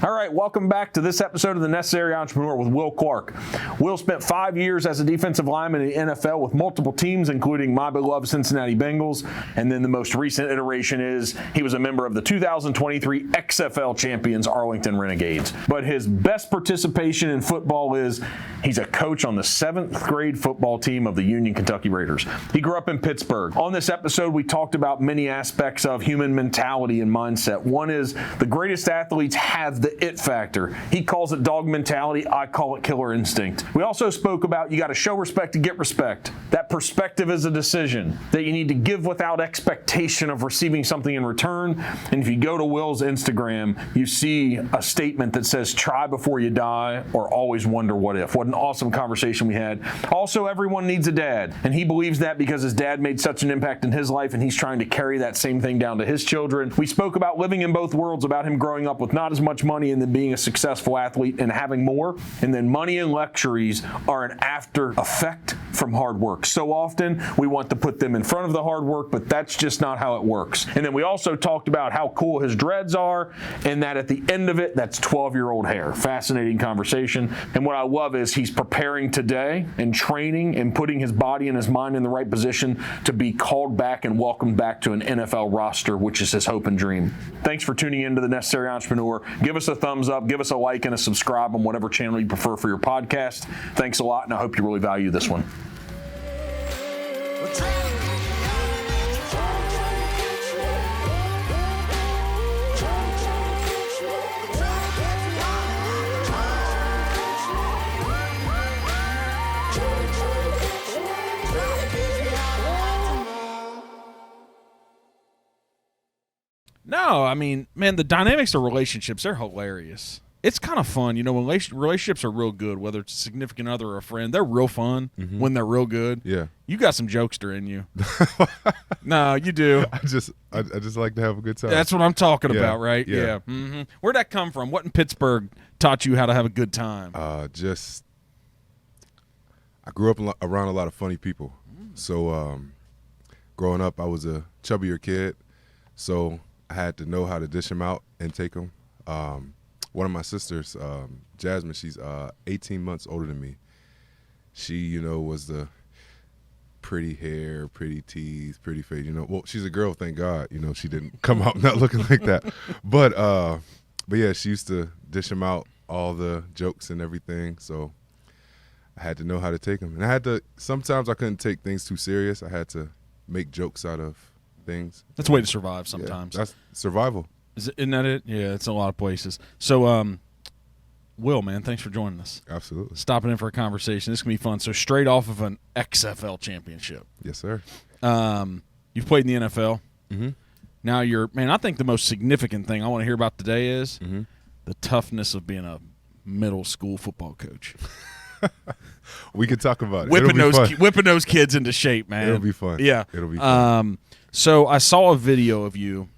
All right, welcome back to this episode of The Necessary Entrepreneur with Will Clarke. Will spent 5 years as a defensive lineman in the NFL with multiple teams, including my beloved Cincinnati Bengals. And then the most recent iteration is he was a member of the 2023 XFL Champions, Arlington Renegades. But his best participation in football is he's a coach on the 7th grade football team of the Union Kentucky Raiders. He grew up in Pittsburgh. On this episode, we talked about many aspects of human mentality and mindset. One is the greatest athletes have the it factor. He calls it dog mentality. I call it killer instinct. We also spoke about you got to show respect to get respect. That perspective is a decision that you need to give without expectation of receiving something in return. And if you go to Will's Instagram, you see a statement that says try before you die or always wonder what if. What an awesome conversation we had. Also, everyone needs a dad. And he believes that because his dad made such an impact in his life and he's trying to carry that same thing down to his children. We spoke about living in both worlds, about him growing up with not as much money and then being a successful athlete and having more. And then money and luxuries are an after effect from hard work. So often we want to put them in front of the hard work, but that's just not how it works. And then we also talked about how cool his dreads are and that at the end of it, that's 12-year-old hair. Fascinating conversation. And what I love is he's preparing today and training and putting his body and his mind in the right position to be called back and welcomed back to an NFL roster, which is his hope and dream. Thanks for tuning in to The Necessary Entrepreneur. Give us a thumbs up, give us a like, and a subscribe on whatever channel you prefer for your podcast. Thanks a lot, and I hope you really value this one. No, I mean, man, the dynamics of relationships, they're hilarious. It's kind of fun. You know, when relationships are real good, whether it's a significant other or a friend, they're real fun when they're real good. Yeah. You got some jokester in you. No, you do. I just like to have a good time. That's what I'm talking about, right? Yeah. Mm-hmm. Where'd that come from? What in Pittsburgh taught you how to have a good time? I grew up around a lot of funny people. So growing up, I was a chubbier kid. So I had to know how to dish them out and take them. One of my sisters, Jasmine, she's 18 months older than me. She, was the pretty hair, pretty teeth, pretty face. Well, she's a girl, thank God. She didn't come out not looking like that. But yeah, she used to dish them out, all the jokes and everything. So I had to know how to take them. And sometimes I couldn't take things too serious. I had to make jokes out of things. That's a way to survive sometimes. Yeah, that's survival. Isn't that it? Yeah, it's in a lot of places. So, Will, man, thanks for joining us. Absolutely. Stopping in for a conversation. This can be fun. So, straight off of an XFL championship. Yes, sir. You've played in the NFL. Mm-hmm. Now I think the most significant thing I want to hear about today is the toughness of being a middle school football coach. We could talk about it. Whipping those kids into shape, man. It'll be fun. Yeah. It'll be fun. So I saw a video of you.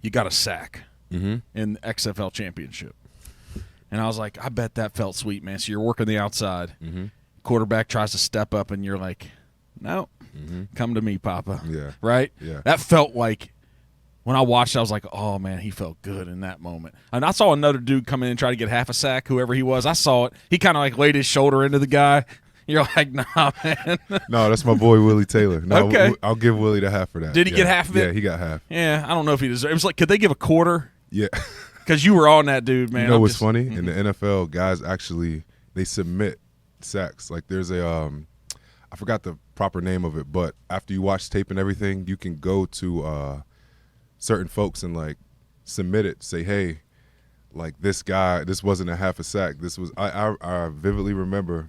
You got a sack in the XFL Championship. And I was like, I bet that felt sweet, man. So you're working the outside. Quarterback tries to step up, and you're like, no, come to me, Papa. Yeah. Right? Yeah. That felt like, when I watched it, I was like, oh, man, he felt good in that moment. And I saw another dude come in and try to get half a sack, whoever he was. I saw it. He kind of like laid his shoulder into the guy. You're like, nah, man. No, that's my boy, Willie Taylor. No, okay. I'll give Willie the half for that. Did he get half of it? Yeah, he got half. Yeah, I don't know if he deserved it. It was like, could they give a quarter? Yeah. Because you were on that dude, man. You know what's funny? In the NFL, guys actually, they submit sacks. Like there's I forgot the proper name of it, but after you watch tape and everything, you can go to certain folks and like submit it. Say, hey, like this guy, this wasn't a half a sack. This was, I vividly remember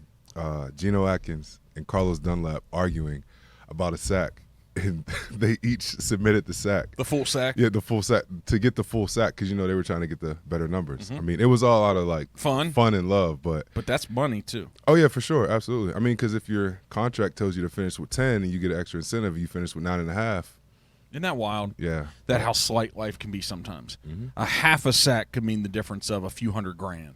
Geno Atkins and Carlos Dunlap arguing about a sack, and they each submitted the sack. The full sack? Yeah, the full sack, to get the full sack, because, they were trying to get the better numbers. I mean, it was all out of, like, fun and love. But that's money, too. Oh, yeah, for sure, absolutely. I mean, because if your contract tells you to finish with 10 and you get an extra incentive, you finish with 9.5. Isn't that wild? Yeah. That how slight life can be sometimes. A half a sack could mean the difference of a few $100,000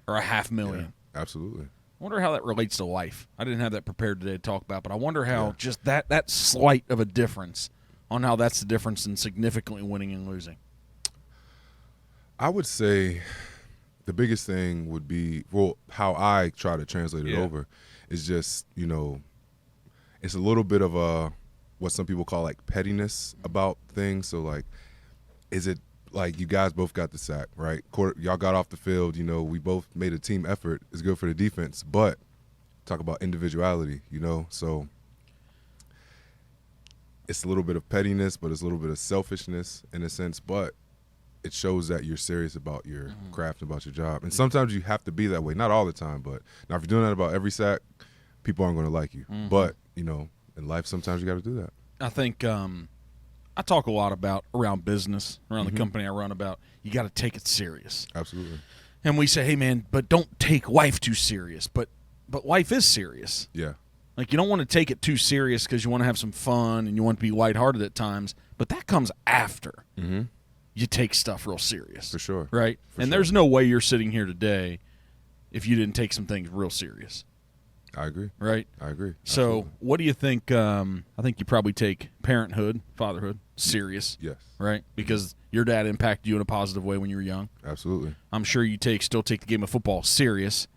or a $500,000. Yeah, absolutely. I wonder how that relates to life. I didn't have that prepared today to talk about, but I wonder how just that slight of a difference on how that's the difference in significantly winning and losing. I would say the biggest thing would be, well, how I try to translate it Yeah. over is just, it's a little bit of what some people call like pettiness about things. So like, is it like you guys both got the sack, right? Y'all got off the field, we both made a team effort. It's good for the defense, but talk about individuality, so it's a little bit of pettiness, but it's a little bit of selfishness in a sense, but it shows that you're serious about your craft, about your job. And sometimes you have to be that way. Not all the time, but now if you're doing that about every sack, people aren't going to like you. But, in life, sometimes you got to do that. I think I talk a lot about around business, around the company I run, about you got to take it serious. Absolutely. And we say, hey, man, but don't take life too serious. But life is serious. Yeah. Like, you don't want to take it too serious because you want to have some fun and you want to be lighthearted at times. But that comes after you take stuff real serious. For sure. Right? For and sure. there's no way you're sitting here today if you didn't take some things real serious. I agree. Right? I agree. So Absolutely. what do you think? I think you probably take parenthood, fatherhood, serious. Yes. Right? Because your dad impacted you in a positive way when you were young. Absolutely. I'm sure you still take the game of football serious.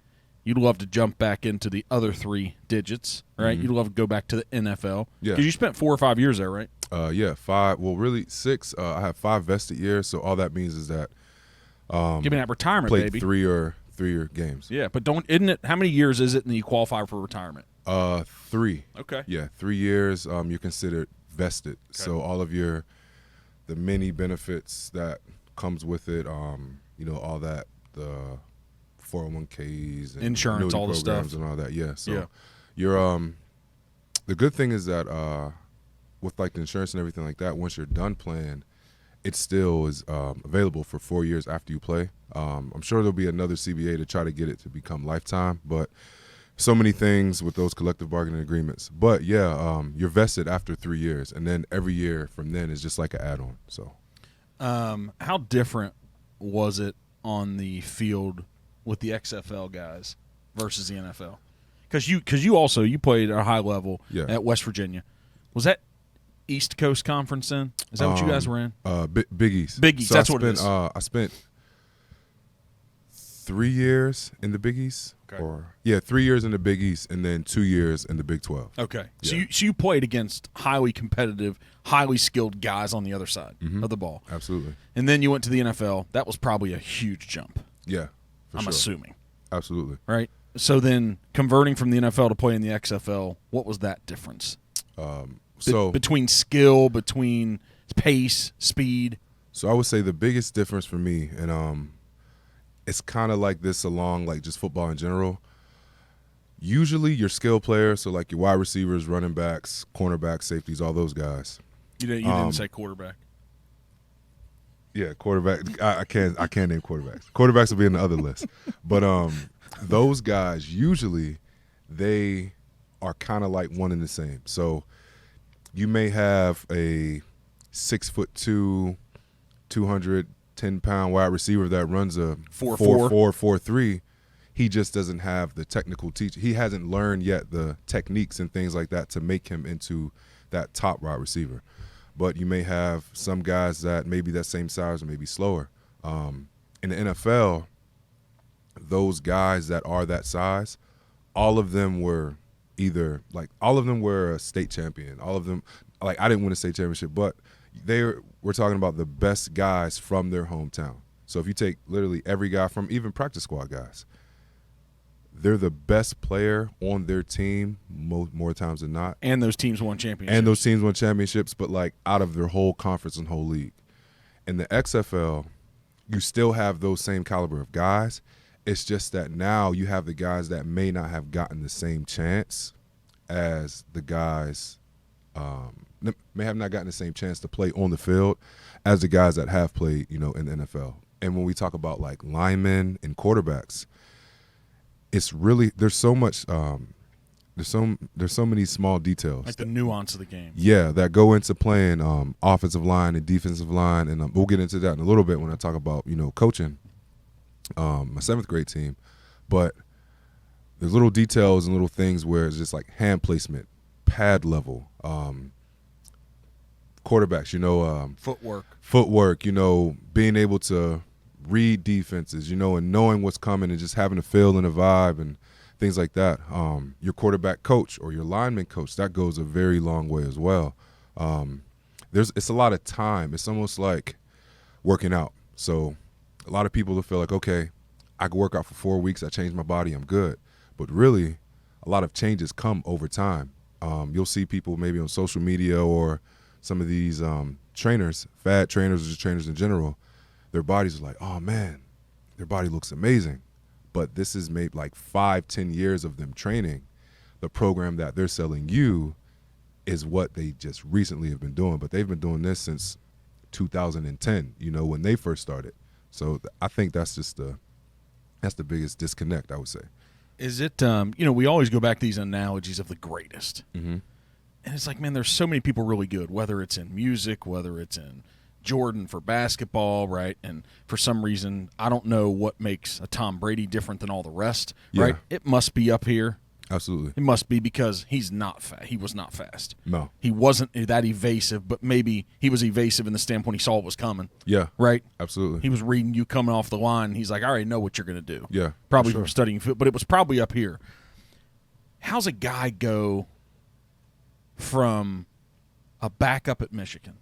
You'd love to jump back into the other 3 digits, right? You'd love to go back to the NFL. Yeah. Because you spent 4 or 5 years there, right? Yeah, 5. Well, really 6. I have 5 vested years, so all that means is that Give me that retirement, played baby. 3-year games. Yeah, but isn't it? How many years is it, and you qualify for retirement? 3. Okay. Yeah, 3 years. You're considered vested. So all of the many benefits that comes with it. All that, the 401ks and Insurance, annuity all the programs stuff. and all that. Yeah. So Yeah. you're the good thing is that with like the insurance and everything like that, once you're done playing, it still is available for 4 years after you play. I'm sure there'll be another CBA to try to get it to become lifetime, but so many things with those collective bargaining agreements. But yeah, you're vested after 3 years, and then every year from then is just like an add-on. So, How different was it on the field with the XFL guys versus the NFL? Because you played at a high level at West Virginia. Was that East Coast Conference then? Is that what you guys were in? Big East. Big East, So that's what it is. I spent 3 years in the Big East. Okay. 3 years in the Big East, and then 2 years in the Big 12. Okay. Yeah. So you played against highly competitive, highly skilled guys on the other side of the ball. Absolutely. And then you went to the NFL. That was probably a huge jump, Yeah, for I'm sure. assuming. Absolutely. Right? So then converting from the NFL to play in the XFL, what was that difference? Between skill, between pace, speed? So I would say the biggest difference for me, and it's kind of like this along like just football in general. Usually your skill players, so like your wide receivers, running backs, cornerbacks, safeties, all those guys. You didn't say quarterback. Yeah, quarterback. I can't name quarterbacks. Quarterbacks will be in the other list. But those guys usually they are kind of like one and the same. So you may have a 6'2", 210-pound wide receiver that runs a 4.4. 4.3. He just doesn't have the technical teach. He hasn't learned yet the techniques and things like that to make him into that top wide receiver. But you may have some guys that maybe that same size or maybe slower. In the NFL, those guys that are that size, all of them were a state champion. All of them, like I didn't win a state championship, but we're talking about the best guys from their hometown. So if you take literally every guy from even practice squad guys, they're the best player on their team more times than not. And those teams won championships. But like out of their whole conference and whole league. In the XFL, you still have those same caliber of guys. It's just that now you have the guys that may not have gotten the same chance as the guys may have not gotten the same chance to play on the field as the guys that have played, in the NFL. And when we talk about like linemen and quarterbacks, it's really there's so much there's so many small details, like the nuance of the game. Yeah, that go into playing offensive line and defensive line, and we'll get into that in a little bit when I talk about coaching my 7th grade team. But there's little details and little things where it's just like hand placement, pad level, quarterbacks, Footwork, being able to read defenses, and knowing what's coming and just having a feel and a vibe and things like that. Your quarterback coach or your lineman coach, that goes a very long way as well. It's a lot of time. It's almost like working out. So a lot of people will feel like, okay, I could work out for 4 weeks, I changed my body, I'm good. But really, a lot of changes come over time. You'll see people maybe on social media or some of these trainers, fad trainers or just trainers in general, their bodies are like, oh man, their body looks amazing. But this is maybe like 5-10 years of them training. The program that they're selling you is what they just recently have been doing. But they've been doing this since 2010, when they first started. So I think that's the biggest disconnect, I would say. Is it, we always go back to these analogies of the greatest. Mm-hmm. And it's like, man, there's so many people really good, whether it's in music, whether it's in Jordan for basketball, right? And for some reason, I don't know what makes a Tom Brady different than all the rest, right? It must be up here. Absolutely. It must be because he's not he was not fast. No. He wasn't that evasive, but maybe he was evasive in the standpoint he saw what was coming. Yeah. Right? Absolutely. He was reading you coming off the line, and he's like, I already know what you're going to do. Yeah. Probably sure. from studying football, but it was probably up here. How's a guy go from a backup at Michigan?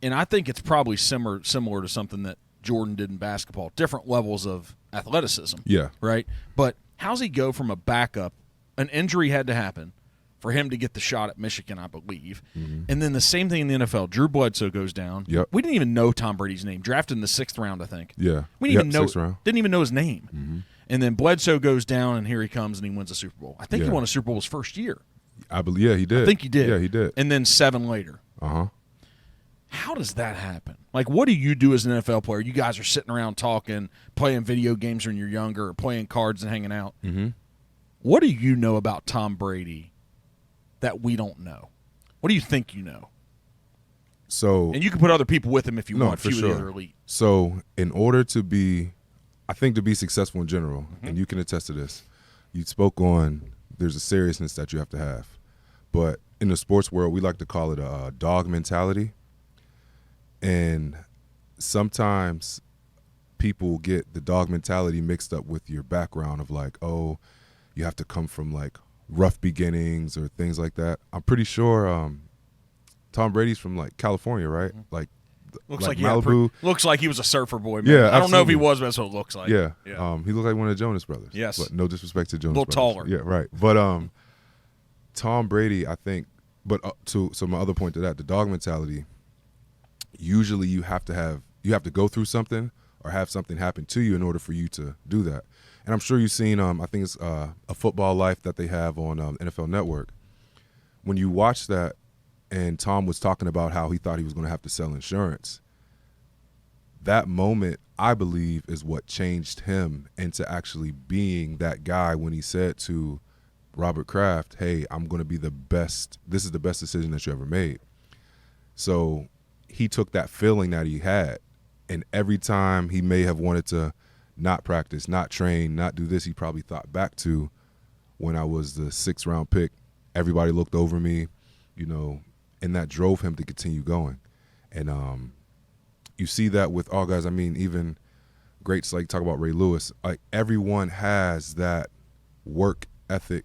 And I think it's probably similar to something that Jordan did in basketball, different levels of athleticism. Yeah. Right? But how's he go from a backup? An injury had to happen for him to get the shot at Michigan, I believe. Mm-hmm. And then the same thing in the NFL. Drew Bledsoe goes down. Yep. We didn't even know Tom Brady's name. Drafted in the 6th round, I think. Yeah. We didn't even know. 6th round. Didn't even know his name. Mm-hmm. And then Bledsoe goes down, and here he comes, and he wins a Super Bowl. I think he won a Super Bowl his first year. I believe. Yeah, he did. I think he did. Yeah, he did. And then 7 later. Uh-huh. How does that happen? Like, what do you do as an NFL player? You guys are sitting around talking, playing video games when you're younger, or playing cards and hanging out. Mm-hmm. What do you know about Tom Brady that we don't know? What do you think you know? So, and you can put other people with him if you want, for few sure. of the other elite. So, in order to be, I think to be successful in general, and you can attest to this, you spoke on there's a seriousness that you have to have. But in the sports world, we like to call it a dog mentality. And sometimes people get the dog mentality mixed up with your background of like, oh, you have to come from like rough beginnings or things like that. I'm pretty sure Tom Brady's from like California, right? Like Looks like Malibu. Looks like he was a surfer boy, man. Yeah, I don't know if he absolutely. was, but that's what it looks like. Yeah. Yeah. He looked like one of the Jonas Brothers. Yes. But no disrespect to Jonas A little Brothers. taller. Yeah, right. But Tom Brady, I think, but so my other point to that, the dog mentality, usually you have to go through something or have something happen to you in order for you to do that. And I'm sure you've seen, I think it's A Football Life that they have on NFL Network. When you watch that, and Tom was talking about how he thought he was going to have to sell insurance, that moment, I believe, is what changed him into actually being that guy when he said to Robert Kraft, hey, I'm going to be the best. This is the best decision that you ever made. So he took that feeling that he had, and every time he may have wanted to not practice, not train, not do this, he probably thought back to when I was the 6th round pick. Everybody looked over me, and that drove him to continue going. And you see that with all guys. I mean, even greats like talk about Ray Lewis. Like everyone has that work ethic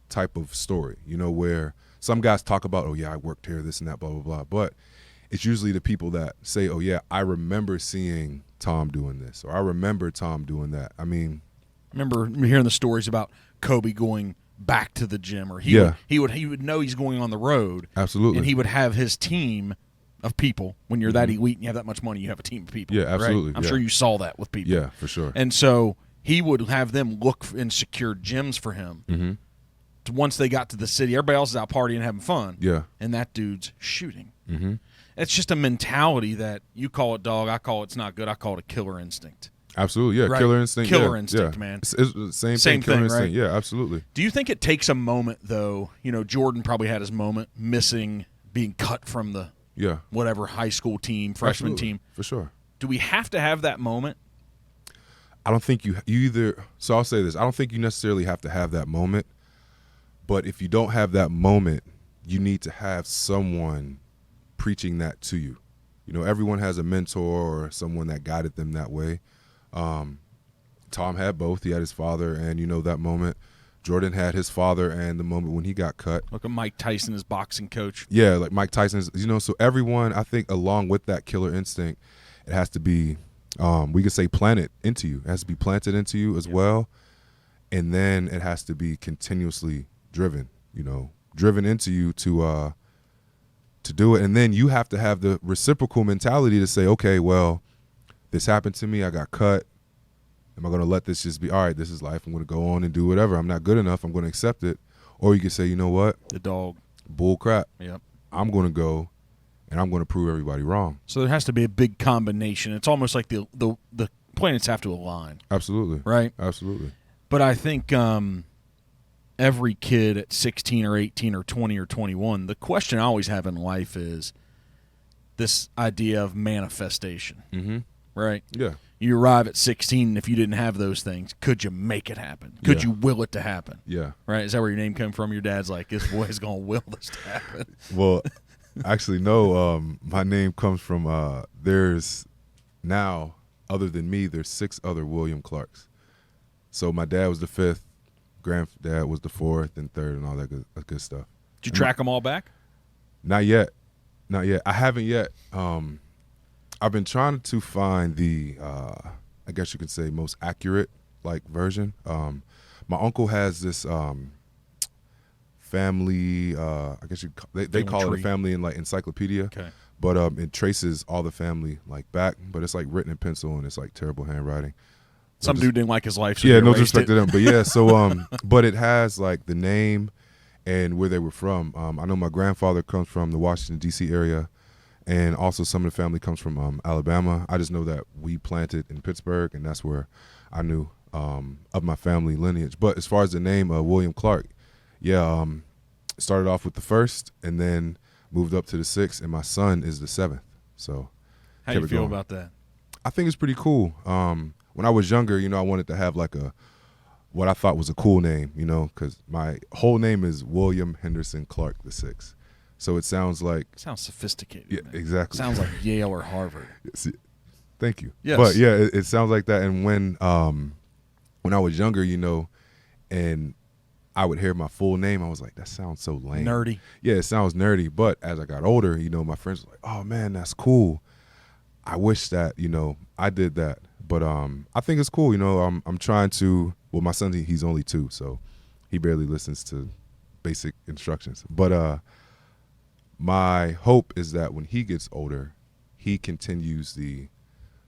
type of story, where some guys talk about, oh yeah, I worked here, this and that, blah, blah, blah. But it's usually the people that say, oh yeah, I remember seeing Tom doing this, or I remember Tom doing that. I mean, I remember hearing the stories about Kobe going back to the gym, or he would know he's going on the road. Absolutely. And he would have his team of people. When you're that elite and you have that much money, you have a team of people. Yeah, absolutely. Right? I'm Yeah. sure you saw that with people. Yeah, for sure. And so he would have them look and secure gyms for him. Mm-hmm. Once they got to the city, everybody else is out partying and having fun. Yeah. And that dude's shooting. Mm-hmm. It's just a mentality that you call it dog, I call it it's not good, I call it a killer instinct. Absolutely, yeah. Right. Killer instinct. Killer yeah, instinct, yeah. man. It's the same Same thing, killer thing, instinct. right? Yeah, absolutely. Do you think it takes a moment, though? Jordan probably had his moment missing being cut from the whatever high school team, freshman Absolutely. team. For sure. Do we have to have that moment? I don't think you either. So I'll say this. I don't think you necessarily have to have that moment. But if you don't have that moment, you need to have someone preaching that to you. everyone has a mentor or someone that guided them that way. Tom had both. He had his father and, that moment. Jordan had his father and the moment when he got cut. Look at Mike Tyson, his boxing coach. Yeah, like Mike Tyson's, so everyone, I think, along with that killer instinct, it has to be, we could say planted into you. It has to be planted into you as well. And then it has to be continuously driven, driven into you to do it. And then you have to have the reciprocal mentality to say, okay, well, this happened to me. I got cut. Am I going to let this just be, all right, this is life. I'm going to go on and do whatever. I'm not good enough. I'm going to accept it. Or you can say, you know what? The dog. Bull crap. Yep. I'm going to go and I'm going to prove everybody wrong. So there has to be a big combination. It's almost like the planets have to align. Absolutely. Right? Absolutely. But I think every kid at 16 or 18 or 20 or 21, the question I always have in life is this idea of manifestation. Mm-hmm. Right? Yeah. You arrive at 16, and if you didn't have those things, could you make it happen? Could you will it to happen? Yeah. Right? Is that where your name came from? Your dad's like, this boy's going to will this to happen. Well, actually, no. My name comes from there's now, other than me, there's 6 other William Clarks. So my dad was the 5th, granddad was the 4th and 3rd and all that good stuff. Did you track them all back? Not yet. Not yet. I haven't yet. I've been trying to find the, I guess you could say, most accurate version. My uncle has this family. I guess they call it a family encyclopedia. Okay. But it traces all the family back, but it's written in pencil and it's terrible handwriting. Some dude didn't like his life. So yeah, no disrespect to them, but yeah. So but it has the name and where they were from. I know my grandfather comes from the Washington D.C. area. And also some of the family comes from Alabama. I just know that we planted in Pittsburgh, and that's where I knew of my family lineage. But as far as the name William Clarke, yeah, started off with the 1st and then moved up to the 6th, and my son is the 7th. So how do you feel about that? I think it's pretty cool. When I was younger, I wanted to have what I thought was a cool name, because my whole name is William Henderson Clarke the 6th. So it sounds sophisticated. Yeah, man. exactly. Sounds like Yale or Harvard. Thank you. Yes. But yeah, it sounds like that. And when I was younger, and I would hear my full name, I was like, that sounds so lame. Nerdy. Yeah, it sounds nerdy. But as I got older, my friends were like, oh man, that's cool. I wish that, I did that. But I think it's cool. I'm trying to. Well, my son, he's only 2, so he barely listens to basic instructions. But my hope is that when he gets older, he continues the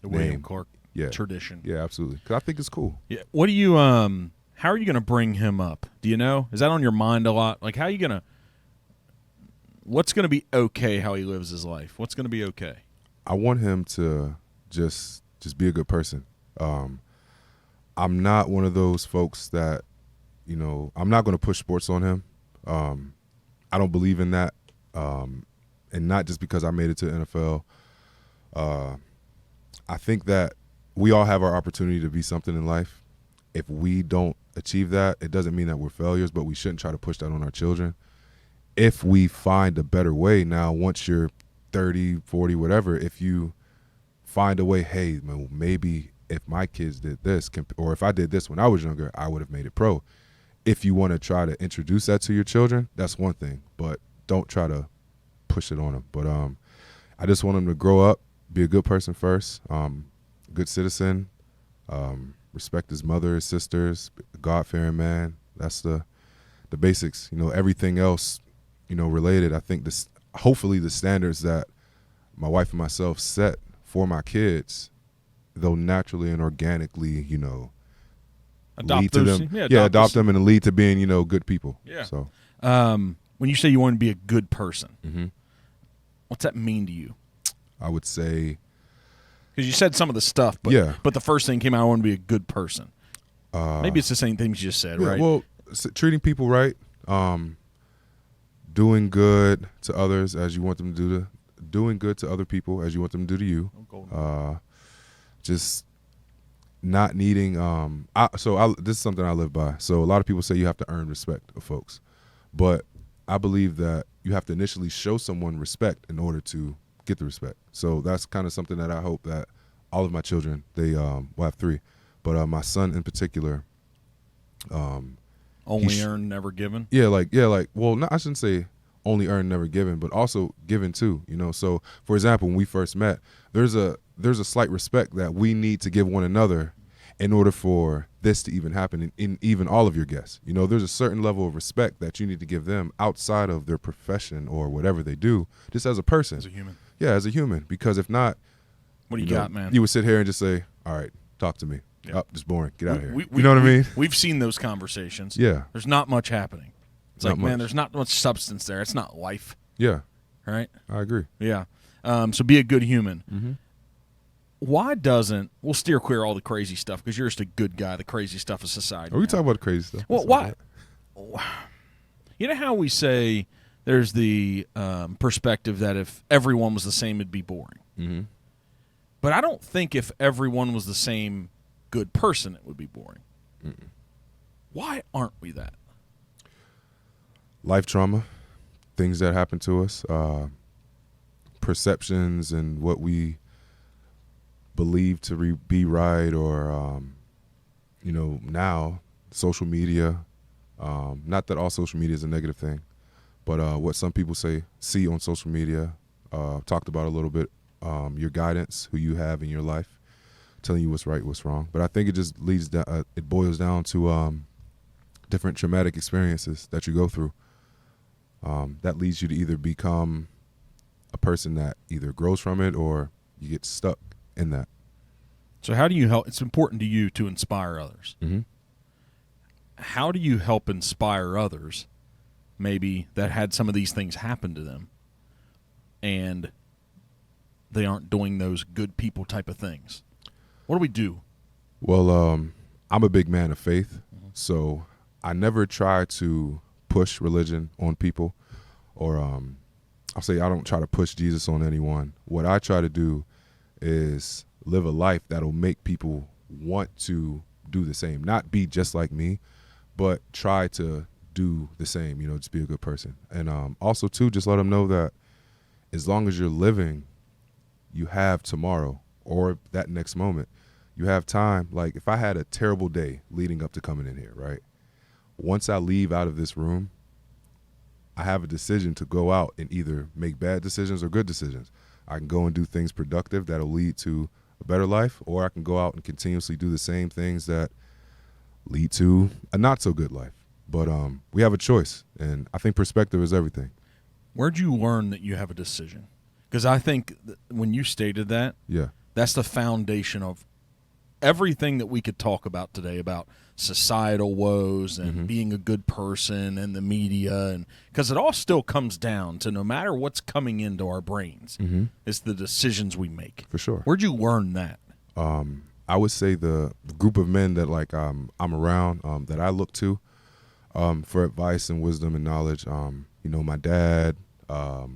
William Clarke tradition. Yeah, absolutely. Because I think it's cool. Yeah. What do you how are you going to bring him up? Do you know? Is that on your mind a lot? How are you going to what's going to be okay how he lives his life? What's going to be okay? I want him to just be a good person. I'm not one of those folks that, I'm not going to push sports on him. I don't believe in that. And not just because I made it to the NFL. I think that we all have our opportunity to be something in life. If we don't achieve that, it doesn't mean that we're failures, but we shouldn't try to push that on our children. If we find a better way now, once you're 30, 40, whatever, if you find a way, hey, maybe if my kids did this, or if I did this when I was younger, I would have made it pro. If you want to try to introduce that to your children, that's one thing, but don't try to push it on them. But I just want them to grow up, be a good person first, good citizen, respect his mother, his sisters, God-fearing man. That's the basics. Everything else, related. I think hopefully the standards that my wife and myself set for my kids, they'll naturally and organically, lead to them. Adopt them and lead to being, good people. Yeah. So. When you say you want to be a good person, mm-hmm. What's that mean to you? I would say, because you said some of the stuff, but the first thing came out, I want to be a good person. Maybe it's the same things you just said, right? Well, treating people right, doing good to others as you want them to doing good to other people as you want them to do to you. Just not needing. This is something I live by. So a lot of people say you have to earn respect of folks, but I believe that you have to initially show someone respect in order to get the respect. So that's kind of something that I hope that all of my children, they will have 3, but my son in particular. Only earned, never given. Yeah, well, no, I shouldn't say only earned, never given, but also given too. So for example, when we first met, there's a slight respect that we need to give one another in order for this to even happen in even all of your guests. There's a certain level of respect that you need to give them outside of their profession or whatever they do, just as a person. As a human. Yeah, as a human. Because if not, what do you got, man? You would sit here and just say, all right, talk to me. Yeah. Oh, just boring. Get out of here. You know what I mean? We've seen those conversations. Yeah. There's not much happening. It's Not like, man, much. there's not much substance there. It's not life, Yeah, right? I agree. Yeah. So be a good human. Mm-hmm. Why doesn't – we'll steer clear all the crazy stuff because you're just a good guy, the crazy stuff of society. We talk about the crazy stuff. Well, why – you know how we say there's the perspective that if everyone was the same, it'd be boring. Mm-hmm. But I don't think if everyone was the same good person, it would be boring. Mm-mm. Why aren't we that? Life trauma, things that happen to us, perceptions and what we believe to be right, or now social media. Not that all social media is a negative thing, but what some people see on social media. Talked about a little bit. Your guidance, who you have in your life, telling you what's right, what's wrong. But I think it just it boils down to different traumatic experiences that you go through. That leads you to either become a person that either grows from it or you get stuck in that. So how do you help? It's important to you to inspire others. Mm-hmm. How do you help inspire others, maybe that had some of these things happen to them, and they aren't doing those good people type of things? What do we do? Well, I'm a big man of faith, so I never try to push religion on people, or I'll say I don't try to push Jesus on anyone. What I try to do is live a life that'll make people want to do the same, not be just like me, but try to do the same, just be a good person. And also, too, just let them know that as long as you're living, you have tomorrow or that next moment. You have time. Like if I had a terrible day leading up to coming in here, right? Once I leave out of this room, I have a decision to go out and either make bad decisions or good decisions. I can go and do things productive that'll lead to a better life, or I can go out and continuously do the same things that lead to a not so good life. But we have a choice, and I think perspective is everything. Where'd you learn that you have a decision? Because I think when you stated that, Yeah. that's the foundation of everything that we could talk about today about societal woes and being a good person and the media, and because it all still comes down to no matter what's coming into our brains, it's the decisions we make. For sure. Where'd you learn that? I would say the group of men that I'm around, that I look to for advice and wisdom and knowledge. My dad, a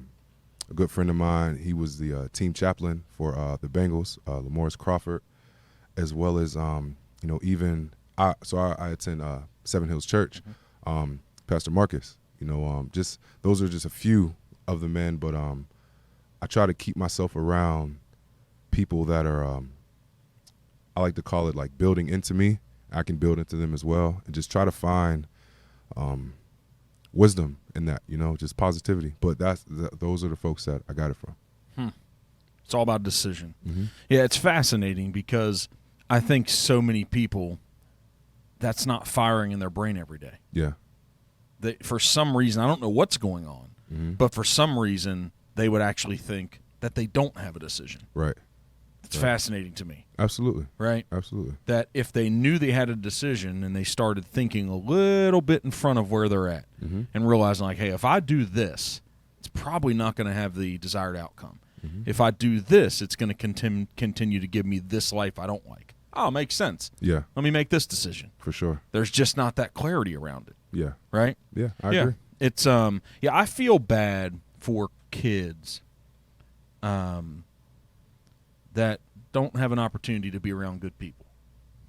good friend of mine, he was the team chaplain for the Bengals, Lamar's Crawford, as well as I attend Seven Hills Church, Pastor Marcus. Just those are just a few of the men, but I try to keep myself around people that are I like to call it like building into me. I can build into them as well, and just try to find wisdom in that, just positivity. But those are the folks that I got it from. It's all about decision. Yeah, it's fascinating because I think so many people, that's not firing in their brain every day. Yeah. For some reason, I don't know what's going on, but for some reason, they would actually think that they don't have a decision. Right. It's fascinating to me. Absolutely. Right? Absolutely. That if they knew they had a decision and they started thinking a little bit in front of where they're at and realizing, like, hey, if I do this, it's probably not going to have the desired outcome. If I do this, it's going to continue to give me this life I don't like. Oh, it makes sense. Yeah. Let me make this decision. For sure. There's just not that clarity around it. Yeah. Right? Yeah, I agree. It's I feel bad for kids that don't have an opportunity to be around good people.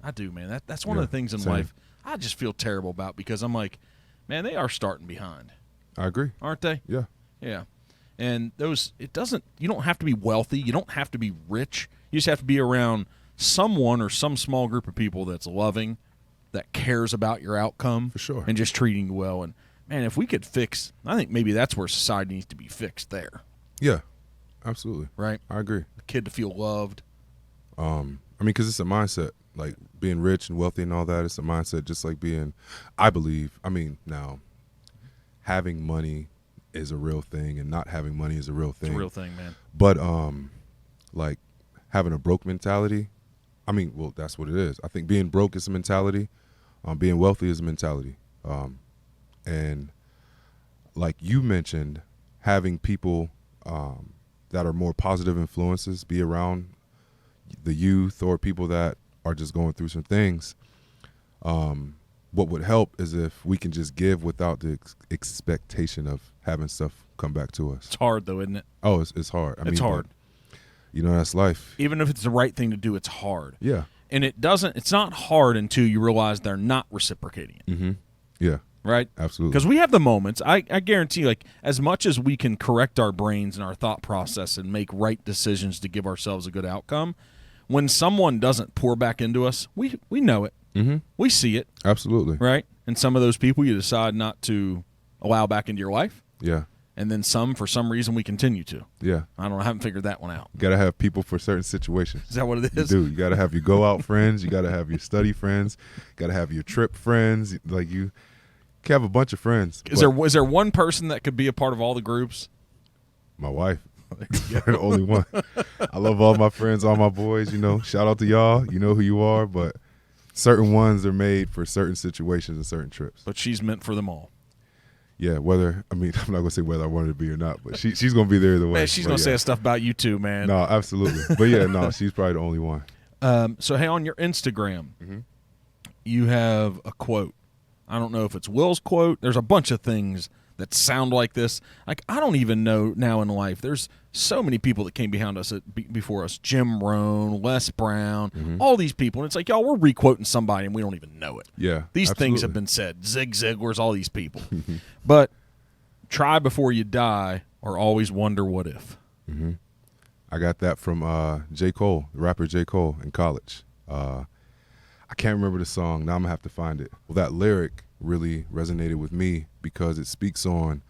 I do, man. That's one of the things in life I just feel terrible about, because I'm like, man, they are starting behind. I agree. Aren't they? Yeah. Yeah. And you don't have to be wealthy. You don't have to be rich. You just have to be around someone or some small group of people that's loving, that cares about your outcome. For sure. And just treating you well. And, man, if we could fix, I think maybe that's where society needs to be fixed there. Yeah, absolutely. Right? I agree. The kid to feel loved. I mean, because it's a mindset. Like, being rich and wealthy and all that, it's a mindset just like being, I believe, I mean, now, having money is a real thing and not having money is a real thing. It's a real thing, man. But, like, having a broke mentality, I mean, well, that's what it is. I think being broke is a mentality. Being wealthy is a mentality. And like you mentioned, having people that are more positive influences be around the youth or people that are just going through some things. What would help is if we can just give without the expectation of having stuff come back to us. It's hard, though, isn't it? Oh, it's hard. It's hard. You know, that's life. Even if it's the right thing to do, it's hard. Yeah. And it's not hard until you realize they're not reciprocating it. Mm-hmm. Yeah. Right? Absolutely. Because we have the moments, I guarantee, like, as much as we can correct our brains and our thought process and make right decisions to give ourselves a good outcome, when someone doesn't pour back into us, we know it. Mm-hmm. We see it. Absolutely. Right? And some of those people you decide not to allow back into your life. Yeah. And then some, for some reason, we continue to. Yeah. I don't know. I haven't figured that one out. You got to have people for certain situations. Is that what it is? You do. You got to have your go-out friends. You got to have your study friends. Got to have your trip friends. Like, you can have a bunch of friends. Is there one person that could be a part of all the groups? My wife. The only one. I love all my friends, all my boys. You know, shout out to y'all. You know who you are. But certain ones are made for certain situations and certain trips. But she's meant for them all. Yeah, I'm not going to say whether I wanted to be or not, but she's going to be there either way. Man, she's going to say stuff about you too, man. No, absolutely. But yeah, no, she's probably the only one. So, hey, on your Instagram, you have a quote. I don't know if it's Will's quote. There's a bunch of things that sound like this. Like, I don't even know now in life. There's so many people that came behind us before us. Jim Rohn, Les Brown, all these people. And it's like, y'all, we're re-quoting somebody and we don't even know it. Yeah, These things have been said. Zig Ziglar's, all these people. But try before you die or always wonder what if. Mm-hmm. I got that from J. Cole, the rapper J. Cole in college. I can't remember the song. Now I'm going to have to find it. Well, that lyric really resonated with me because it speaks on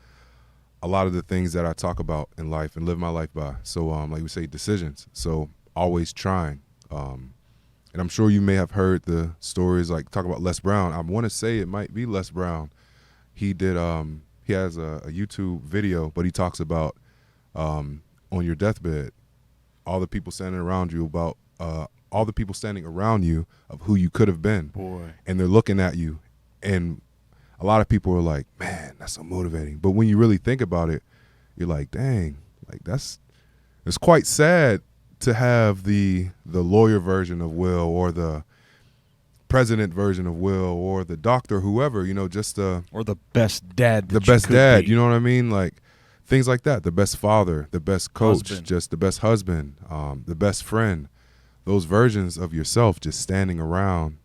a lot of the things that I talk about in life and live my life by. So, like we say, decisions. So always trying. And I'm sure you may have heard the stories, like talk about Les Brown. I want to say it might be Les Brown. He did. He has a YouTube video, but he talks about on your deathbed, all the people standing around you of who you could have been. Boy. And they're looking at you. And a lot of people are like, man, that's so motivating. But when you really think about it, you're like, dang, like it's quite sad to have the lawyer version of Will or the president version of Will or the doctor, whoever, you know, just or the best dad. The best dad, you know what I mean? Like things like that. The best father, the best coach, just the best husband, the best friend. Those versions of yourself just standing around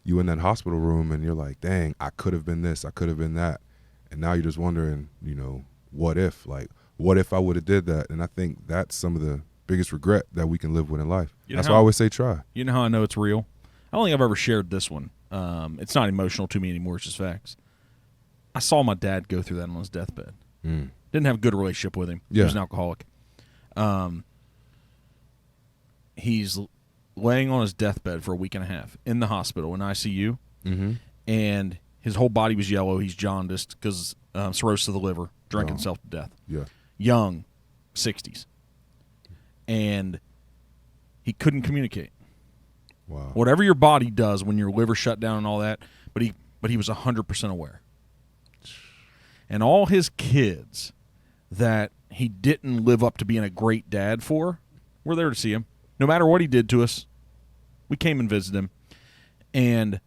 you in that hospital room, and you're like, dang, I could have been this, I could have been that. And now you're just wondering, you know, what if? Like, what if I would have did that? And I think that's some of the biggest regret that we can live with in life. That's why I always say try. You know how I know it's real? I don't think I've ever shared this one. It's not emotional to me anymore. It's just facts. I saw my dad go through that on his deathbed. Didn't have a good relationship with him. Yeah. He was an alcoholic. He's laying on his deathbed for a week and a half in the hospital in ICU, and his whole body was yellow. He's jaundiced because cirrhosis of the liver, drinking himself to death. Yeah, young, 60s, and he couldn't communicate. Wow. Whatever your body does when your liver shut down and all that, but he was 100% aware. And all his kids that he didn't live up to being a great dad for were there to see him. No matter what he did to us, we came and visited him. And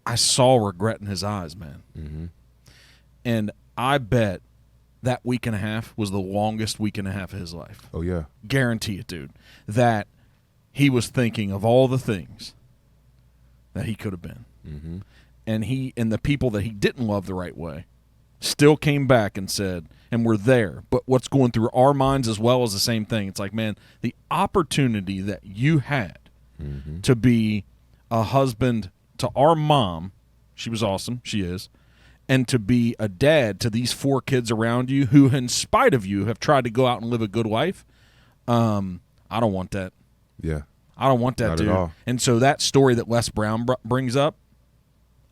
I saw regret in his eyes, man. And I bet that week and a half was the longest week and a half of his life. Oh, yeah. Guarantee it, dude. That he was thinking of all the things that he could have been. And the people that he didn't love the right way still came back and said, and we're there, but what's going through our minds as well is the same thing. It's like, man, the opportunity that you had to be a husband to our mom, she was awesome, she is, and to be a dad to these 4 kids around you who, in spite of you, have tried to go out and live a good life. I don't want that. Yeah. I don't want that, Not dude. at all. And so that story that Les Brown brings up,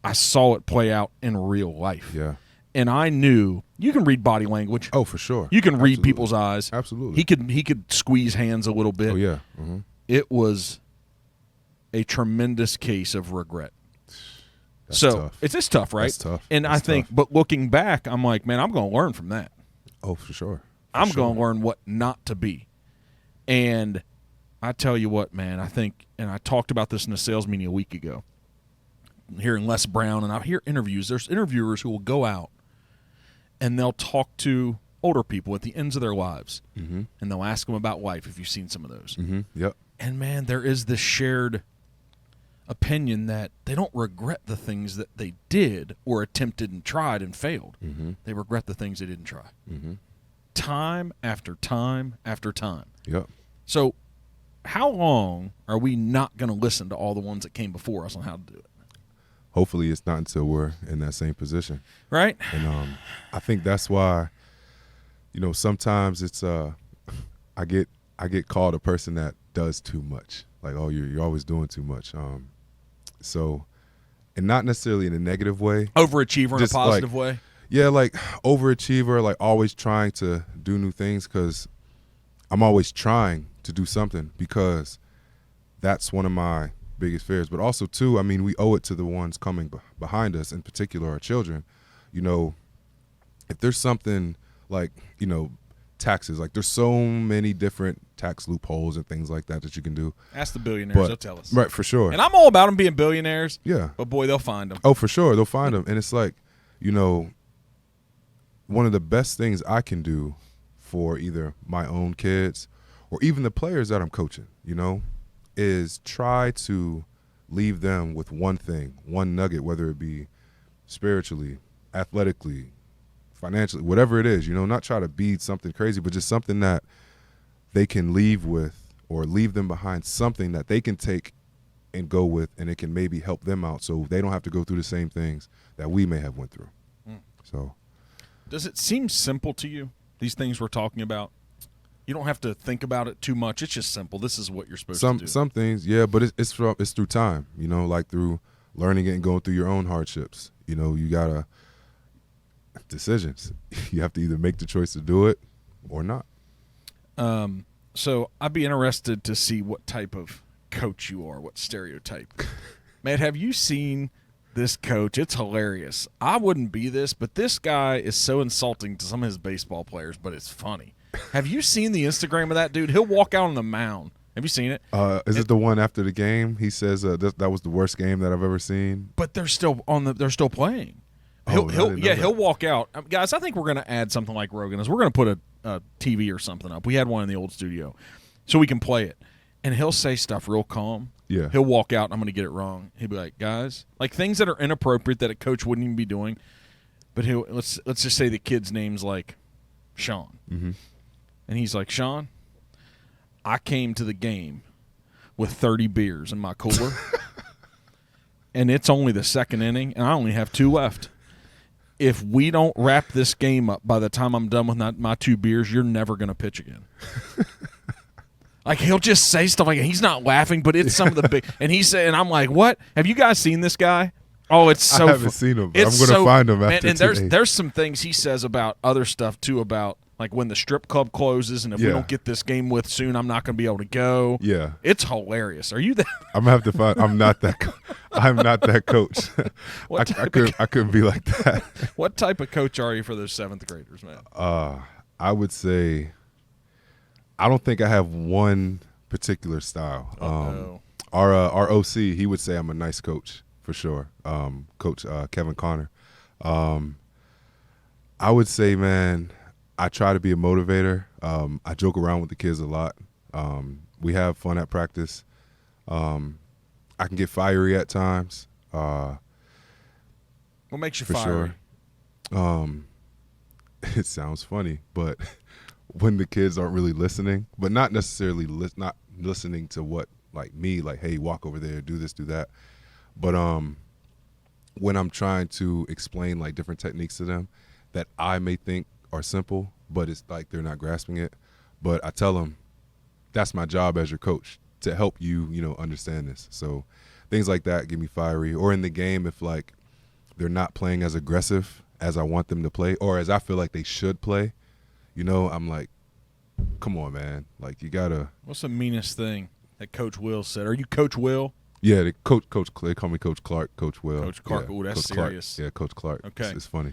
I saw it play out in real life. Yeah. And I knew you can read body language. Oh, for sure. You can read Absolutely. people's eyes. Absolutely. He could squeeze hands a little bit. Oh, yeah. It was a tremendous case of regret. That's so tough. it's tough, right? That's tough. And That's I think, tough. but looking back, I'm like, man, I'm going to learn from that. Oh, for sure. I'm going to learn what not to be. And I tell you what, man, I think, and I talked about this in a sales meeting a week ago, hearing Les Brown, and I hear interviews. There's interviewers who will go out and they'll talk to older people at the ends of their lives, and they'll ask them about life, if you've seen some of those. Yep. And, man, there is this shared opinion that they don't regret the things that they did or attempted and tried and failed. They regret the things they didn't try. Time after time after time. Yep. So how long are we not going to listen to all the ones that came before us on how to do it? Hopefully it's not until we're in that same position. Right? And I think that's why, sometimes it's I get called a person that does too much. Like, oh, you're always doing too much. So, and not necessarily in a negative way. Overachiever in a Just positive way? Yeah, like overachiever, like always trying to do new things, because I'm always trying to do something, because that's one of my biggest fears. But also, too, I mean, we owe it to the ones coming behind us, in particular our children. If there's something like, taxes, like there's so many different tax loopholes and things like that you can do. Ask the billionaires, they'll tell us. Right, for sure. And I'm all about them being billionaires. Yeah. But, boy, they'll find them. Oh, for sure. They'll find them. And it's like, one of the best things I can do for either my own kids or even the players that I'm coaching, is try to leave them with one thing, one nugget, whether it be spiritually, athletically, financially, whatever it is, not try to be something crazy, but just something that they can leave with, or leave them behind something that they can take and go with, and it can maybe help them out so they don't have to go through the same things that we may have went through. So, does it seem simple to you, these things we're talking about? You don't have to think about it too much. It's just simple. This is what you're supposed to do. Some things, yeah, but it's through time, like through learning it and going through your own hardships. You gotta decisions. You have to either make the choice to do it or not. So I'd be interested to see what type of coach you are, what stereotype. Man, have you seen this coach? It's hilarious. I wouldn't be this, but this guy is so insulting to some of his baseball players, but it's funny. Have you seen the Instagram of that dude? He'll walk out on the mound. Have you seen it? Is it the one after the game? He says that was the worst game that I've ever seen. But they're still they're still playing. He'll walk out. Guys, I think we're going to add something like Rogan is. We're going to put a TV or something up. We had one in the old studio, so we can play it. And he'll say stuff real calm. Yeah. He'll walk out, and I'm going to get it wrong. He'll be like, guys, like things that are inappropriate that a coach wouldn't even be doing. But let's just say the kid's name's like Sean. And he's like, Sean, I came to the game with 30 beers in my cooler. And it's only the second inning, and I only have 2 left. If we don't wrap this game up by the time I'm done with my 2 beers, you're never going to pitch again. Like, he'll just say stuff like, he's not laughing, but it's some of the big – and he's saying, I'm like, what? Have you guys seen this guy? Oh, it's so – I haven't seen him. I'm going to find him after today. And there's some things he says about other stuff, too, about – like when the strip club closes, and if we don't get this game with soon, I'm not going to be able to go. Yeah, it's hilarious. Are you that? I'm gonna have to find. I'm not that. I'm not that coach. I couldn't be like that. What type of coach are you for those 7th graders, man? I would say, I don't think I have one particular style. Our OC, he would say I'm a nice coach for sure. Coach Kevin Connor. I would say, man, I try to be a motivator. I joke around with the kids a lot. We have fun at practice. I can get fiery at times. What makes you fiery? Sure. it sounds funny, but when the kids aren't really listening, but not necessarily not listening to what, like me, like, hey, walk over there, do this, do that. But when I'm trying to explain like different techniques to them that I may think are simple, but it's like they're not grasping it. But I tell them that's my job as your coach, to help you, understand this. So things like that get me fiery. Or in the game, if like they're not playing as aggressive as I want them to play, or as I feel like they should play, I'm like, come on, man. Like, you gotta. What's the meanest thing that Coach Will said? Are you Coach Will? Yeah, they call me Coach Clarke, Coach Will. Coach Clarke. Yeah, Oh, that's Coach Clarke. serious. Yeah, Coach Clarke. Okay. It's funny.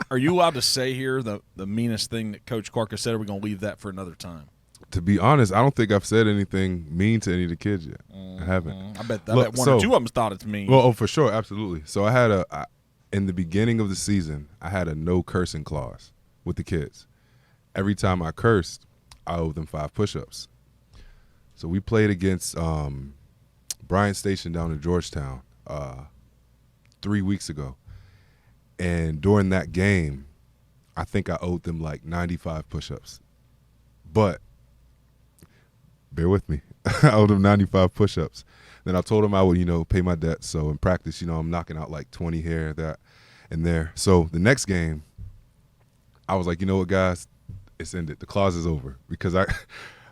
Are you allowed to say here the meanest thing that Coach Clarke has said, or are we going to leave that for another time? To be honest, I don't think I've said anything mean to any of the kids yet. I haven't. I bet one or two of them thought it's mean. Well, for sure, absolutely. So I had in the beginning of the season, I had a no cursing clause with the kids. Every time I cursed, I owed them 5 push-ups. So we played against Bryant Station down in Georgetown 3 weeks ago. And during that game, I think I owed them like 95 push-ups. But bear with me. I owed them 95 push-ups. Then I told them I would, pay my debt. So in practice, I'm knocking out like 20 here, that, and there. So the next game, I was like, you know what, guys? It's ended. The clause is over. Because I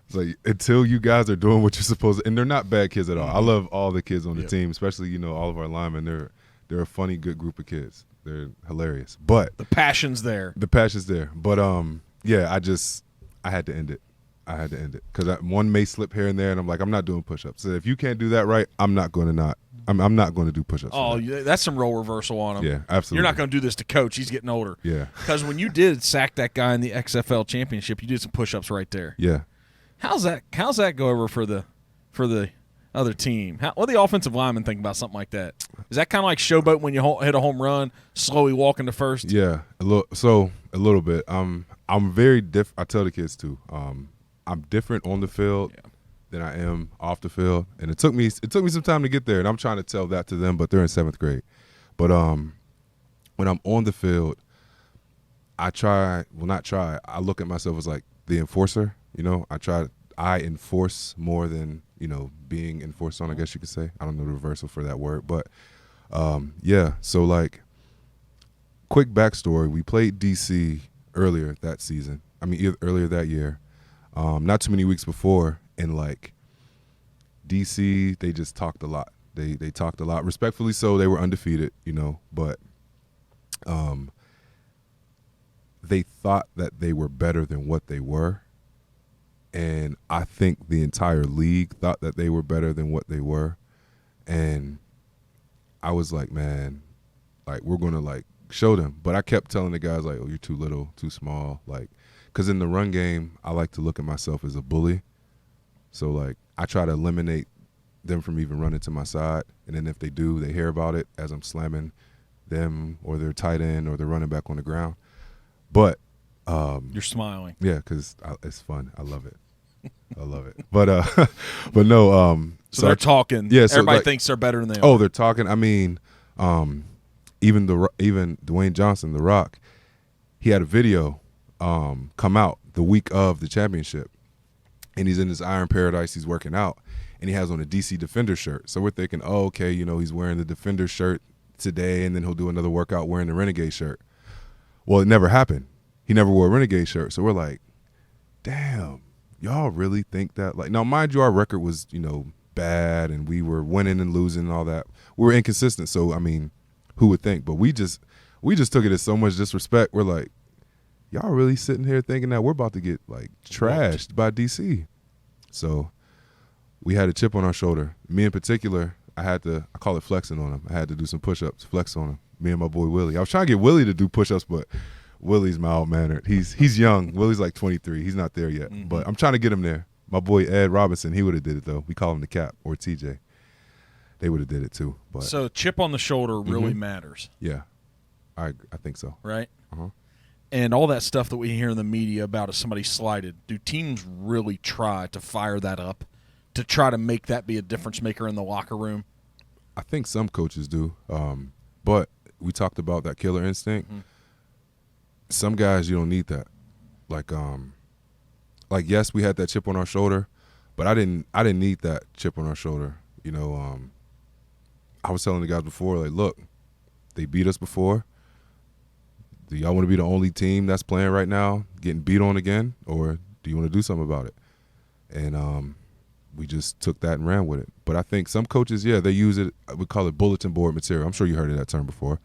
was like, until you guys are doing what you're supposed to, and they're not bad kids at all. I love all the kids on the team, especially, all of our linemen. They're a funny, good group of kids. They're hilarious. But the passion's there. But yeah, I had to end it. Because one may slip here and there, and I'm like, I'm not doing push-ups. So if you can't do that right, I'm not going to do push-ups. Oh, that's some role reversal on him. Yeah, absolutely. You're not going to do this to Coach. He's getting older. Yeah. Because when you did sack that guy in the XFL Championship, you did some push-ups right there. Yeah. How's that go over for the other team? What do the offensive linemen think about something like that? Is that kind of like showboat when you hit a home run, slowly walking to first? Yeah, a little bit. I'm very different. I tell the kids too. I'm different on the field than I am off the field, and it took me some time to get there, and I'm trying to tell that to them. But they're in 7th grade. But when I'm on the field, I look at myself as like the enforcer. I enforce more than being enforced on, I guess you could say. I don't know the reversal for that word, but yeah. So like, quick backstory: we played DC earlier that season. Earlier that year. Not too many weeks before, and like DC, they just talked a lot. They talked a lot, respectfully so. They were undefeated, but they thought that they were better than what they were, and I think the entire league thought that they were better than what they were, and I was like, man, like, we're gonna like show them. But I kept telling the guys like, oh, you're too little, too small, like. Because in the run game, I like to look at myself as a bully. So, like, I try to eliminate them from even running to my side. And then if they do, they hear about it as I'm slamming them or their tight end or their running back on the ground. But you're smiling. Yeah, because it's fun. I love it. But no. So they're talking. Yeah. So everybody like, thinks they're better than they are. Oh, they're talking. Even Dwayne Johnson, The Rock, he had a video come out the week of the championship, and he's in this Iron Paradise, he's working out, and he has on a DC Defender shirt. So we're thinking, oh, okay, he's wearing the Defender shirt today, and then he'll do another workout wearing the Renegade shirt. Well, it never happened. He never wore a Renegade shirt. So we're like, damn, y'all really think that? Like, now, mind you, our record was, bad, and we were winning and losing and all that. We were inconsistent. So, who would think? But we just took it as so much disrespect. We're like, y'all really sitting here thinking that we're about to get like trashed by DC. So we had a chip on our shoulder. Me in particular, I call it flexing on him. I had to do some push-ups, flex on him. Me and my boy Willie. I was trying to get Willie to do push-ups, but Willie's mild-mannered. He's young. Willie's like 23. He's not there yet. Mm-hmm. But I'm trying to get him there. My boy Ed Robinson, he would have did it though. We call him the Cap, or TJ. They would have did it too. But so chip on the shoulder really matters. Yeah, I think so. Right. Uh-huh. And all that stuff that we hear in the media about if somebody's slighted, do teams really try to fire that up, to try to make that be a difference maker in the locker room? I think some coaches do. But we talked about that killer instinct. Mm-hmm. some guys you don't need that. Like yes, we had that chip on our shoulder, but I didn't need that chip on our shoulder. You know, I was telling the guys before, like, look, they beat us before. Do y'all want to be the only team that's playing right now, getting beat on again, or do you want to do something about it? And we just took that and ran with it. But I think some coaches, yeah, they use it. We call it bulletin board material. I'm sure you heard of that term before.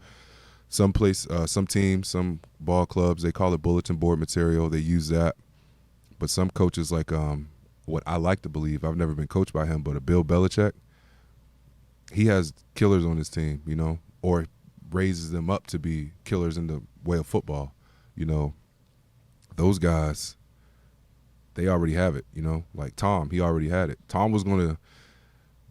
Some teams, some ball clubs, they call it bulletin board material. They use that. But some coaches, like what I like to believe, I've never been coached by him, but a Bill Belichick, he has killers on his team, you know, or raises them up to be killers in the way of football. You know, those guys, they already have it, you know. Like Tom, he already had it. Tom was going to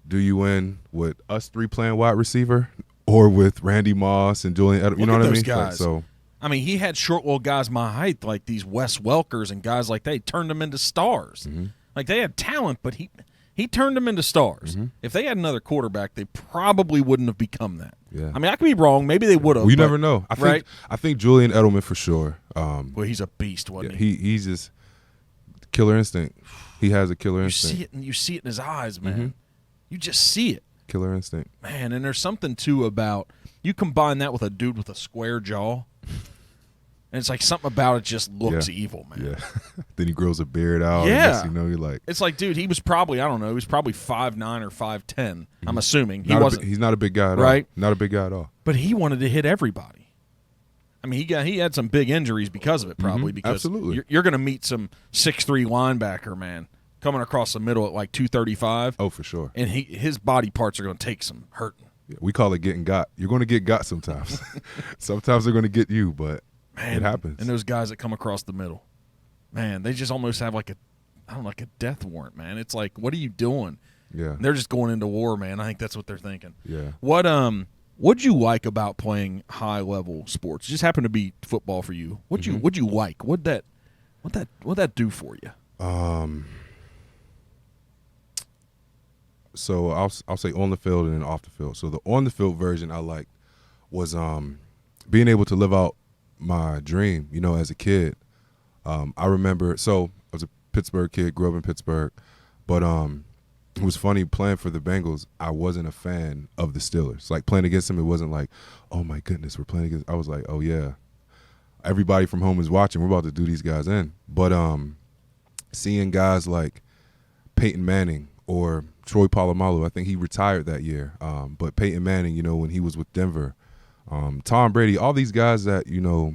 do you in with us three playing wide receiver or with Randy Moss and Julian Edelman, you know what I mean? Guys. Like, so I mean, he had short little guys my height, like these Wes Welkers and guys like that. He turned them into stars. Mm-hmm. Like they had talent, but he turned them into stars. Mm-hmm. If they had another quarterback, they probably wouldn't have become that. Yeah. I mean, I could be wrong. Maybe they would have. well, you never know. Right? I think Julian Edelman for sure. Well, he's a beast, wasn't Yeah, he? he's just killer instinct. He has a killer instinct. You see it in his eyes, man. Mm-hmm. You just see it, Killer instinct. man. And there's something too about you combine that with a dude with a square jaw, and it's like something about it just looks evil, man. Yeah. Then he grows a beard out. Yeah. And next thing you know, you're like, It's like, dude, he was probably, I don't know, he was probably 5'9" or 5'10". I'm assuming he not wasn't, he's not a big guy at Right. all. Not a big guy at all. but he wanted to hit everybody. I mean, he had some big injuries because of it, probably because Absolutely. you're going to meet some 6'3" linebacker, man, coming across the middle at like 235. Oh, for sure. And his body parts are going to take some hurting. Yeah, we call it getting got. You're going to get got sometimes. Sometimes they're going to get you, but Man, it happens. And those guys that come across the middle, man, they just almost have like a death warrant, man. It's like, what are you doing? Yeah. They're just going into war, man. I think that's what they're thinking. Yeah. What'd you like about playing high level sports? It just happened to be football for you. What'd you like? What'd that do for you? So I'll say on the field and then off the field. So the on the field version I liked was being able to live out my dream, you know, as a kid. I remember, so I was a Pittsburgh kid, grew up in Pittsburgh, but it was funny playing for the Bengals. I wasn't a fan of the Steelers. Like playing against them, it wasn't like, oh my goodness, we're playing against. I was like, oh yeah, everybody from home is watching. We're about to do these guys in. But seeing guys like Peyton Manning or Troy Polamalu, I think he retired that year. But Peyton Manning, you know, when he was with Denver, Tom Brady, all these guys that, you know,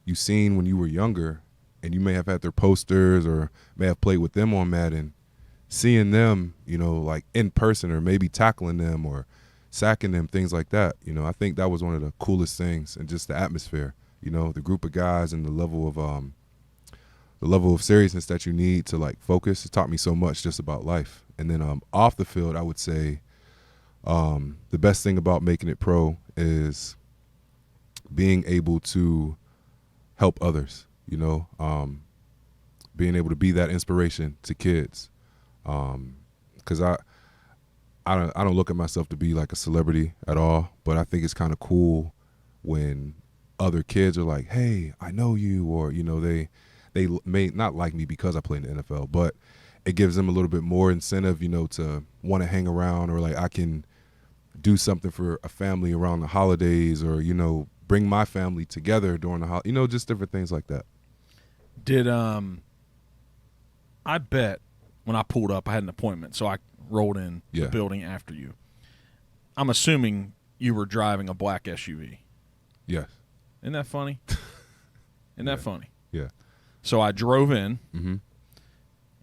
you seen when you were younger and you may have had their posters or may have played with them on Madden, seeing them, you know, like in person or maybe tackling them or sacking them, things like that, you know, I think that was one of the coolest things, and just the atmosphere, you know, the group of guys and the level of seriousness that you need to like focus. It taught me so much just about life. And then off the field, I would say the best thing about making it pro is being able to help others, you know, being able to be that inspiration to kids. Because I don't look at myself to be like a celebrity at all, but I think it's kind of cool when other kids are like, hey, I know you, or, you know, they may not like me because I play in the NFL, but it gives them a little bit more incentive, you know, to want to hang around, or like I can do something for a family around the holidays, or, you know, bring my family together during the holiday, you know, just different things like that. Did I bet when I pulled up, I had an appointment, so I rolled in the building after you. I'm assuming you were driving a black SUV. Yes. Isn't that funny? Isn't that funny? Yeah. So I drove in, Mm-hmm.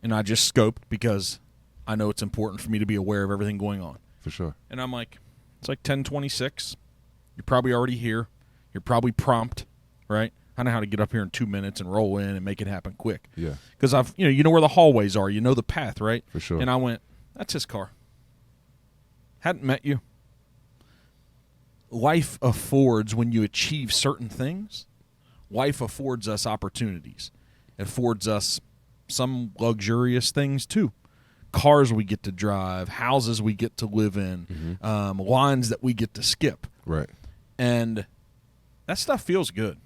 and I just scoped because I know it's important for me to be aware of everything going on. For sure. And I'm like, it's like 10:26. You're probably already here. You're probably prompt, right? I know how to get up here in 2 minutes and roll in and make it happen quick. Yeah. Because you know where the hallways are. You know the path, right? For sure. And I went, that's his car. Hadn't met you. Life affords, when you achieve certain things, life affords us opportunities. It affords us some luxurious things too. Cars we get to drive, houses we get to live in, lines that we get to skip. Right. And that stuff feels good.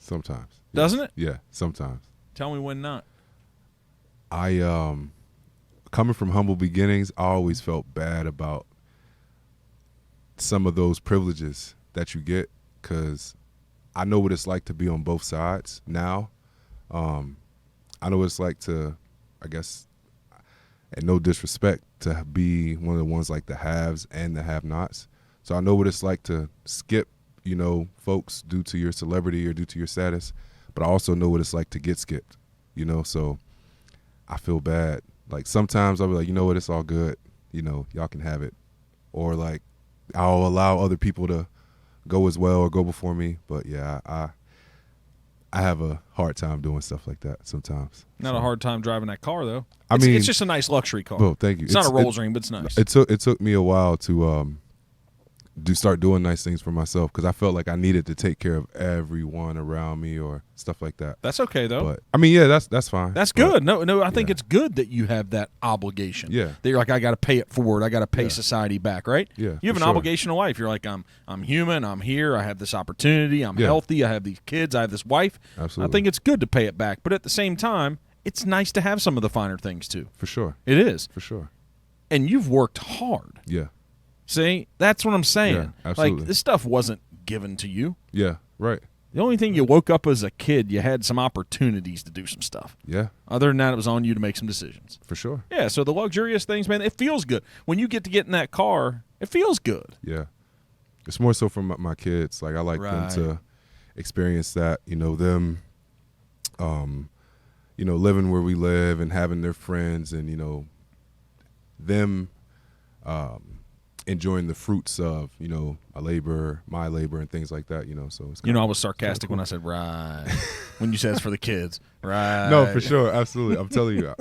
Sometimes. Doesn't it? Yeah, sometimes. Tell me when not. I coming from humble beginnings, I always felt bad about some of those privileges that you get, because I know what it's like to be on both sides now. I know what it's like to, I guess, and no disrespect, to be one of the ones like the haves and the have-nots. So I know what it's like to skip, folks due to your celebrity or due to your status, but I also know what it's like to get skipped, so I feel bad. Like sometimes I'll be like, you know what, it's all good, y'all can have it. Or like I'll allow other people to go as well or go before me. But yeah, I have a hard time doing stuff like that sometimes. Not a hard time driving that car though. I mean, it's just a nice luxury car. Well, thank you. It's not a Rolls ring, but it's nice. It took me a while to start doing nice things for myself, because I felt like I needed to take care of everyone around me or stuff like that. That's okay though. But I mean, yeah, that's fine. That's good. No, I think it's good that you have that obligation. Yeah. That you're like, I got to pay it forward. I got to pay society back, right? Yeah. You have an obligation to life. You're like, I'm human. I'm here. I have this opportunity. I'm healthy. I have these kids. I have this wife. Absolutely. I think it's good to pay it back. But at the same time, it's nice to have some of the finer things too. For sure. It is. For sure. And you've worked hard. Yeah. See, that's what I'm saying. Yeah, absolutely. Like, this stuff wasn't given to you. Yeah. Right. The only thing you woke up as a kid, you had some opportunities to do some stuff. Yeah. Other than that, it was on you to make some decisions. For sure. Yeah, so the luxurious things, man, it feels good. When you get in that car, it feels good. Yeah. It's more so for my kids. Like, I like them to experience that, them, living where we live and having their friends and, them enjoying the fruits of, my labor and things like that, so it's I was sarcastic when I said right. When you said it's for the kids. Right. No, for sure. Absolutely. I'm telling you.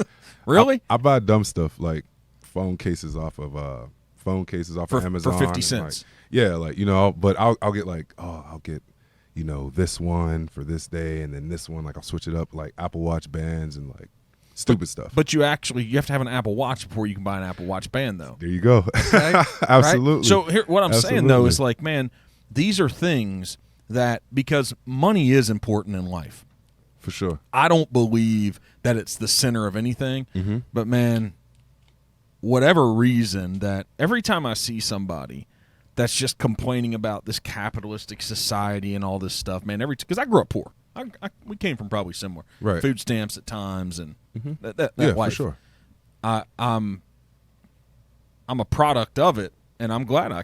Really? I buy dumb stuff like phone cases off of Amazon. For 50 cents. But I'll get like, I'll get, this one for this day, and then this one, like I'll switch it up, like Apple Watch bands and like stupid stuff. But you have to have an Apple Watch before you can buy an Apple Watch band, though. There you go. Okay? Absolutely. Right? So here, what I'm saying, though, is like, man, these are things that, because money is important in life. For sure. I don't believe that it's the center of anything, but, man, whatever reason, that every time I see somebody that's just complaining about this capitalistic society and all this stuff, man, because I grew up poor. We came from probably similar food stamps at times, and that life. For sure. I'm a product of it, and I'm glad I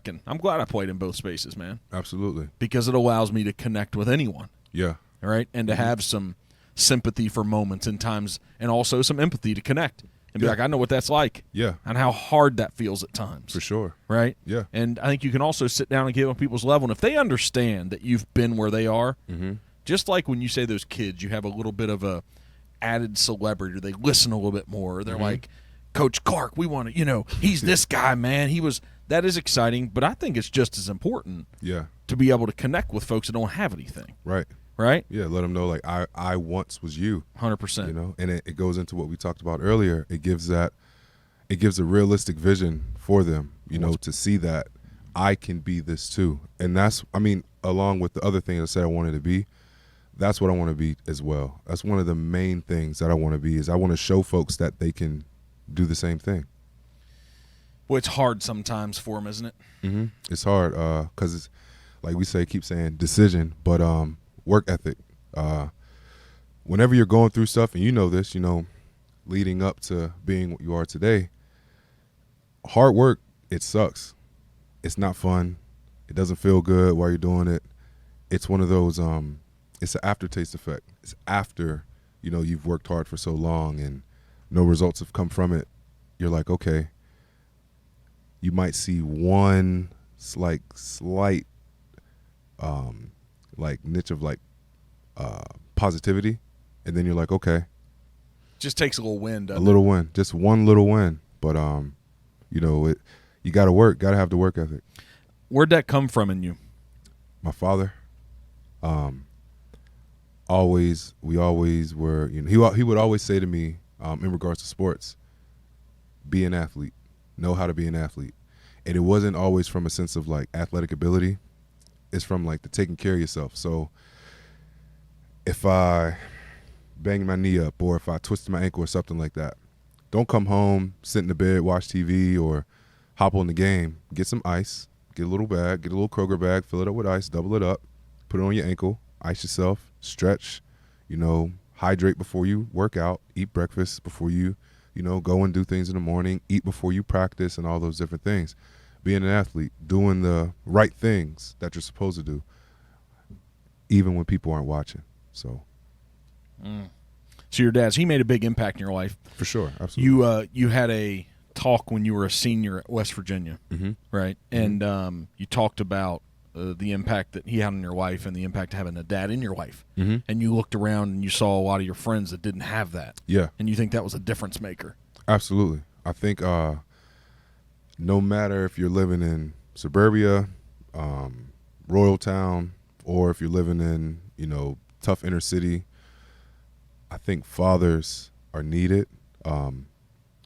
played in both spaces, man. Absolutely. Because it allows me to connect with anyone. Yeah. All right, and to have some sympathy for moments and times, and also some empathy to connect and be like, I know what that's like. Yeah. And how hard that feels at times. For sure. Right? Yeah. And I think you can also sit down and get on people's level, and if they understand that you've been where they are. Just like when you say those kids, you have a little bit of a added celebrity, or they listen a little bit more, or they're like, Coach Clarke, we want to, he's this guy, man. That is exciting, but I think it's just as important to be able to connect with folks that don't have anything. Right. Right? Yeah, let them know, like, I once was you. 100%. And it goes into what we talked about earlier. It gives a realistic vision for them, to see that I can be this too. And that's, along with the other thing I said I wanted to be, that's what I want to be as well. That's one of the main things that I want to be, is I want to show folks that they can do the same thing. Well, it's hard sometimes for them, isn't it? It's hard because it's, like we keep saying decision, but work ethic. Whenever you're going through stuff, and this, leading up to being what you are today, hard work, it sucks. It's not fun. It doesn't feel good while you're doing it. It's one of those it's an aftertaste effect. It's after, you've worked hard for so long and no results have come from it. You're like, okay, you might see one slight niche of positivity, and then you're like, okay. Just takes a little win, A little win. Just one little win. But you gotta work, gotta have the work ethic. Where'd that come from in you? My father. We always were, he would always say to me, in regards to sports, be an athlete, know how to be an athlete. And it wasn't always from a sense of like athletic ability. It's from like the taking care of yourself. So if I bang my knee up or if I twist my ankle or something like that, don't come home, sit in the bed, watch TV, or hop on the game. Get some ice, get a little bag, get a little Kroger bag, fill it up with ice, double it up, put it on your ankle, ice yourself, stretch, hydrate before you work out, eat breakfast before you, go and do things in the morning, eat before you practice, and all those different things. Being an athlete, doing the right things that you're supposed to do, even when people aren't watching. So your dad's, he made a big impact in your life. For sure, absolutely. You had a talk when you were a senior at West Virginia, right? Mm-hmm. And you talked about the impact that he had on your life and the impact of having a dad in your life. Mm-hmm. And you looked around and you saw a lot of your friends that didn't have that. Yeah. And you think that was a difference maker. Absolutely. I think no matter if you're living in suburbia, Royal Town, or if you're living in, tough inner city, I think fathers are needed.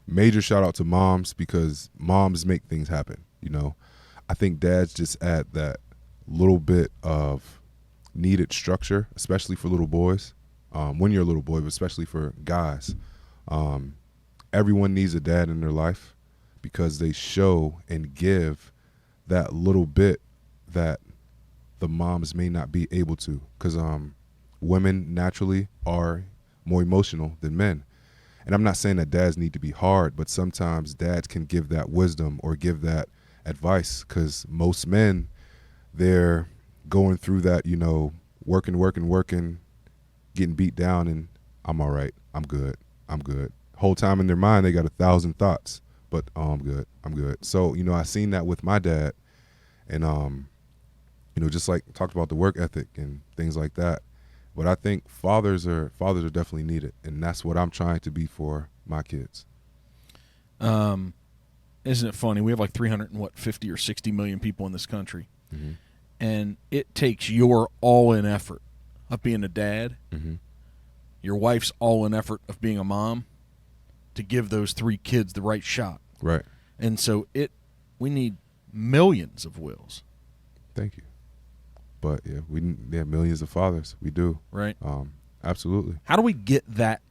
Major shout out to moms, because moms make things happen. I think dads just add that little bit of needed structure, especially for little boys. When you're a little boy, but especially for guys. Everyone needs a dad in their life, because they show and give that little bit that the moms may not be able to, because women naturally are more emotional than men. And I'm not saying that dads need to be hard, but sometimes dads can give that wisdom or give that advice, because most men, they're going through that, working, getting beat down, and I'm all right, I'm good. Whole time in their mind, they got 1,000 thoughts, but I'm good. So, I seen that with my dad, and, just like talked about the work ethic and things like that. But I think fathers are definitely needed, and that's what I'm trying to be for my kids. Isn't it funny? We have like 50 or 60 million people in this country, Mm-hmm. and it takes your all-in effort of being a dad, Mm-hmm. your wife's all-in effort of being a mom, to give those 3 kids the right shot. Right. And so we need millions of Wills. Thank you. But yeah, we have millions of fathers. We do. Right. Absolutely. How do we get that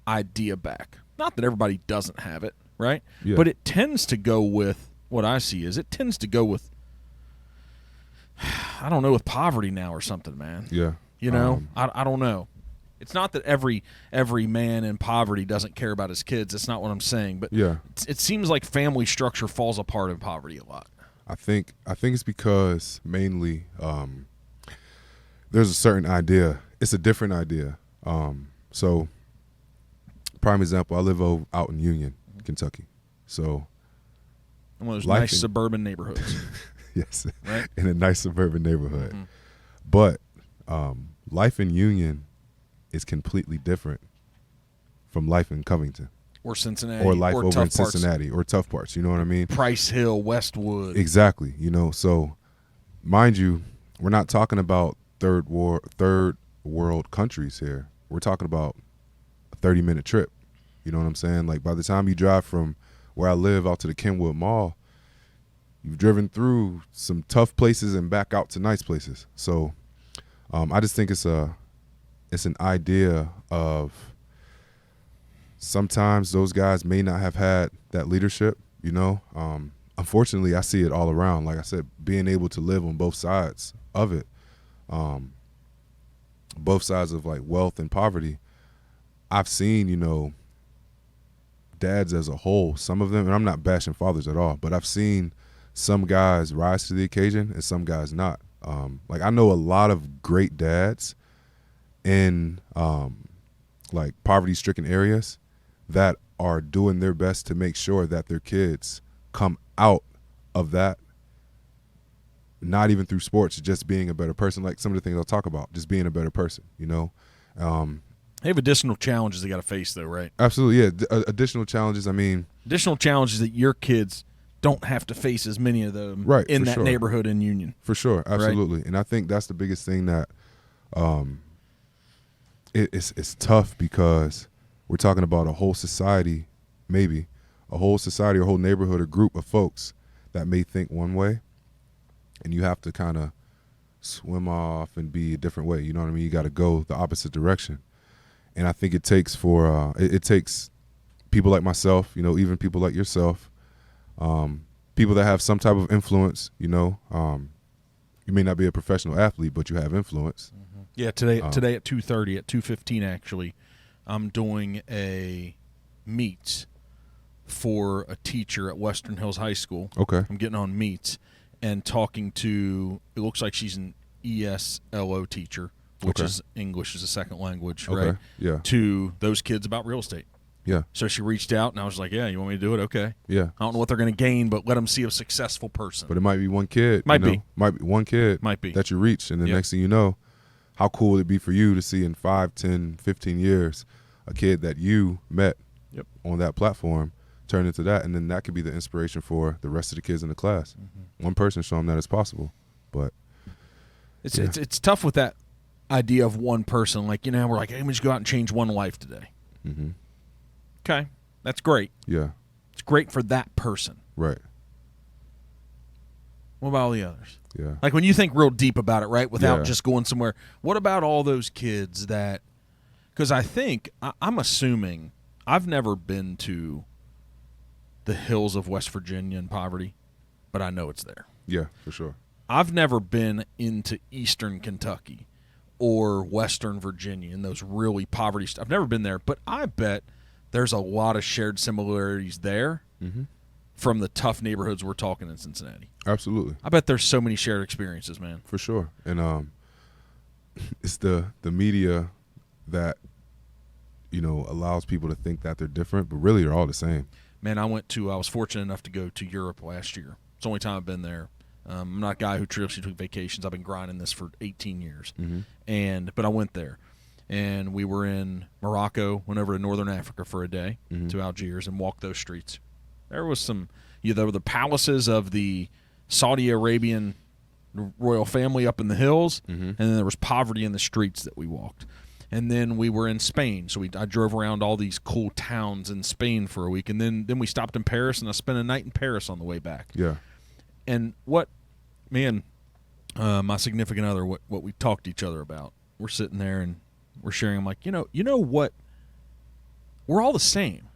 idea back? Not that everybody doesn't have it, right? Yeah. But it tends to go with, what I see is it tends to go with, I don't know, with poverty now or something, man. Yeah. I don't know. It's not that every man in poverty doesn't care about his kids. That's not what I'm saying. But Yeah. it seems like family structure falls apart in poverty a lot. I think it's because mainly there's a certain idea. It's a different idea. So, prime example, I live out in Union, Kentucky. So, One of those nice suburban neighborhoods. Yes, right? In a nice suburban neighborhood. Mm-hmm. But life in Union is completely different from life in Covington. Or Cincinnati. Or life over in tough Cincinnati. Or tough parts, you know what I mean? Price Hill, Westwood. Exactly. So mind you, we're not talking about third world countries here. We're talking about a 30-minute trip. You know what I'm saying? Like, by the time you drive from where I live out to the Kenwood Mall, you've driven through some tough places and back out to nice places. So I just think it's an idea of sometimes those guys may not have had that leadership, Unfortunately, I see it all around. Like I said, being able to live on both sides of it, both sides of like wealth and poverty. I've seen, dads as a whole, some of them, and I'm not bashing fathers at all, but I've seen some guys rise to the occasion and some guys not. Like, I know a lot of great dads in like poverty-stricken areas that are doing their best to make sure that their kids come out of that, not even through sports, just being a better person. Like some of the things I'll talk about, just being a better person, They have additional challenges they got to face, though, right? Absolutely, yeah. Additional challenges. Additional challenges that your kids don't have to face as many of them in that neighborhood in Union. For sure, absolutely. Right? And I think that's the biggest thing that it's tough, because we're talking about a whole society, maybe a whole society or whole neighborhood or group of folks that may think one way, and you have to kind of swim off and be a different way. You know what I mean? You got to go the opposite direction. And I think it takes it takes people like myself, you know, even people like yourself, people that have some type of influence, you know. You may not be a professional athlete, but you have influence. Mm-hmm. Yeah, today at 2:30, at 2:15 actually, I'm doing a meet for a teacher at Western Hills High School. Okay. I'm getting on meets and talking to, it looks like she's an ESLO teacher, which is English as a second language, right? Yeah. To those kids about real estate. Yeah. So she reached out, and I was like, yeah, you want me to do it? Okay. Yeah. I don't know what they're going to gain, but let them see a successful person. But it might be one kid. Might be one kid that you reach, and the next thing you know, how cool would it be for you to see in 5, 10, 15 years a kid that you met on that platform turn into that, and then that could be the inspiration for the rest of the kids in the class. Mm-hmm. One person show them that it's possible. But it's tough with that idea of one person. Like, you know, we're like, hey, we just go out and change one life today. Mm-hmm. Okay, that's great. Yeah. It's great for that person. Right. What about all the others? Yeah. Like when you think real deep about it, right, without just going somewhere, what about all those kids that – because I think – I'm assuming – I've never been to the hills of West Virginia in poverty, but I know it's there. Yeah, for sure. I've never been into eastern Kentucky or western Virginia in those really poverty – I've never been there, but I bet – there's a lot of shared similarities there from the tough neighborhoods we're talking in Cincinnati. Absolutely. I bet there's so many shared experiences, man. For sure. And it's the media that, you know, allows people to think that they're different, but really they're all the same. Man, I was fortunate enough to go to Europe last year. It's the only time I've been there. I'm not a guy who traditionally took vacations. I've been grinding this for 18 years. But I went there. And we were in Morocco, went over to northern Africa for a day to Algiers and walked those streets. There was there were the palaces of the Saudi Arabian royal family up in the hills, and then there was poverty in the streets that we walked. And then we were in Spain, so I drove around all these cool towns in Spain for a week, and then we stopped in Paris, and I spent a night in Paris on the way back. Yeah. And my significant other, what we talked to each other about, we're sitting there and we're sharing. I'm like, you know what? We're all the same.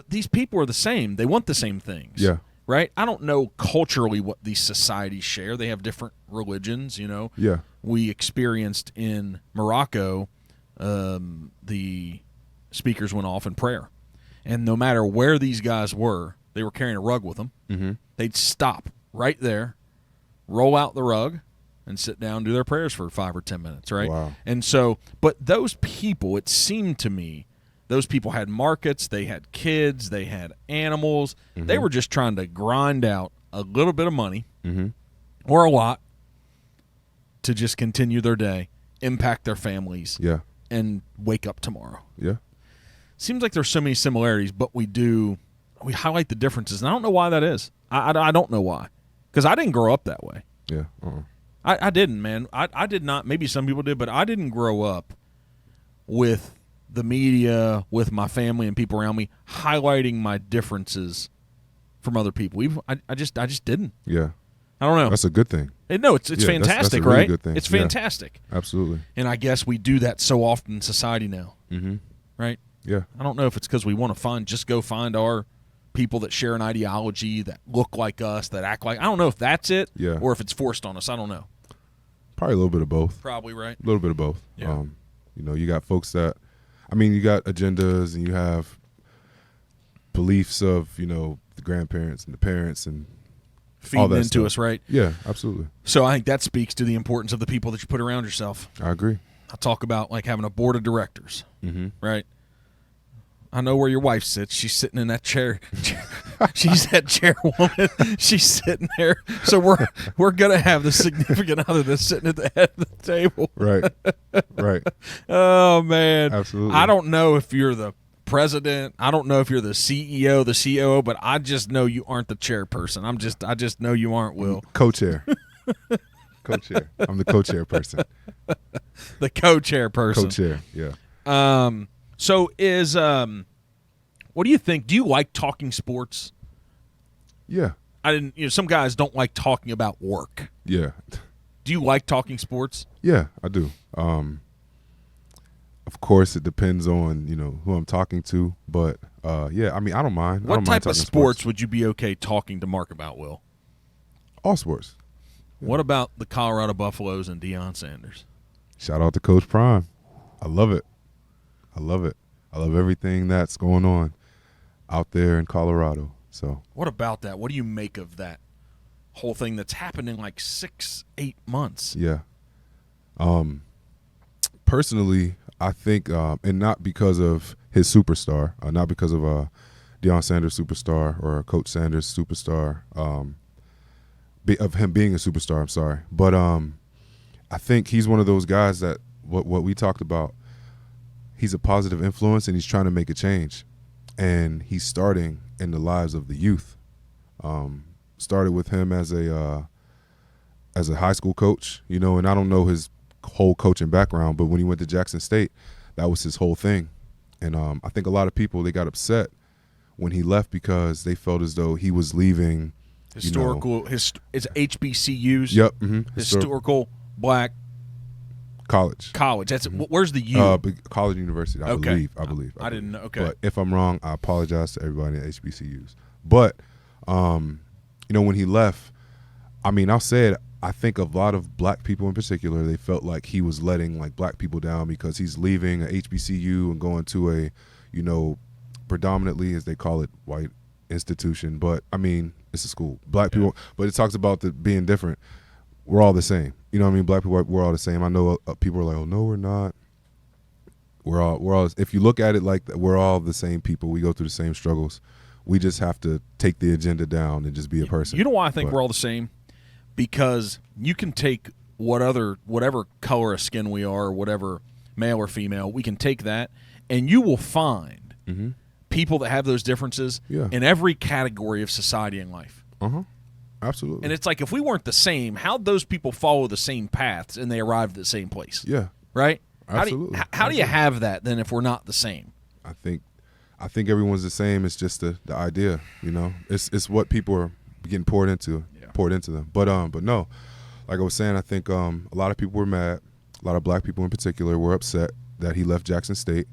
These people are the same. They want the same things. Yeah. Right? I don't know culturally what these societies share. They have different religions, you know. Yeah. We experienced in Morocco, the speakers went off in prayer. And no matter where these guys were, they were carrying a rug with them. They'd stop right there, roll out the rug, and sit down and do their prayers for 5 or 10 minutes, right? Wow. And so, but those people, it seemed to me, those people had markets, they had kids, they had animals. They were just trying to grind out a little bit of money or a lot to just continue their day, impact their families, and wake up tomorrow. Yeah. Seems like there's so many similarities, but we highlight the differences. And I don't know why that is. I don't know why. Because I didn't grow up that way. Yeah. I didn't, man. I did not. Maybe some people did, but I didn't grow up with the media, with my family and people around me highlighting my differences from other people. I just didn't. Yeah. I don't know. That's a good thing. No, it's fantastic, that's a really right? good thing. It's fantastic. Absolutely. And I guess we do that so often in society now. Right? Yeah. I don't know if it's because we want to go find our people that share an ideology, that look like us, that act like. I don't know if that's it, or if it's forced on us. I don't know. Probably a little bit of both. Probably, right? A little bit of both. Yeah. You got folks that, you got agendas and you have beliefs of, the grandparents and the parents and feeding all that into stuff. us, right? Yeah, absolutely. So I think that speaks to the importance of the people that you put around yourself. I agree. I talk about like having a board of directors, right? I know where your wife sits. She's sitting in that chair. She's that chairwoman. She's sitting there. So we're gonna have the significant other that's sitting at the head of the table. Right. Right. Oh man. Absolutely. I don't know if you're the president. I don't know if you're the CEO, the COO, but I just know you aren't the chairperson. I just know you aren't, Will. Co-chair. Co-chair. I'm the co-chair person. The co-chair person. Co-chair. Yeah. So what do you think? Do you like talking sports? Yeah. I didn't. Some guys don't like talking about work. Yeah. Do you like talking sports? Yeah, I do. Of course, it depends on who I'm talking to, but yeah, I mean, I don't mind. What I don't type mind of talking sports would you be okay talking to Mark about, Will? All sports. Yeah. What about the Colorado Buffaloes and Deion Sanders? Shout out to Coach Prime. I love it. I love it. I love everything that's going on out there in Colorado. So, what about that? What do you make of that whole thing that's happened in like 6-8 months? Yeah. Personally, I think, and not because of his superstar, not because of Deion Sanders' superstar or Coach Sanders' superstar, of him being a superstar, I'm sorry. But I think he's one of those guys that what we talked about, he's a positive influence and he's trying to make a change. And he's starting in the lives of the youth. Started with him as a high school coach, and I don't know his whole coaching background, but when he went to Jackson State, that was his whole thing. And I think a lot of people, they got upset when he left because they felt as though he was leaving historical. It's HBCUs. Yep. Historical black college. That's where's the U? College university. I believe. I didn't know. Okay. But if I'm wrong, I apologize to everybody at HBCUs. But when he left, I mean, I'll say it. I think a lot of black people in particular, they felt like he was letting like black people down because he's leaving a HBCU and going to a, predominantly, as they call it, white institution. But I mean, it's a school. Black people, but it talks about being different. We're all the same. You know what I mean? Black people, we're all the same. I know people are like, oh, no, we're not. We're all. If you look at it like that, we're all the same people. We go through the same struggles. We just have to take the agenda down and just be a person. You know why I think we're all the same? Because you can take whatever color of skin we are, or whatever male or female, we can take that, and you will find people that have those differences in every category of society and life. Absolutely. And it's like, if we weren't the same, how'd those people follow the same paths and they arrived at the same place? Yeah. Right? Absolutely. How do you have that then if we're not the same? I think everyone's the same. It's just the idea, It's what people are getting poured into them. But no, like I was saying, I think a lot of people were mad. A lot of black people in particular were upset that he left Jackson State.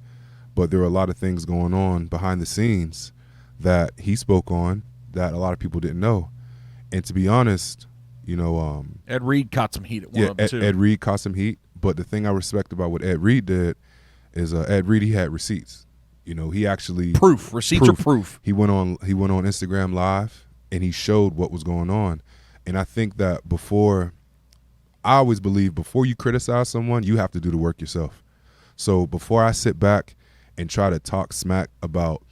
But there were a lot of things going on behind the scenes that he spoke on that a lot of people didn't know. And to be honest, Ed Reed caught some heat at one of them too. Ed Reed caught some heat. But the thing I respect about what Ed Reed did is Ed Reed, he had receipts. He actually receipts are proof. He went on Instagram Live and he showed what was going on. And I think that I always believe before you criticize someone, you have to do the work yourself. So before I sit back and try to talk smack about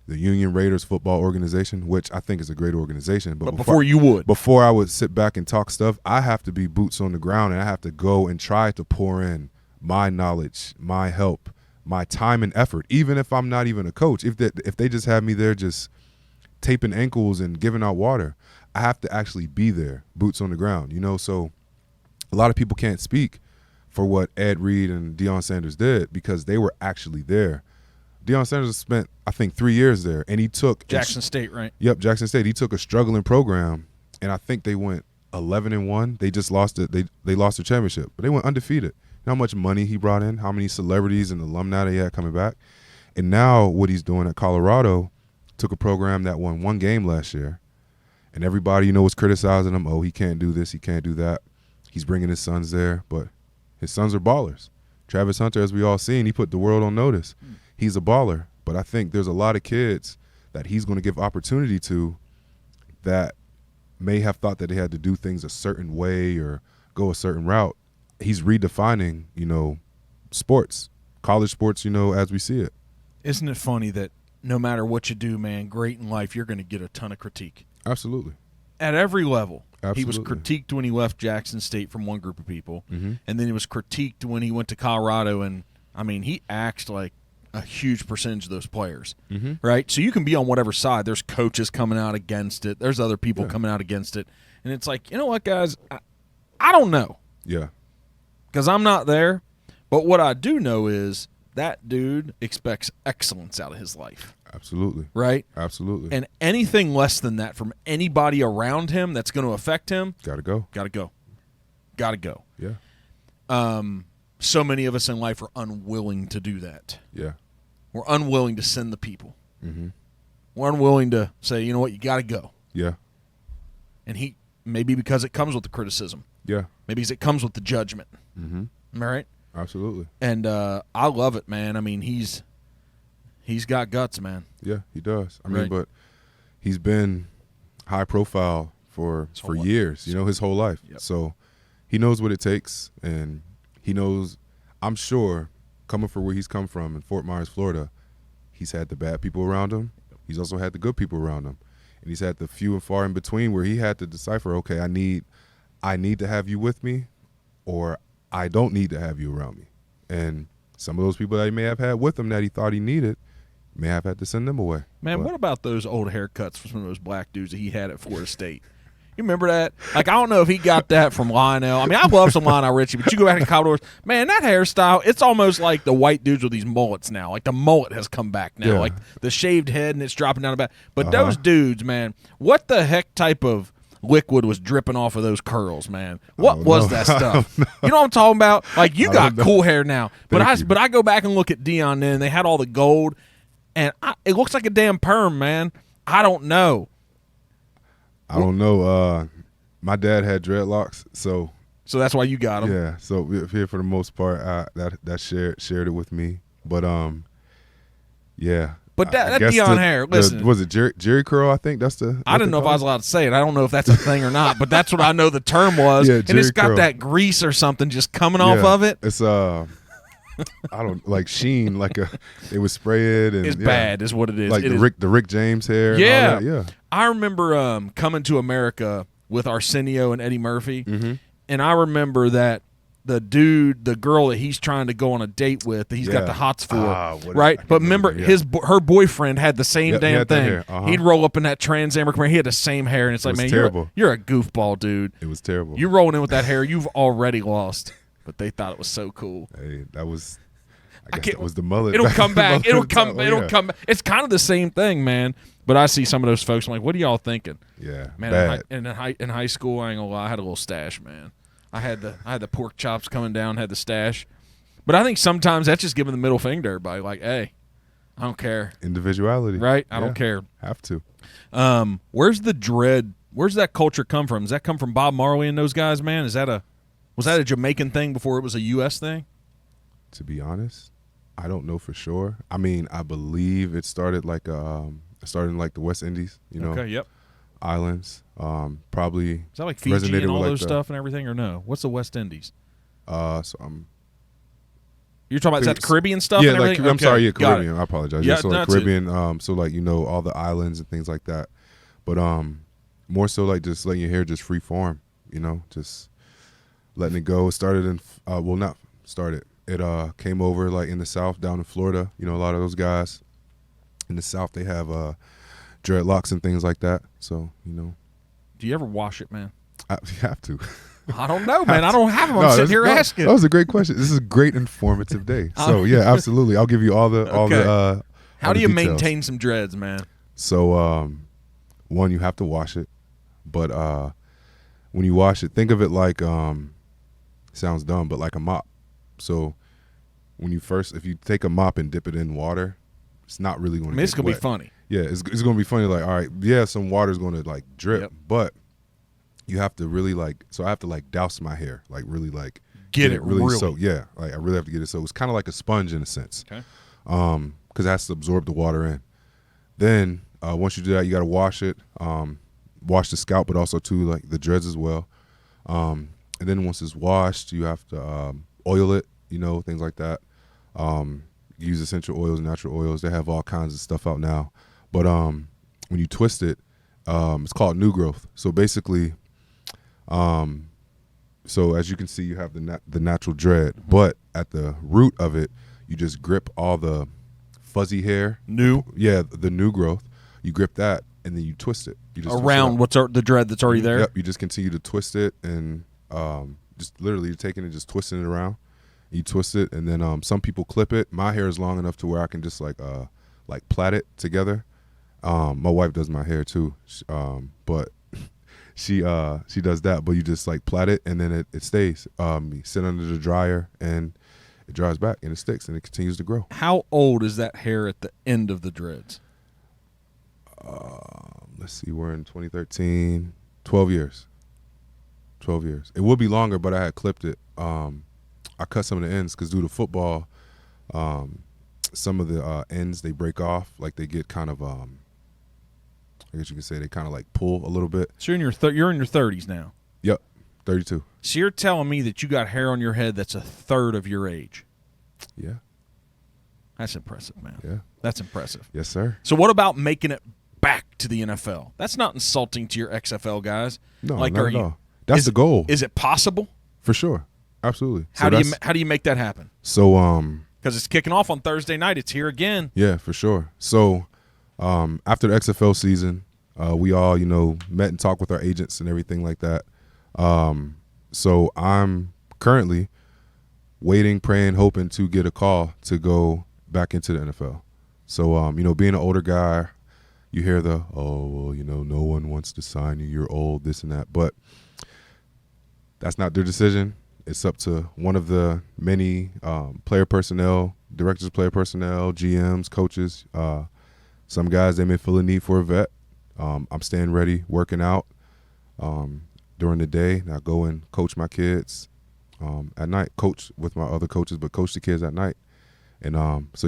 the Union Raiders football organization, which I think is a great organization. But before I would sit back and talk stuff, I have to be boots on the ground and I have to go and try to pour in my knowledge, my help, my time and effort, even if I'm not even a coach. If they just have me there just taping ankles and giving out water, I have to actually be there, boots on the ground, So a lot of people can't speak for what Ed Reed and Deion Sanders did because they were actually there. Deion Sanders spent, I think, 3 years there, and he took Jackson State, right? Yep, Jackson State. He took a struggling program, and I think they went 11-1. They just lost it. They lost their championship, but they went undefeated. You know how much money he brought in, how many celebrities and alumni they had coming back, and now what he's doing at Colorado, took a program that won one game last year, and everybody was criticizing him. Oh, he can't do this, he can't do that. He's bringing his sons there, but his sons are ballers. Travis Hunter, as we all seen, he put the world on notice. He's a baller, but I think there's a lot of kids that he's going to give opportunity to that may have thought that they had to do things a certain way or go a certain route. He's redefining, sports, college sports, as we see it. Isn't it funny that no matter what you do, man, great in life, you're going to get a ton of critique. Absolutely. At every level. Absolutely. He was critiqued when he left Jackson State from one group of people, and then he was critiqued when he went to Colorado, and, he acts like a huge percentage of those players, right? So you can be on whatever side. There's coaches coming out against it. There's other people coming out against it. And it's like, you know what, guys? I don't know. Yeah. Because I'm not there. But what I do know is that dude expects excellence out of his life. Absolutely. Right? Absolutely. And anything less than that from anybody around him that's going to affect him, Gotta go. gotta go. Gotta go. Yeah. So many of us in life are unwilling to do that. Yeah. We're unwilling to send the people. Mm-hmm. We're unwilling to say, you know what, you gotta go. Yeah. And maybe because it comes with the criticism. Yeah. Maybe because it comes with the judgment. Mm-hmm. Am I right? Absolutely. And I love it, man. I mean, he's got guts, man. Yeah, he does. I mean, Right. but he's been high profile for whole years, his whole life. Yep. So he knows what it takes, and he knows, I'm sure, coming from where he's come from in Fort Myers, Florida, he's had the bad people around him. He's also had the good people around him. And he's had the few and far in between where he had to decipher, okay, I need to have you with me, or I don't need to have you around me. And some of those people that he may have had with him that he thought he needed, may have had to send them away. Man, But what about those old haircuts from some of those black dudes that he had at Florida State? You remember that? Like, I don't know if he got that from Lionel. I mean, I love some Lionel Richie, but you go back to Commodores, man, that hairstyle, it's almost like the white dudes with these mullets now. Like, the mullet has come back now. Yeah. Like, the shaved head and it's dropping down the back. But those dudes, man, what the heck type of liquid was dripping off of those curls, man? What was that stuff? You know what I'm talking about? Like, you got cool hair now. But I go back and look at Deion then, and they had all the gold, and it looks like a damn perm, man. I don't know. I don't know. My dad had dreadlocks, so that's why you got them. yeah. So here for the most part, that shared it with me. But yeah. But that I guess Deion hair, listen. was it Jerry curl? I think that's the. I didn't know if I was allowed to say it. I don't know if that's a thing or not, but that's what I know the term was. Yeah, and it's Jerry got curl. that grease or something just coming off of it. It's I don't like sheen it was sprayed and It's bad is what it is. like It the Rick James hair. and Yeah. all that. Yeah. I remember coming to America with Arsenio and Eddie Murphy, Mm-hmm. and I remember that the girl that he's trying to go on a date with, that he's got Yeah. the hots for, What is- I right? can't But remember, remember, yeah. her boyfriend had the same Yeah, he damn had that thing. hair, uh-huh. He'd roll up in that Trans Am commercial. He had the same hair, and it's like, was man, terrible. you're a goofball, dude. It was terrible. You rolling in with that hair, you've already lost. But they thought it was so cool. Hey, that was. I guess can't- that was the mullet. It'll back come in the back. mullet It'll time. come. Oh, It'll yeah. come back. It's kind of the same thing, man. But I see some of those folks. I'm like, what are y'all thinking? Yeah, Man, bad. in high school, I ain't gonna lie, I had a little stash, man. I had the pork chops coming down, had the stash. But I think sometimes that's just giving the middle finger to everybody. Like, hey, I don't care, Individuality. right? I Yeah, don't care. Have to. Where's the dread? Where's that culture come from? Does that come from Bob Marley and those guys, man? Was that a Jamaican thing before it was a U.S. thing? To be honest, I don't know for sure. I mean, I believe it started in like the West Indies, Okay, yep. islands. Probably. Is that like Fiji resonated and all with, those like, stuff and everything, or no? What's the West Indies? So I'm. You're talking about is that the Caribbean stuff? Yeah, and like everything? I'm sorry, yeah, got it. Caribbean. I apologize. Yeah, Yeah, so no, like that's it. Caribbean. So like all the islands and things like that. But more so like just letting your hair just free form. Just letting it go. It started in not started. It came over like in the South, down in Florida. A lot of those guys in the South, they have dreadlocks and things like that. So Do you ever wash it, man? you have to. I don't know, man. I don't have them. I'm No, sitting here asking. That was a great question. This is a great informative day. So yeah, absolutely. I'll give you all the Okay. How do you details. maintain some dreads, man? So one, you have to wash it, but when you wash it, think of it like sounds dumb, but like a mop. So if you take a mop and dip it in water, it's not really going to. It's gonna be funny. Yeah, it's going to be funny. Like, all right, yeah, some water's going to like drip, Yep. but you have to really so I have to like douse my hair, like really like Get it really. soaked. Yeah, like I really have to get it soaked. It's kind of like a sponge in a sense. Okay. Because it has to absorb the water in. Then once you do that, you got to wash it, wash the scalp, but also too like the dreads as well. And then once it's washed, you have to oil it, things like that. Use essential oils, natural oils. They have all kinds of stuff out now. But when you twist it, it's called new growth. So basically, so as you can see, you have the natural dread, but at the root of it, you just grip all the fuzzy hair. Yeah, the new growth. You grip that, and then you twist it. You just Around the dread that's already there? Yep, you just continue to twist it, and just literally you're taking it, just twisting it around, You twist it, and then some people clip it. My hair is long enough to where I can just like plait it together. My wife does my hair too, but she does that. But you just like plait it, and then it stays. You sit under the dryer, and it dries back, and it sticks, and it continues to grow. How old is that hair at the end of the dreads? Let's see, we're in 2013. 12 years. 12 years. It would be longer, but I had clipped it. I cut some of the ends because due to football, some of the ends, they break off. Like they get kind of, I guess you can say they kind of like pull a little bit. So you're in your 30s now. Yep, 32. So you're telling me that you got hair on your head that's a third of your age. Yeah. That's impressive, man. Yeah. That's impressive. Yes, sir. So what about making it back to the NFL? That's not insulting to your XFL guys. No, like, not at all. That's the goal. Is it possible? For sure. Absolutely. How do you make that happen? So because it's kicking off on Thursday night. It's here again. Yeah, for sure. So after the XFL season, we all, met and talked with our agents and everything like that. So I'm currently waiting, praying, hoping to get a call to go back into the NFL. So, being an older guy, you hear no one wants to sign you. You're old, this and that. But that's not their decision. It's up to one of the many player personnel, directors of player personnel, GMs, coaches. Some guys, they may feel a need for a vet. I'm staying ready, working out during the day. I go and coach my kids at night, coach with my other coaches, but coach the kids at night. And that's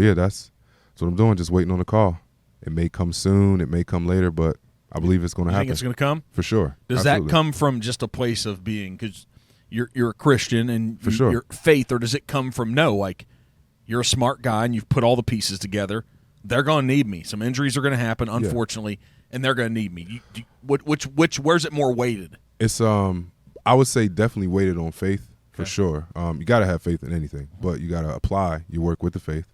what I'm doing, just waiting on the call. It may come soon, it may come later, but I believe it's going to happen. You think it's going to come? For sure. Does Absolutely. that come from just a place of being, because you're a Christian and For sure. your faith, or does it come from like you're a smart guy and you've put all the pieces together? They're going to need me. Some injuries are going to happen, unfortunately, and they're going to need me. Where's it more weighted? It's I would say definitely weighted on faith for sure. You got to have faith in anything, but you got to apply your work with the faith.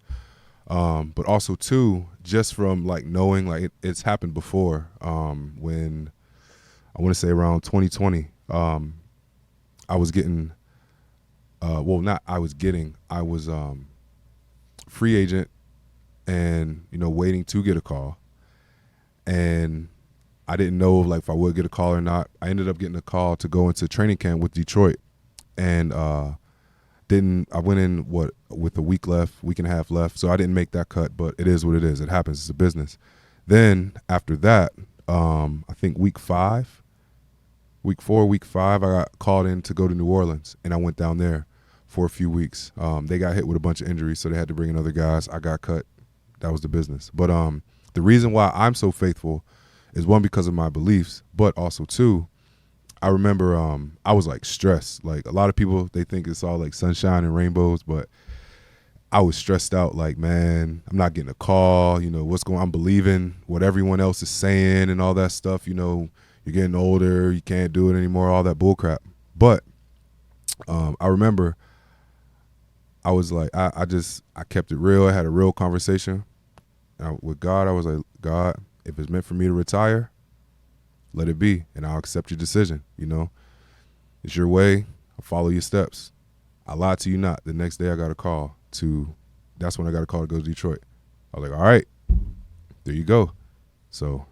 But also too, just from like knowing like it's happened before. When I want to say around 2020, I was getting, I was free agent and, waiting to get a call. And I didn't know like if I would get a call or not. I ended up getting a call to go into training camp with Detroit. And I went in with a week and a half left. So I didn't make that cut, but it is what it is. It happens. It's a business. Then after that, I think week 4, week 5, I got called in to go to New Orleans, and I went down there for a few weeks. They got hit with a bunch of injuries, so they had to bring in other guys. I got cut. That was the business. But the reason why I'm so faithful is, one, because of my beliefs, but also, two, I remember I was like stressed. Like a lot of people, they think it's all like sunshine and rainbows, but I was stressed out. Like, man, I'm not getting a call. What's going on? I'm believing what everyone else is saying and all that stuff. You're getting older, you can't do it anymore, all that bull crap. But I remember I was like, I kept it real. I had a real conversation with God. I was like, God, if it's meant for me to retire, let it be, and I'll accept your decision. It's your way. I'll follow your steps. I lied to you not. The next day I got a call that's when I got a call to go to Detroit. I was like, all right, there you go. So,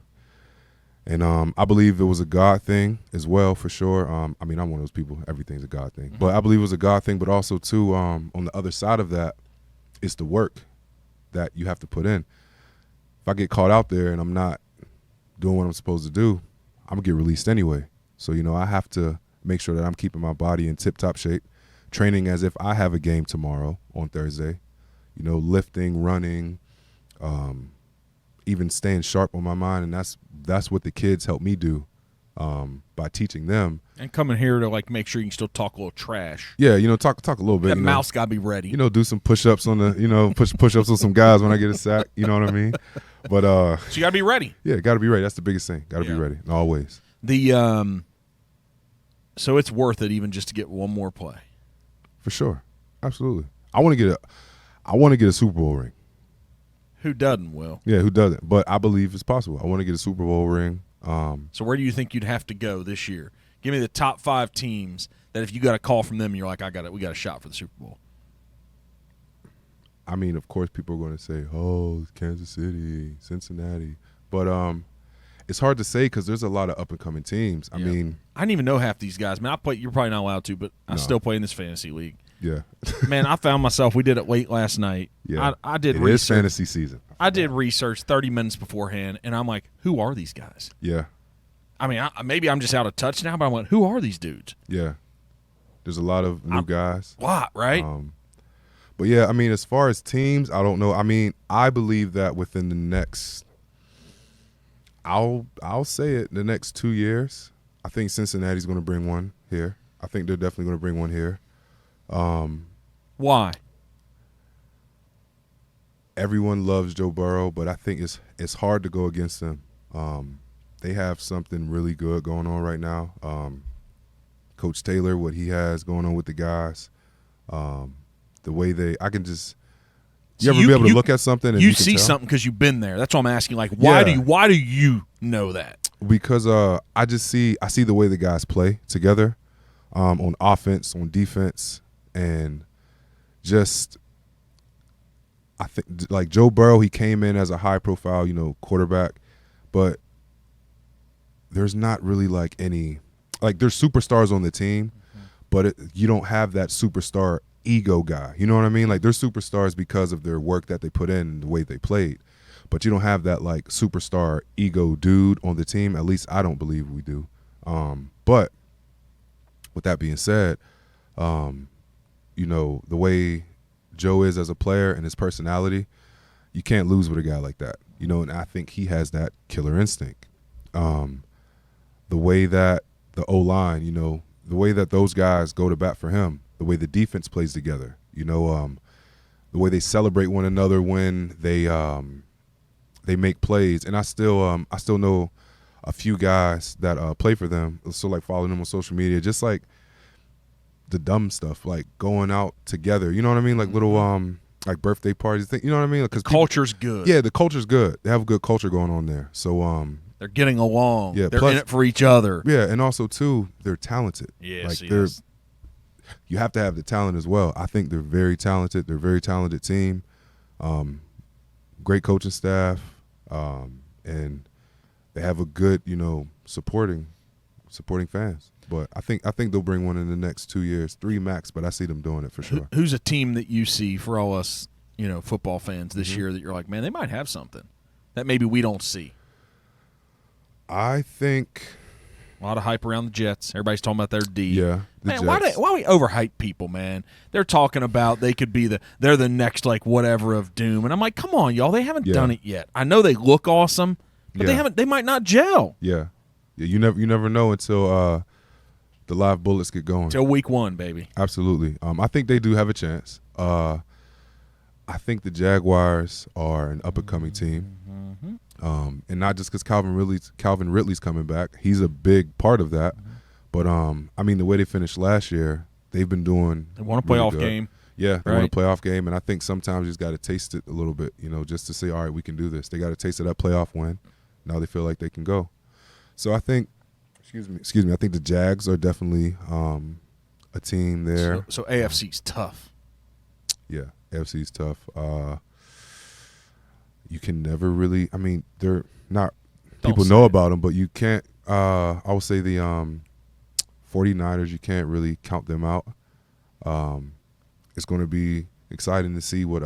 and I believe it was a God thing as well, for sure. I'm one of those people, everything's a God thing. But I believe it was a God thing, but also too, on the other side of that, it's the work that you have to put in. If I get caught out there and I'm not doing what I'm supposed to do, I'm going to get released anyway. So, I have to make sure that I'm keeping my body in tip-top shape, training as if I have a game tomorrow on Thursday, lifting, running, even staying sharp on my mind. And that's what the kids help me do by teaching them. And coming here to like make sure you can still talk a little trash. Yeah, talk a little bit. That mouth's got to be ready. Do some push-ups on the, push-ups on some guys when I get a sack. You know what I mean? But so you got to be ready. Yeah, got to be ready. That's the biggest thing. Got to be ready always. So it's worth it even just to get one more play. For sure, absolutely. I want to get a Super Bowl ring. Who doesn't, Will? Yeah, who doesn't? But I believe it's possible. I want to get a Super Bowl ring. So where do you think you'd have to go this year? Give me the top 5 teams that if you got a call from them, you're like, we got a shot for the Super Bowl. I mean, of course, people are going to say, "Oh, Kansas City, Cincinnati," but it's hard to say because there's a lot of up and coming teams. I mean, I didn't even know half these guys. Man, you're probably not allowed to, but I No. still play in this fantasy league. yeah, Man, I found myself. We did it late last night. yeah. I did It research. is fantasy season. I did research 30 minutes beforehand, and I'm like, who are these guys? Yeah, I mean, maybe I'm just out of touch now, but I'm like, who are these dudes? yeah. There's a lot of new guys. A lot, right? But yeah, I mean, as far as teams, I don't know. I mean, I believe that within the next, I'll say it, the next 2 years, I think Cincinnati's going to bring one here. I think they're definitely going to bring one here. Why? Everyone loves Joe Burrow, but I think it's hard to go against them. They have something really good going on right now. Coach Taylor, what he has going on with the guys, the way I can just. You ever be able to look at something and you can see tell? something because you've been there. That's what I'm asking. Like, why do you know that? Because I see the way the guys play together, on offense, on defense, and just I think like Joe Burrow, he came in as a high profile, quarterback, but there's not really like any like there's superstars on the team, but you don't have that superstar ego guy. You know what I mean? Like they're superstars because of their work that they put in and the way they played. But you don't have that like superstar ego dude on the team. At least I don't believe we do. But with that being said, the way Joe is as a player and his personality, you can't lose with a guy like that. And I think he has that killer instinct. The way that the O-line, the way that those guys go to bat for him, the way the defense plays together, the way they celebrate one another when they make plays. And I still know a few guys that play for them, so like following them on social media, just like the dumb stuff, like going out together. You know what I mean? Like little like birthday parties. You know what I mean? Because Culture's good. Yeah, the culture's good. They have a good culture going on there. So they're getting along. Yeah, they're plus- in it for each other. yeah, and also too, they're talented. Yes, like yes. You have to have the talent as well. I think they're very talented. They're a very talented team. Great coaching staff, and they have a good, supporting fans. But I think they'll bring one in the next 2 years, 3 max. But I see them doing it for sure. Who's a team that you see for all us, football fans this year that you're like, man, they might have something that maybe we don't see? I think. A lot of hype around the Jets. Everybody's talking about their D. Yeah, the Man, Jets. why we overhype people, man? They're talking about they could be they're the next like whatever of doom, and I'm like, come on, y'all, they haven't done it yet. I know they look awesome, but Yeah. they might not gel Yeah. You never know until the live bullets get going. till week 1, baby. Absolutely. I think they do have a chance. I think the Jaguars are an up-and-coming team. And not just because Calvin Ridley's coming back. He's a big part of that. But, the way they finished last year, they've been doing They won a really playoff good. game. Yeah, they won a Right. playoff game. And I think sometimes you just got to taste it a little bit, just to say, all right, we can do this. They got a taste of that playoff win. Now they feel like they can go. So I think I think the Jags are definitely a team there. So AFC's tough. Yeah, AFC's tough. You can never really. They're not. People know about them, but you can't. I would say the 49ers. You can't really count them out. It's going to be exciting to see what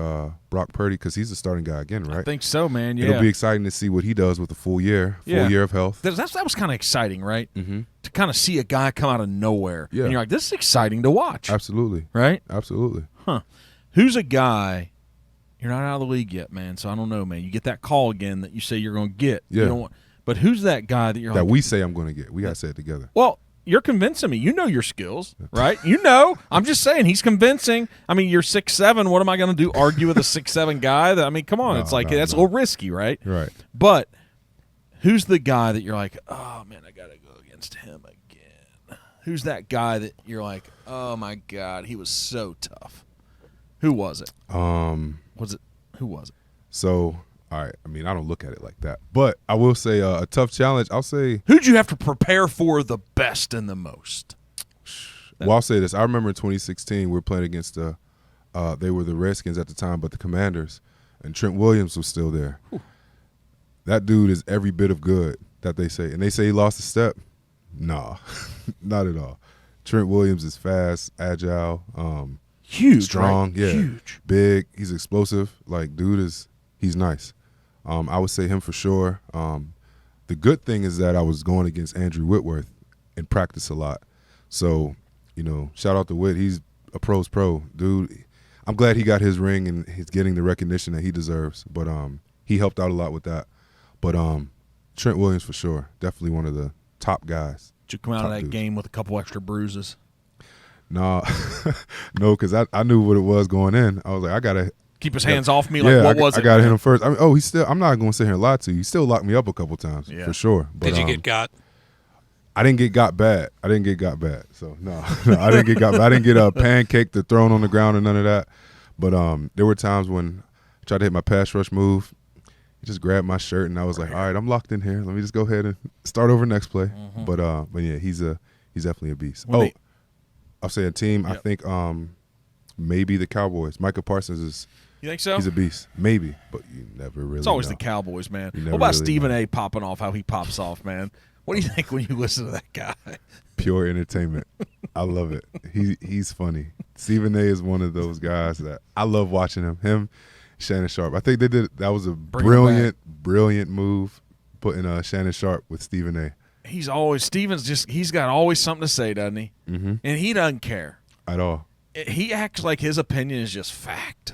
Brock Purdy, because he's the starting guy again, right? I think so, man. Yeah. It'll be exciting to see what he does with a full year of health. That was kind of exciting, right? Mm-hmm. To kind of see a guy come out of nowhere. Yeah. And you're like, this is exciting to watch. Absolutely, Right? absolutely. Huh. Who's a guy? You're not out of the league yet, man, so I don't know, man. You get that call again that you say you're going to get. Yeah. You don't want, but who's that guy that you're That like, we say I'm going to get. We got to say it together. well, you're convincing me. You know your skills, right? You know. I'm just saying he's convincing. You're 6'7". What am I going to do? Argue with a 6'7" guy? Come on. No, It's like no, that's no. a little risky, right? Right. But who's the guy that you're like, oh, man, I got to go against him again? Who's that guy that you're like, oh, my God, he was so tough? Who was it? Who was it? So, all right. I don't look at it like that, but I will say a tough challenge. I'll say. Who'd you have to prepare for the best and the most? Well, I'll say this. I remember in 2016 we were playing against the They were the Redskins at the time, but the Commanders, and Trent Williams was still there. Whew. That dude is every bit of good that they say. And they say he lost a step. Nah, not at all. Trent Williams is fast, agile, huge, strong, right? yeah, Huge, big. He's explosive. Like, dude he's nice. I would say him for sure. The good thing is that I was going against Andrew Whitworth in practice a lot. So, shout out to Whit. He's a pro's pro, dude. I'm glad he got his ring and he's getting the recognition that he deserves. But he helped out a lot with that. But Trent Williams for sure, definitely one of the top guys. Did you come out of that dudes. game with a couple extra bruises? No, no, because I knew what it was going in. I was like, I gotta Keep his hands off me. Yeah, Like, what was it? I gotta hit man? him first. I mean, he's still. I'm not gonna sit here and lie to you. He still locked me up a couple times for sure. But, Did you get got? I didn't get got bad. So no, I didn't get got bad. I didn't get pancaked or thrown on the ground or none of that. But there were times when I tried to hit my pass rush move. He just grabbed my shirt and I was like, all right, I'm locked in here. Let me just go ahead and start over next play. Mm-hmm. But yeah, he's definitely a beast. When I'll say a team. Yep. I think maybe the Cowboys. Micah Parsons is. You think so? He's a beast. Maybe, but you never really It's always know. the Cowboys, man. You What never about really Stephen know. A. popping off, how he pops off, man? What do you think when you listen to that guy? Pure entertainment. I love it. He's funny. Stephen A. is one of those guys that I love watching him. Him, Shannon Sharp. I think that was a brilliant move, putting Shannon Sharp with Stephen A. He's got always something to say, doesn't he? Mm-hmm. And he doesn't care. At all. He acts like his opinion is just fact.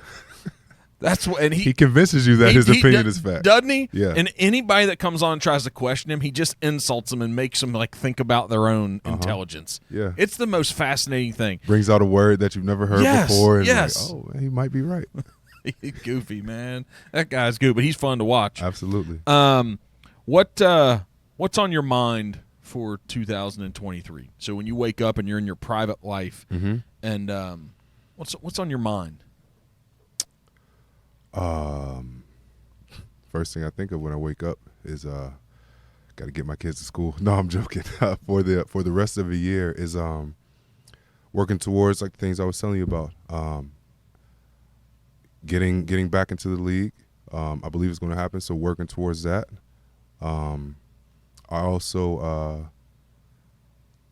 That's what, and He convinces you that his opinion is fact. doesn't he? Yeah. And anybody that comes on and tries to question him, he just insults them and makes them like think about their own intelligence. Yeah. It's the most fascinating thing. Brings out a word that you've never heard Yes, before. And yes. like, oh, he might be right. He's goofy, man. That guy's good, but he's fun to watch. Absolutely. What's on your mind for 2023? So when you wake up and you're in your private life, and what's on your mind? First thing I think of when I wake up is got to get my kids to school. No, I'm joking. For the rest of the year is working towards like the things I was telling you about. Getting back into the league. I believe it's going to happen. So working towards that. I also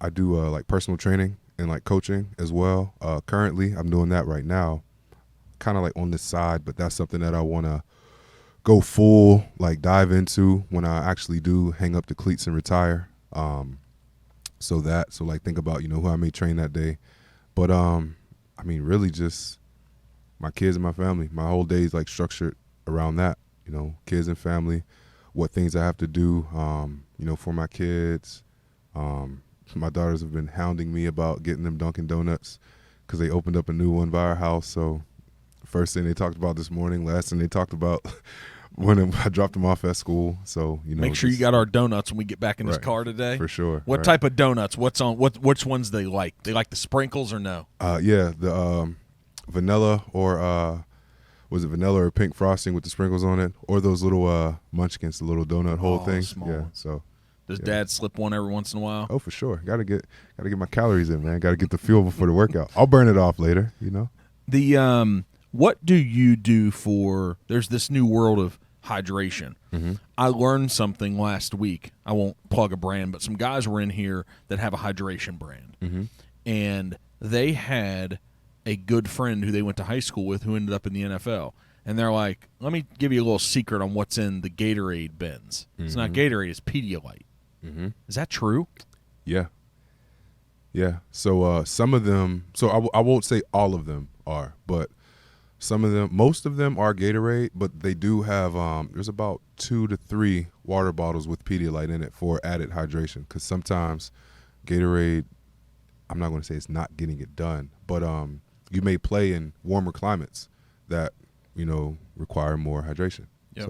I do like personal training and like coaching as well. Currently, I'm doing that right now, kind of like on the side, but that's something that I want to go full, like dive into when I actually do hang up the cleats and retire. So like think about, who I may train that day. But I mean, really just my kids and my family. My whole day is like structured around that, kids and family, what things I have to do, for my kids. My daughters have been hounding me about getting them Dunkin' Donuts because they opened up a new one by our house. So first thing they talked about this morning, last thing they talked about when I dropped them off at school. So, Make sure you got our donuts when we get back in this car today. For sure. What right. type of donuts? Which ones they like? They like the sprinkles or no? Yeah, the vanilla or was it vanilla or pink frosting with the sprinkles on it, or those little munchkins, the little donut hole things. Small Yeah. ones. So Does Dad slip one every once in a while? for sure. Gotta get my calories in, man. Gotta get the fuel before the workout. I'll burn it off later, The what do you do for? There's this new world of hydration. Mm-hmm. I learned something last week. I won't plug a brand, but some guys were in here that have a hydration brand, and they had a good friend who they went to high school with who ended up in the NFL. And they're like, let me give you a little secret on what's in the Gatorade bins. It's not Gatorade, it's Pedialyte. Is that true? Yeah. Yeah. So some of them, so I won't say all of them are, but some of them, most of them are Gatorade, but they do have, there's about 2 to 3 water bottles with Pedialyte in it for added hydration. Because sometimes Gatorade, I'm not going to say it's not getting it done, but you may play in warmer climates that, require more hydration. Yep.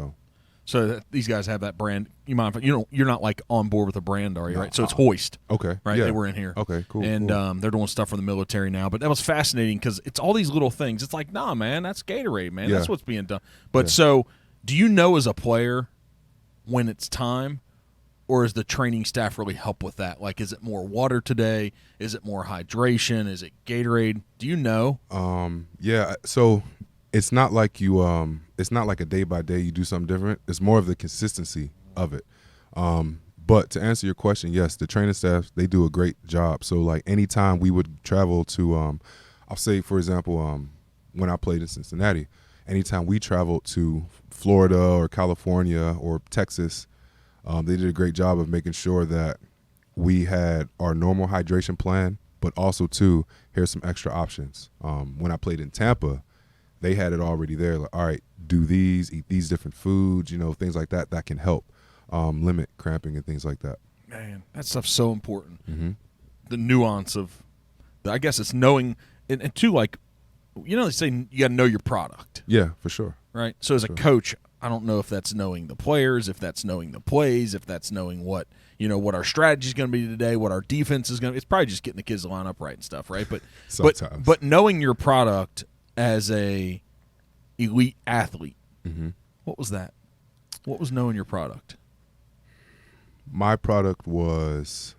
So these guys have that brand. You mind if you're not like on board with the brand, are you? Right. So it's Hoist. Okay. Right. Yeah. They were in here. Okay. Cool. And cool. they're doing stuff for the military now. But that was fascinating because it's all these little things. It's like, nah, man, that's Gatorade, man. Yeah. That's what's being done. But so, do you know as a player when it's time, or does the training staff really help with that? Like, is it more water today? Is it more hydration? Is it Gatorade? Do you know? Yeah. So it's not like it's not like a day by day you do something different. It's more of the consistency of it. But to answer your question, yes, the training staff, they do a great job. So like anytime we would travel to, I'll say for example, when I played in Cincinnati, anytime we traveled to Florida or California or Texas, they did a great job of making sure that we had our normal hydration plan, but also too, here's some extra options. When I played in Tampa, they had it already there. Like, all right, do these, eat these different foods, things like that can help limit cramping and things like that. Man, that stuff's so important. Mm-hmm. The nuance of, I guess it's knowing, and too, like, they say you got to know your product. Yeah, for sure. Right? So as a coach, I don't know if that's knowing the players, if that's knowing the plays, if that's knowing what our strategy is going to be today, what our defense is going to be. It's probably just getting the kids to line up right and stuff, right? But Sometimes. but knowing your product as a elite athlete, Mm-hmm. what was that? What was knowing your product? My product was,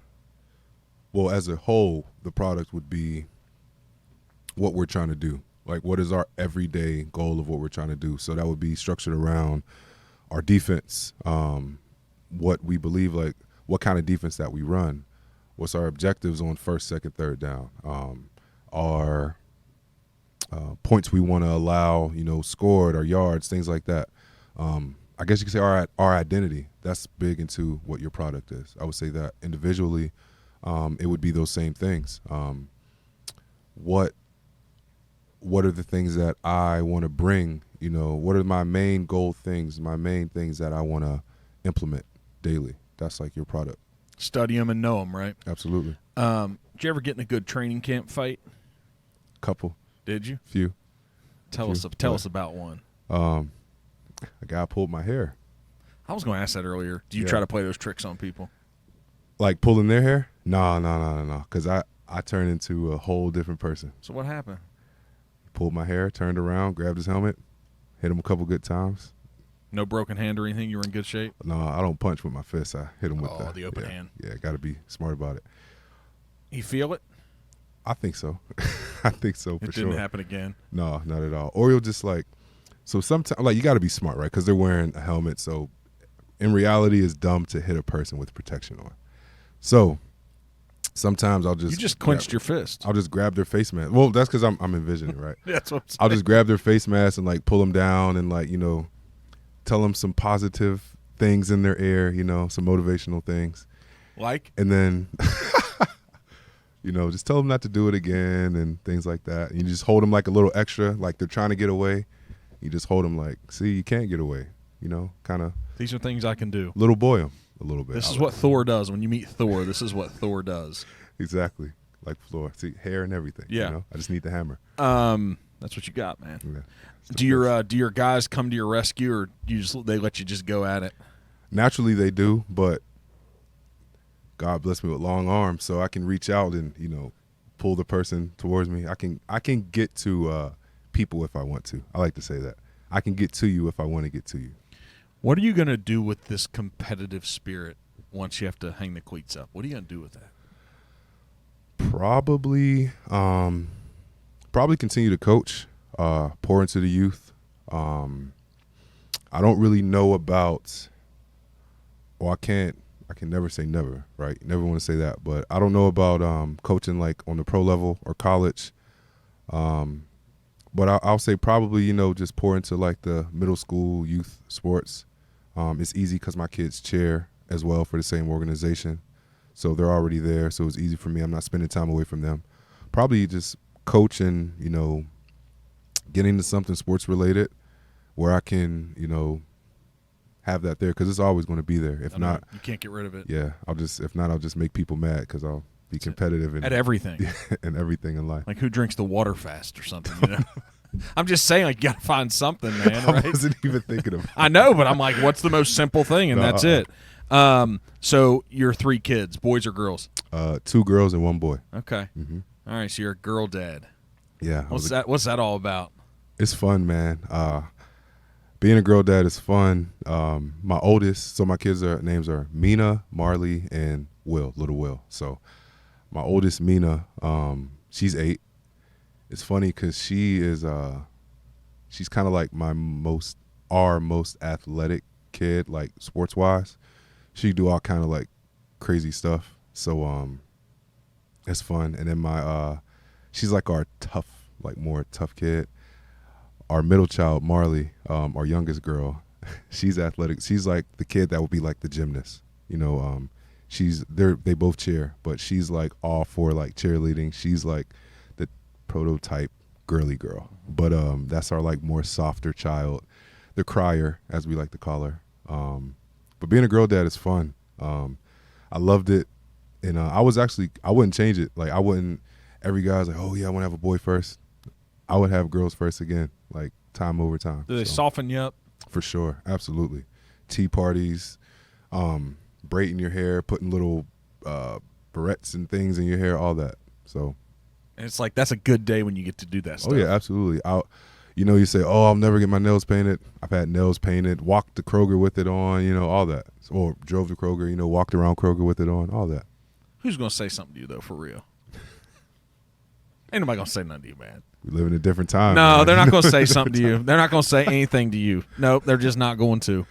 well, as a whole, the product would be what we're trying to do. Like, what is our everyday goal of what we're trying to do? So that would be structured around our defense, what we believe, like what kind of defense that we run, what's our objectives on first, second, third down, our points we want to allow, scored, our yards, things like that. I guess you could say our identity. That's big into what your product is. I would say that individually, it would be those same things. What are the things that I want to bring? What are my main goal things, my main things that I want to implement daily? That's like your product. Study them and know them, right? Absolutely. Did you ever get in a good training camp fight? Couple. Did you? Few. Tell us about one. A guy pulled my hair. I was going to ask that earlier. Do you Yeah. try to play those tricks on people? Like pulling their hair? No. Because I turned into a whole different person. So what happened? Pulled my hair, turned around, grabbed his helmet, hit him a couple good times. No broken hand or anything? You were in good shape? No, I don't punch with my fists. I hit him with the open yeah, hand. Yeah, got to be smart about it. You feel it? I think so. I think so for It sure. didn't happen again. No, not at all. Or you'll just so sometimes, you got to be smart, right? Because they're wearing a helmet. So in reality, it's dumb to hit a person with protection on. So sometimes I'll just. You just clenched your fist. I'll just grab their face mask. Well, that's because I'm envisioning, right? That's what I'm saying. I'll just grab their face mask and pull them down and tell them some positive things in their ear, some motivational things. Like? And then, just tell them not to do it again and things like that. And you just hold them like a little extra, like they're trying to get away. You just hold them like, see, you can't get away, kind of. These are things I can do. Little boy them a little bit. This is what Thor does. When you meet Thor, this is what Thor does. Exactly. Like floor. See, hair and everything. Yeah. I just need the hammer. That's what you got, man. Yeah. Do your guys come to your rescue, or they let you just go at it? Naturally they do, but God bless me with long arms, so I can reach out and pull the person towards me. I can get to people if I want to. I like to say that I can get to you if I want to get to you. What are you going to do with this competitive spirit once you have to hang the cleats up? What are you going to do with that? Probably continue to coach, pour into the youth. I don't really know about. Well, I can never say never, right? Never want to say that, but I don't know about coaching on the pro level or college. But I'll say probably just pour into the middle school youth sports. It's easy because my kids cheer as well for the same organization, so they're already there. So it's easy for me. I'm not spending time away from them. Probably just coaching, getting to something sports related where I can, have that there because it's always going to be there. If not, you can't get rid of it. Yeah, I'll just make people mad because I'll be competitive at everything and everything in life. Like who drinks the water fast or something, I'm just saying, you got to find something, man. Right? I wasn't even thinking of. I know, but I'm like, what's the most simple thing, and that's it. So your 3 kids, boys or girls? 2 girls and 1 boy. Okay. Mm-hmm. All right, so you're a girl dad. Yeah. What's that all about? It's fun, man. Being a girl dad is fun. My oldest, so my kids' names are Mina, Marley, and Little Will. So my oldest, Mina, she's 8. It's funny because she's kind of like our most athletic kid, like sports wise. She do all kind of like crazy stuff. So it's fun. And then she's like our more tough kid. Our middle child, Marley, our youngest girl, she's athletic. She's like the kid that would be like the gymnast. You know, they both cheer, but she's like all for like cheerleading. She's like the prototype girly girl. But that's our like more softer child, the crier, as we like to call her. But being a girl dad is fun. I loved it, and I wouldn't change it. Like every guy's like, oh yeah, I want to have a boy first. I would have girls first again, like time over time. Do they soften you up? For sure, absolutely. Tea parties, braiding your hair, putting little barrettes and things in your hair, all that. So, and it's like that's a good day when you get to do that stuff. Oh yeah, absolutely. You say, oh, I'll never get my nails painted. I've had nails painted, walked to Kroger with it on, all that. Or drove to Kroger, walked around Kroger with it on, all that. Who's gonna say something to you though, for real? Ain't nobody gonna say nothing to you, man. We live in a different time. No, man. they're not gonna say something to you. They're not gonna say anything to you. Nope, they're just not going to.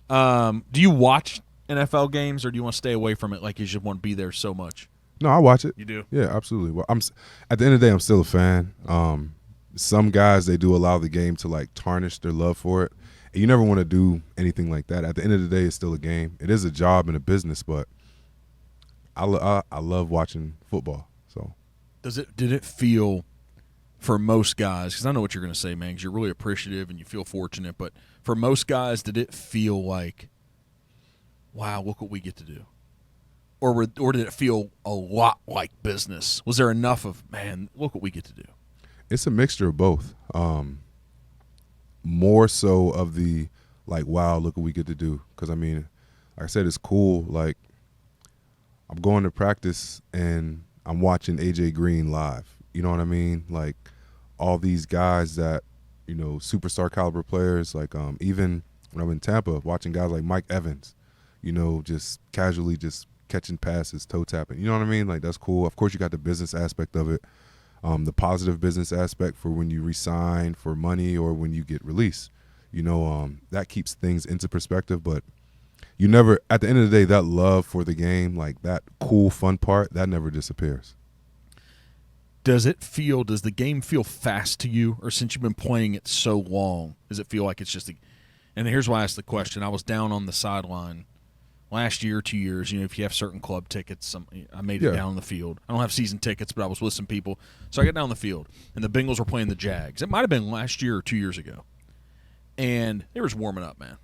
Do you watch NFL games, or do you want to stay away from it? Like you just want to be there so much. No, I watch it. You do? Yeah, absolutely. Well, at the end of the day, I'm still a fan. Some guys, they do allow the game to like tarnish their love for it. And you never want to do anything like that. At the end of the day, it's still a game. It is a job and a business, but I love watching football. So, did it feel for most guys? Because I know what you're going to say, man. Because you're really appreciative and you feel fortunate. But for most guys, did it feel like, wow, look what we get to do? Or did it feel a lot like business? Was there enough of, man, look what we get to do? It's a mixture of both. More so of the, like, wow, look what we get to do. Because, I mean, like I said, it's cool. Like, I'm going to practice and I'm watching AJ Green live. You know what I mean? Like, all these guys that, superstar caliber players, like even when I'm in Tampa, watching guys like Mike Evans, just casually just catching passes, toe tapping. You know what I mean? Like, that's cool. Of course, you got the business aspect of it. The positive business aspect for when you resign for money or when you get released, that keeps things into perspective. But you never, at the end of the day, that love for the game, like that cool, fun part, that never disappears. Does the game feel fast to you? Or since you've been playing it so long, does it feel like it's just and here's why I asked the question. I was down on the sideline last year, 2 years, if you have certain club tickets, I made it down on the field. I don't have season tickets, but I was with some people. So I got down the field, and the Bengals were playing the Jags. It might have been last year or 2 years ago. And they was warming up, man.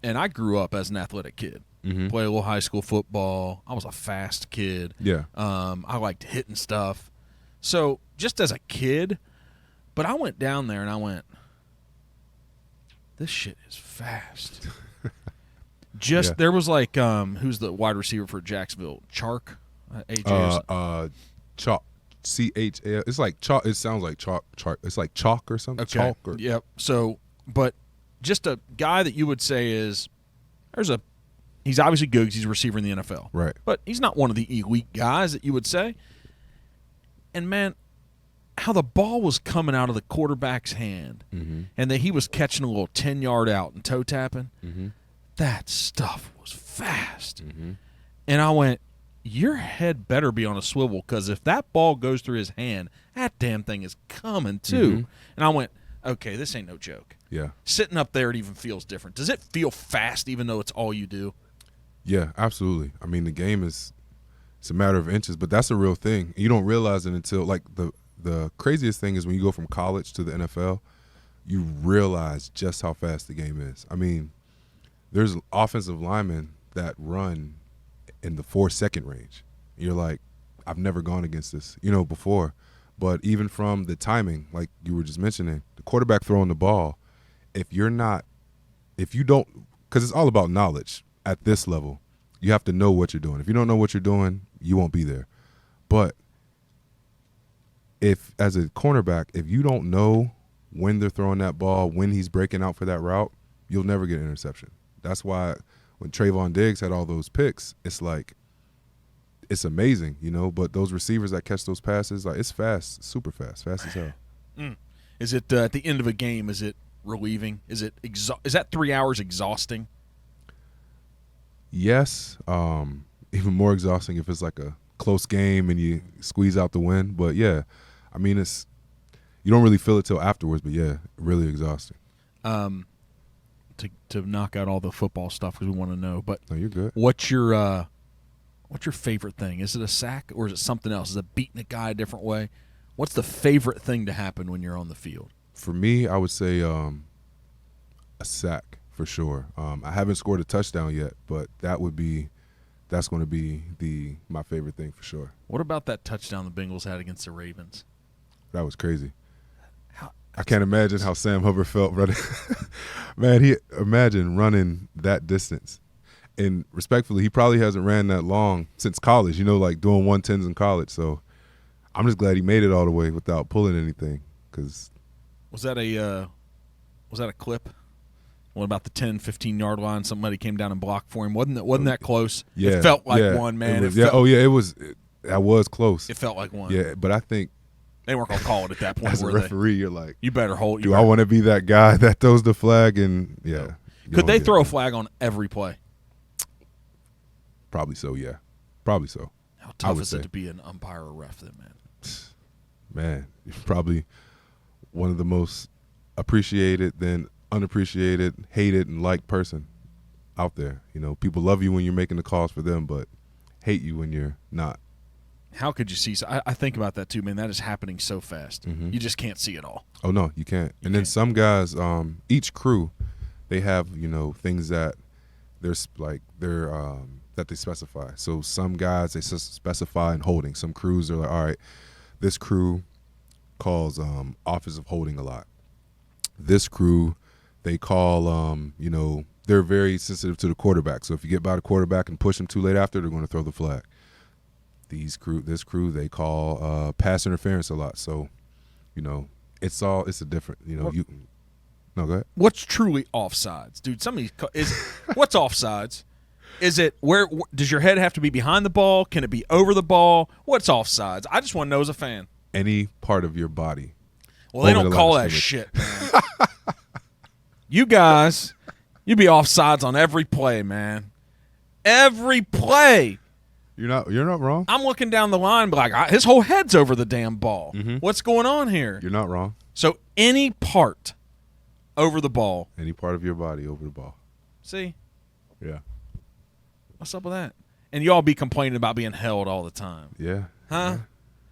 And I grew up as an athletic kid. Mm-hmm. Played a little high school football. I was a fast kid. Yeah. I liked hitting stuff. So just as a kid, but I went down there and I went, this shit is fast. There was like who's the wide receiver for Jacksonville? Chark, Chalk, CHL. It's like chalk. It sounds like chalk. It's like chalk or something. Okay. Chalk or Yep. So, but just a guy that you would say he's obviously good because he's a receiver in the NFL, right? But he's not one of the elite guys that you would say. And man, how the ball was coming out of the quarterback's hand, mm-hmm. and that he was catching a little 10-yard out and toe tapping. Mm-hmm. That stuff was fast. Mm-hmm. And I went, your head better be on a swivel because if that ball goes through his hand, that damn thing is coming too. Mm-hmm. And I went, okay, this ain't no joke. Yeah. Sitting up there, it even feels different. Does it feel fast even though it's all you do? Yeah, absolutely. I mean, the game it's a matter of inches, but that's a real thing. You don't realize it until, like, the craziest thing is when you go from college to the NFL, you realize just how fast the game is. I mean, there's offensive linemen that run in the 4-second range. You're like, I've never gone against this, before. But even from the timing, like you were just mentioning, the quarterback throwing the ball, if you don't, because it's all about knowledge at this level, you have to know what you're doing. If you don't know what you're doing, you won't be there. But if, as a cornerback, if you don't know when they're throwing that ball, when he's breaking out for that route, you'll never get an interception. That's why when Trayvon Diggs had all those picks, it's like, it's amazing, you know. But those receivers that catch those passes, like, it's fast, super fast as hell. Is it at the end of a game? Is it relieving? Is it is that 3 hours exhausting? Yes, even more exhausting if it's like a close game and you squeeze out the win. But yeah, I mean, it's, you don't really feel it till afterwards. But yeah, really exhausting. To knock out all the football stuff because we want to know. But No, you're good. what's your favorite thing? Is it a sack or is it something else? Is it beating a guy a different way? What's the favorite thing to happen when you're on the field? For me, I would say a sack for sure. I haven't scored a touchdown yet, but that's going to be my favorite thing for sure. What about that touchdown the Bengals had against the Ravens? That was crazy. I can't imagine how Sam Hubbard felt running. Man, imagine running that distance. And respectfully, he probably hasn't ran that long since college, you know, like doing 110s in college. So I'm just glad he made it all the way without pulling anything. Cause was that a clip? What about the 10, 15-yard line? Somebody came down and blocked for him. Wasn't that close? Yeah, it felt like one, man. That was close. It felt like one. Yeah, but I think they weren't going to call it at that point. as a referee, you're like, you better hold. Do I want to be that guy that throws the flag? And yeah. Could they throw a flag on every play? Probably so, yeah. Probably so. How tough is it to be an umpire or ref then, man? Man, you're probably one of the most appreciated, then unappreciated, hated, and liked person out there. You know, people love you when you're making the calls for them, but hate you when you're not. How could you see? I think about that too, man. That is happening so fast. Mm-hmm. You just can't see it all. Oh, no, you can't. Then some guys, each crew, they have, you know, things that that they specify. So some guys, they specify in holding. Some crews are like, all right, this crew calls office of holding a lot. This crew, they call, you know, they're very sensitive to the quarterback. So if you get by the quarterback and push him too late after, they're going to throw the flag. This crew, they call pass interference a lot. So, you know, it's a different, you know, no, go ahead. What's truly offsides, dude? What's offsides? Is it where does your head have to be behind the ball? Can it be over the ball? What's offsides? I just want to know as a fan. Any part of your body. Well, they don't call that shit, man. You guys, you be offsides on every play, man. Every play. You're not wrong. I'm looking down the line, like his whole head's over the damn ball. Mm-hmm. What's going on here? You're not wrong. So any part over the ball. Any part of your body over the ball. See? Yeah. What's up with that? And you all be complaining about being held all the time. Yeah. Huh?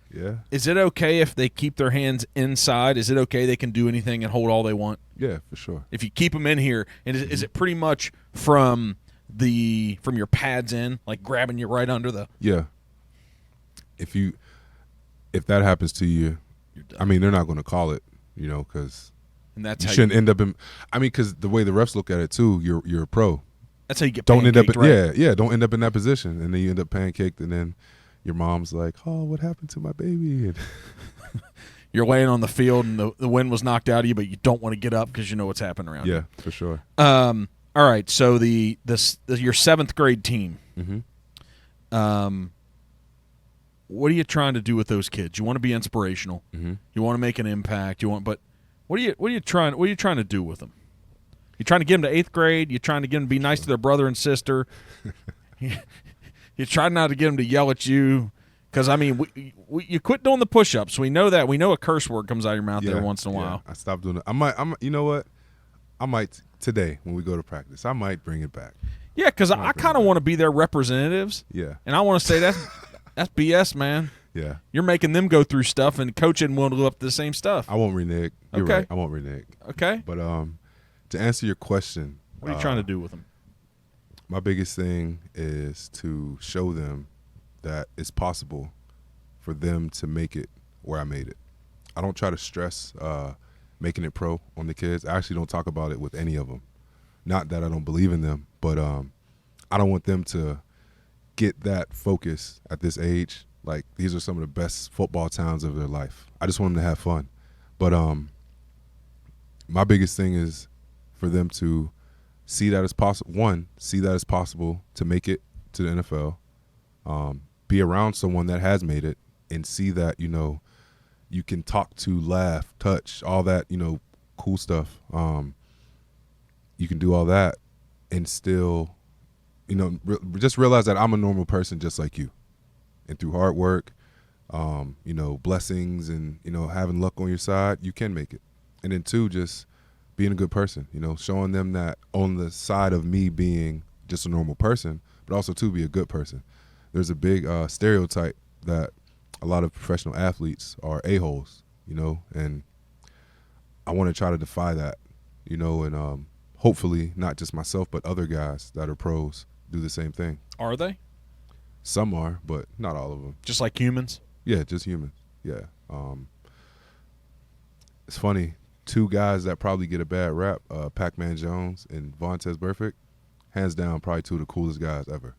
Yeah. Is it okay if they keep their hands inside? Is it okay they can do anything and hold all they want? Yeah, for sure. If you keep them in here, and is it pretty much from your pads in, like grabbing you right under the? Yeah. If that happens to you, You're done. I mean, they're not going to call it, you know, because And that's you how shouldn't end up in. I mean, because the way the refs look at it too, you're a pro. That's how you get. Don't end up. right? Yeah. Don't end up in that position, and then you end up pancaked, and then your mom's like, "Oh, what happened to my baby?" And You're laying on the field, and the wind was knocked out of you, but you don't want to get up because you know what's happening around you. yeah, for sure. All right. So your seventh grade team. Mm-hmm. What are you trying to do with those kids? You want to be inspirational. Mm-hmm. You want to make an impact. But what are you trying to do with them? You trying to get them to eighth grade? You trying to get them to be nice to their brother and sister? You try not to get them to yell at you, because I mean, you quit doing the push-ups. We know that. We know a curse word comes out of your mouth there once in a while. I stopped doing it. I might. You know what? I might today when we go to practice. I might bring it back. Yeah, because I kind of want to be their representatives. Yeah. And I want to say that's BS, man. Yeah. You're making them go through stuff, and coach isn't willing to live up to the same stuff. I won't renege. You're Okay. right. I won't renege. Okay. But to answer your question, What are you trying to do with them? my biggest thing is to show them that it's possible for them to make it where I made it. I don't try to stress making it pro on the kids. I actually don't talk about it with any of them. Not that I don't believe in them, but I don't want them to get that focus at this age. Like, these are some of the best football times of their life. I just want them to have fun. But my biggest thing is for them to see that as possible. One, see that it's possible to make it to the NFL. Be around someone that has made it and see that, you know, you can talk to, laugh, touch, all that, you know, cool stuff. You can do all that and still, you know, just realize that I'm a normal person just like you. And through hard work, you know, blessings and, you know, having luck on your side, you can make it. And then two, just being a good person, you know, showing them that on the side of me being just a normal person, but also to be a good person. There's a big stereotype that a lot of professional athletes are a-holes, you know, and I want to try to defy that, you know, and hopefully not just myself, but other guys that are pros do the same thing. Are they? Some are, but not all of them. Just like humans? Yeah, just humans. Yeah. It's funny. Two guys that probably get a bad rap, Pac-Man Jones and Vontaze Burfict, hands down probably two of the coolest guys ever.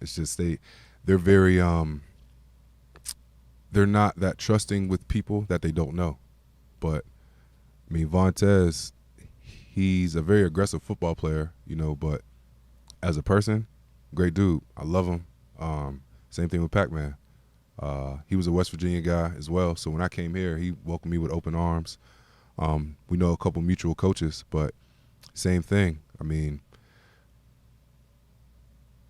It's just they're very they're not that trusting with people that they don't know. But I mean, Vontaze, he's a very aggressive football player, you know, but as a person, great dude. I love him. Same thing with Pac-Man. He was a West Virginia guy as well, so when I came here, he welcomed me with open arms. We know a couple mutual coaches, but same thing. I mean,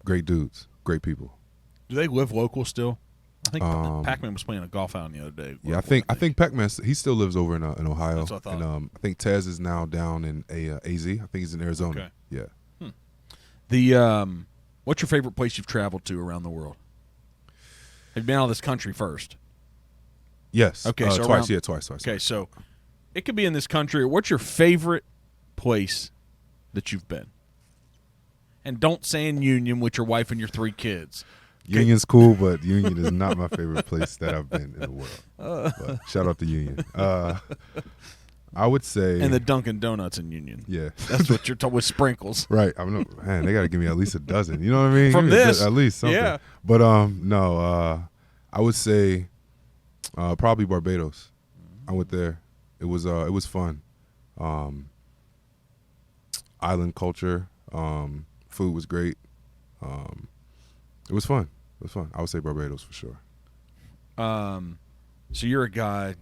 great dudes, great people. Do they live local still? I think Pac-Man was playing a golf outing the other day. Yeah, I think Pac-Man, he still lives over in Ohio. That's what I thought. And I think Tez is now down in AZ. I think he's in Arizona. Okay. Yeah. The what's your favorite place you've traveled to around the world? Have you been out of this country first? Yes. Okay, so twice. Yeah, twice. Okay, so it could be in this country. What's your favorite place that you've been? And don't say in Union with your wife and your 3 kids. Union's cool, but Union is not my favorite place that I've been in the world. But shout out to Union. I would say, and the Dunkin' Donuts in Union. Yeah, that's what you're talking with sprinkles. Right. Man, they got to give me at least a dozen. You know what I mean? From this, at least something. Yeah. But no. I would say probably Barbados. I went there. It was fun. Island culture. Food was great. It was fun. I would say Barbados for sure. So you're a guy.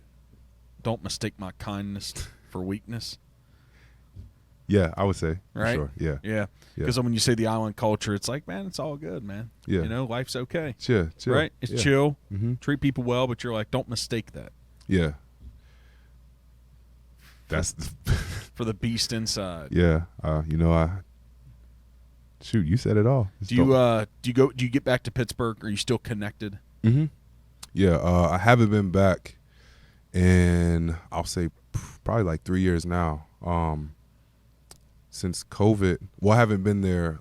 Don't mistake my kindness for weakness. Yeah, I would say. Right? For sure. Yeah. Because when you say the island culture, it's like, man, it's all good, man. Yeah. You know, life's okay. Chill. Right? It's chill. Mm-hmm. Treat people well, but you're like, don't mistake that. Yeah. That's for the beast inside. Yeah. Shoot, you said it all. Do you get back to Pittsburgh? Are you still connected? Mm-hmm. Yeah. I haven't been back in, I'll say, probably like 3 years now. Since COVID. Well, I haven't been there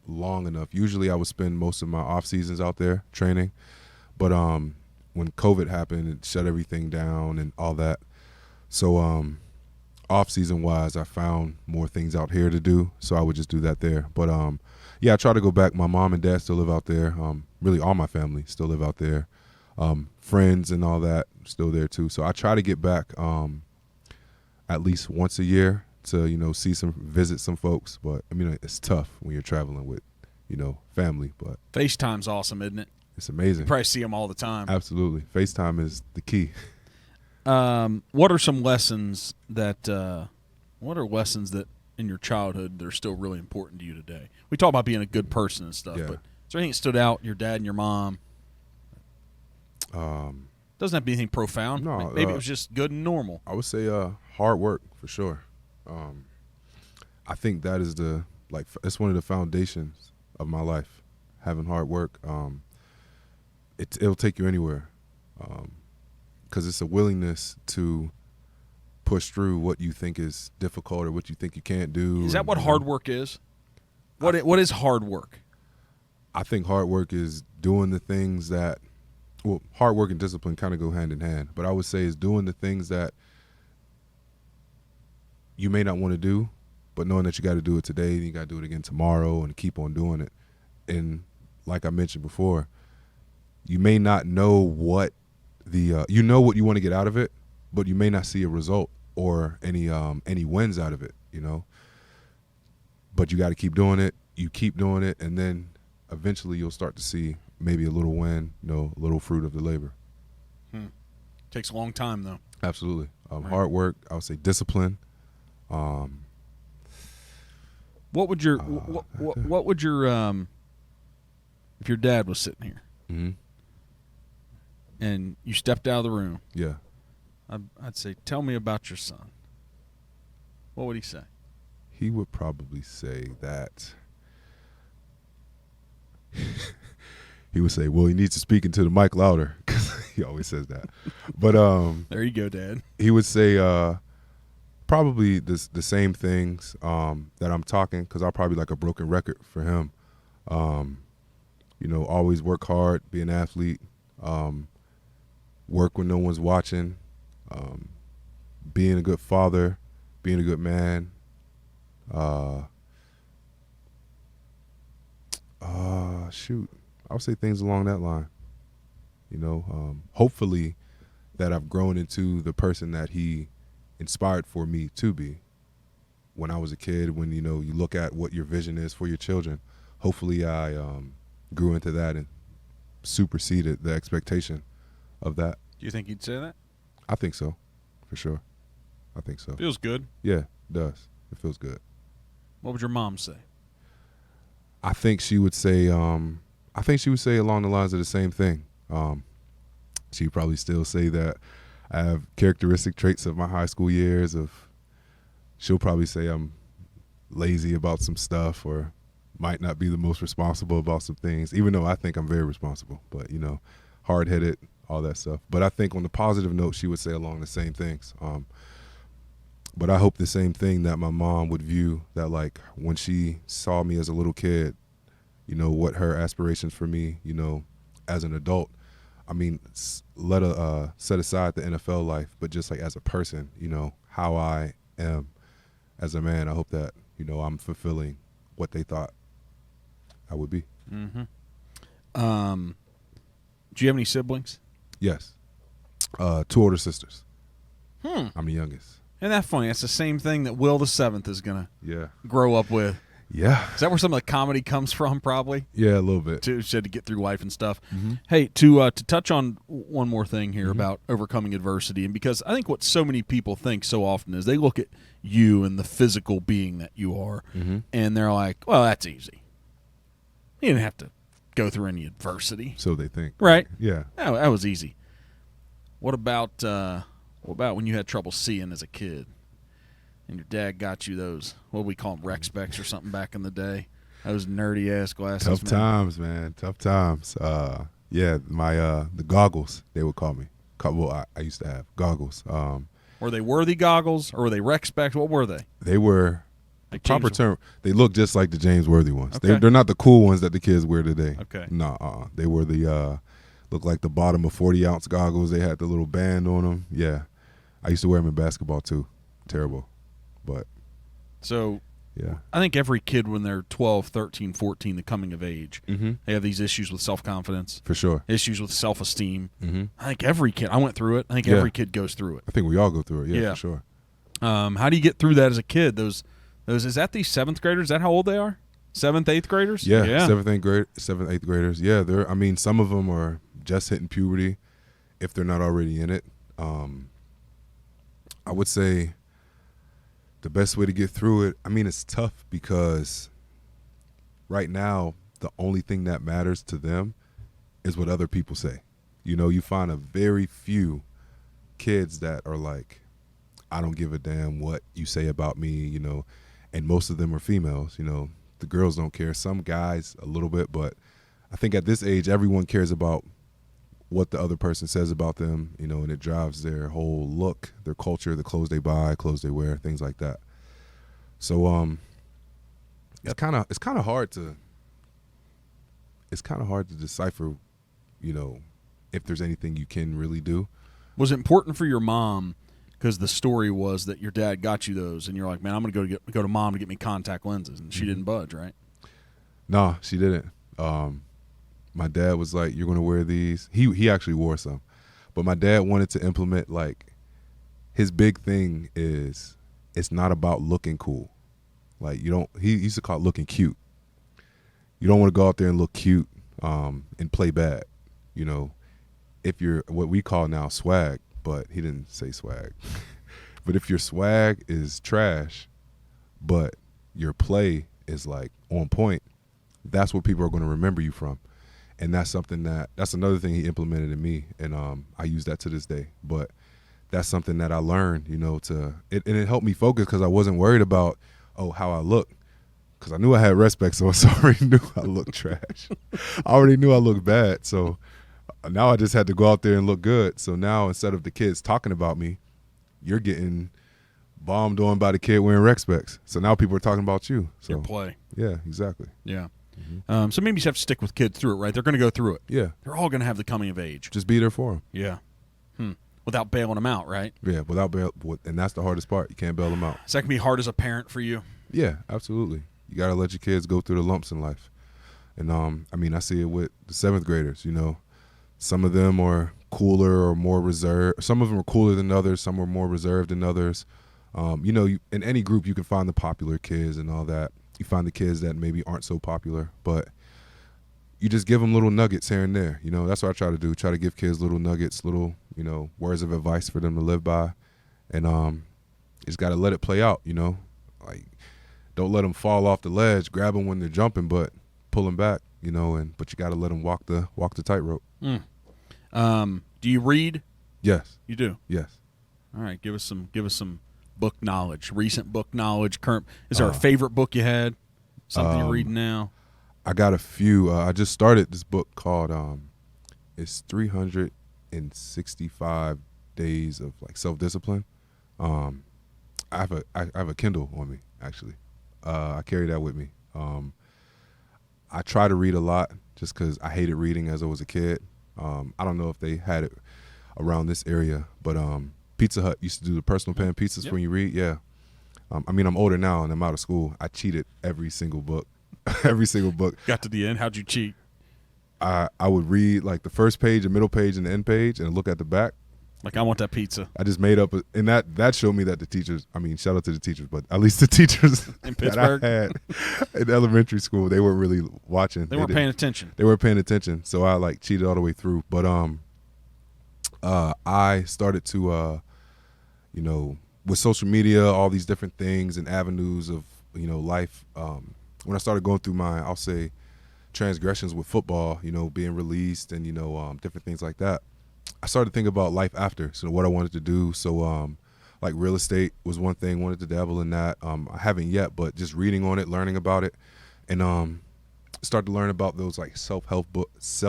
long enough. Usually I would spend most of my off seasons out there training. But when COVID happened, it shut everything down and all that. So off season wise, I found more things out here to do. So I would just do that there. But yeah, I try to go back. My mom and dad still live out there. Really all my family still live out there. Friends and all that still there too. So I try to get back at least once a year to, visit some folks. But I mean, it's tough when you're traveling with, family. But FaceTime's awesome, isn't it? It's amazing. You probably see them all the time. Absolutely. FaceTime is the key. What are some lessons that in your childhood that are still really important to you today? We talk about being a good person and stuff, but is there anything that stood out, your dad and your mom? Doesn't have to be anything profound. No, maybe it was just good and normal. I would say hard work for sure. I think that is it's one of the foundations of my life. Having hard work, it'll take you anywhere, because it's a willingness to push through what you think is difficult or what you think you can't do. Is that what hard work is? What is hard work? I think hard work is doing the things that, well, hard work and discipline kind of go hand in hand, but I would say is doing the things that you may not want to do, but knowing that you got to do it today and you got to do it again tomorrow and keep on doing it. And like I mentioned before, you may not know what you know what you want to get out of it, but you may not see a result or any wins out of it. But you got to keep doing it. You keep doing it, and then eventually you'll start to see maybe a little win, a little fruit of the labor. Takes a long time, though. Absolutely. Right. Hard work, I would say discipline. What would your what would your if your dad was sitting here and you stepped out of the room? Yeah. I'd say, tell me about your son. What would he say? He would probably say that he would say, well, he needs to speak into the mic louder, because he always says that. But there you go, Dad. he would say probably the same things that I'm talking, because I'm probably like a broken record for him. Always work hard, be an athlete, work when no one's watching, being a good father, being a good man. I would say things along that line. Hopefully that I've grown into the person that he inspired for me to be when I was a kid. When you look at what your vision is for your children, hopefully I grew into that and superseded the expectation of that. Do you think he'd say that? I think so, for sure. I think so. Feels good. Yeah, it does. It feels good. What would your mom say? I think she would say along the lines of the same thing. She'd probably still say that I have characteristic traits of my high school years. She'll probably say I'm lazy about some stuff, or might not be the most responsible about some things, even though I think I'm very responsible, but hard-headed, all that stuff. But I think on the positive note, she would say along the same things. But I hope the same thing, that my mom would view that, like, when she saw me as a little kid, what her aspirations for me, as an adult. I mean, set aside the NFL life, but just like as a person, how I am as a man. I hope that, I'm fulfilling what they thought I would be. Mm-hmm. Do you have any siblings? Yes. 2 older sisters. I'm the youngest. Isn't that funny? That's the same thing that Will the 7th is going to grow up with. Yeah. Is that where some of the comedy comes from, probably? Yeah, a little bit. She had to get through life and stuff. Mm-hmm. Hey, to touch on one more thing here about overcoming adversity, and because I think what so many people think so often is they look at you and the physical being that you are, and they're like, well, that's easy. You didn't have to go through any adversity. So they think. Right? Yeah. That was easy. What about when you had trouble seeing as a kid? And your dad got you those, what we call them, rec specs or something back in the day. Those nerdy-ass glasses. Tough times, man. Tough times. Yeah, the goggles, they would call me. Well, I used to have goggles. Were they worthy goggles, or were they rec specs? What were they? They were, like proper term, they look just like the James Worthy ones. Okay. They're not the cool ones that the kids wear today. Okay. No, they were look like the bottom of 40-ounce goggles. They had the little band on them. Yeah. I used to wear them in basketball, too. Terrible. But so yeah, I think every kid when they're 12, 13, 14, the coming of age, they have these issues with self-confidence. For sure. Issues with self-esteem. I think every kid, I went through it. I think every kid goes through it. I think we all go through it. Yeah, for sure. How do you get through that as a kid? Those is that these 7th graders? Is that how old they are? 7th, 8th graders? Yeah. 7th, 8th graders. Yeah, some of them are just hitting puberty if they're not already in it. I would say the best way to get through it, it's tough because right now the only thing that matters to them is what other people say. You find a very few kids that are like, I don't give a damn what you say about me, and most of them are females. The girls don't care. Some guys a little bit, but I think at this age everyone cares about what the other person says about them, and it drives their whole look, their culture, the clothes they buy, clothes they wear, things like that. So it's kind of hard to decipher, if there's anything you can really do. Was it important for your mom, because the story was that your dad got you those, and you're like, man, I'm going to go to mom to get me contact lenses, and she didn't budge, right? No, she didn't. My dad was like, you're going to wear these. He actually wore some. But my dad wanted to implement, like, his big thing is it's not about looking cool. Like he used to call it looking cute. You don't want to go out there and look cute and play bad. You know, if you're what we call now swag, but he didn't say swag. But if your swag is trash, but your play is like on point, that's what people are going to remember you from. And that's another thing he implemented in me, and I use that to this day. But that's something that I learned, you know, and it helped me focus because I wasn't worried about, how I look, because I knew I had respect, so I already knew I looked trash. I already knew I looked bad, so now I just had to go out there and look good. So now instead of the kids talking about me, you're getting bombed on by the kid wearing rec specs. So now people are talking about you. So Your play. Yeah, exactly. Yeah. So maybe you just have to stick with kids through it, right? They're going to go through it. Yeah. They're all going to have the coming of age. Just be there for them. Yeah. Without bailing them out, right? Yeah, and that's the hardest part. You can't bail them out. So that can be hard as a parent for you. Yeah, absolutely. You got to let your kids go through the lumps in life. And, I see it with the 7th graders, you know. Some of them are cooler or more reserved. Some of them are cooler than others. Some are more reserved than others. You know, in any group you can find the popular kids and all that. You find the kids that maybe aren't so popular, but you just give them little nuggets here and there. You know, that's what I try to do. Try to give kids little nuggets, little, you know, words of advice for them to live by. And you just got to let it play out, you know. Like, don't let them fall off the ledge. Grab them when they're jumping, but pull them back, you know. But you got to let them walk the tightrope. Do you read? Yes. You do? Yes. All right, give us some book knowledge, recent book knowledge. Current. Is there a favorite book you had? Something you're reading now? I got a few. I just started this book called it's 365 Days of like Self-Discipline. I have a Kindle on me, actually. I carry that with me. I try to read a lot just because I hated reading as I was a kid. I don't know if they had it around this area, but Pizza Hut used to do the personal pan pizzas when you read. Yeah. I'm older now and I'm out of school. I cheated every single book. Every single book. Got to the end. How'd you cheat? I would read like the first page, the middle page, and the end page, and look at the back. Like, I want that pizza. I just made up, and that showed me that the teachers, shout out to the teachers, but at least the teachers in Pittsburgh that I had in elementary school, they weren't really watching. They weren't paying attention. They weren't paying attention, so I like cheated all the way through. But I started to, you know, with social media, all these different things and avenues of, you know, life. When I started going through my, I'll say, transgressions with football, you know, being released and, you know, different things like that, I started thinking about life after, so what I wanted to do. So, like real estate was one thing, wanted to dabble in that. I haven't yet, but just reading on it, learning about it, and start to learn about those like self-help books.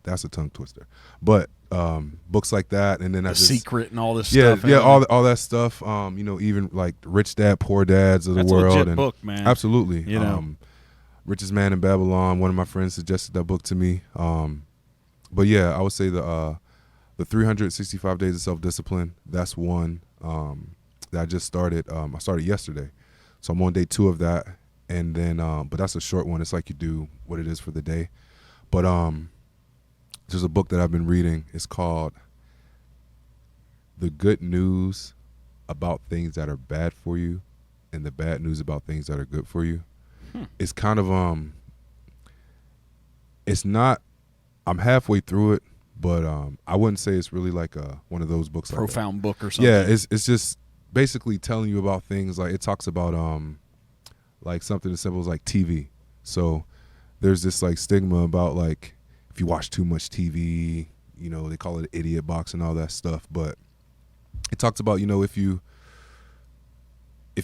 That's a tongue twister. But books like that, and then The Secret and all this stuff. stuff. Yeah, all that stuff. You know, even like Rich Dad, Poor Dads of the That's world. a legit and book, man. Absolutely. You know. Richest Man in Babylon. One of my friends suggested that book to me. But yeah, I would say the 365 Days of Self-Discipline. That's one that I just started. I started yesterday, so I'm on day 2 of that. And then, but that's a short one. It's like you do what it is for the day. But there's a book that I've been reading. It's called The Good News About Things That Are Bad for You and the Bad News About Things That Are Good for You. It's kind of it's not. I'm halfway through it, but I wouldn't say it's really like one of those books. Profound book or something. Yeah, it's just basically telling you about things. Like it talks about like something as simple as like TV. So there's this like stigma about like if you watch too much TV, you know, they call it idiot box and all that stuff. But it talks about, you know, if you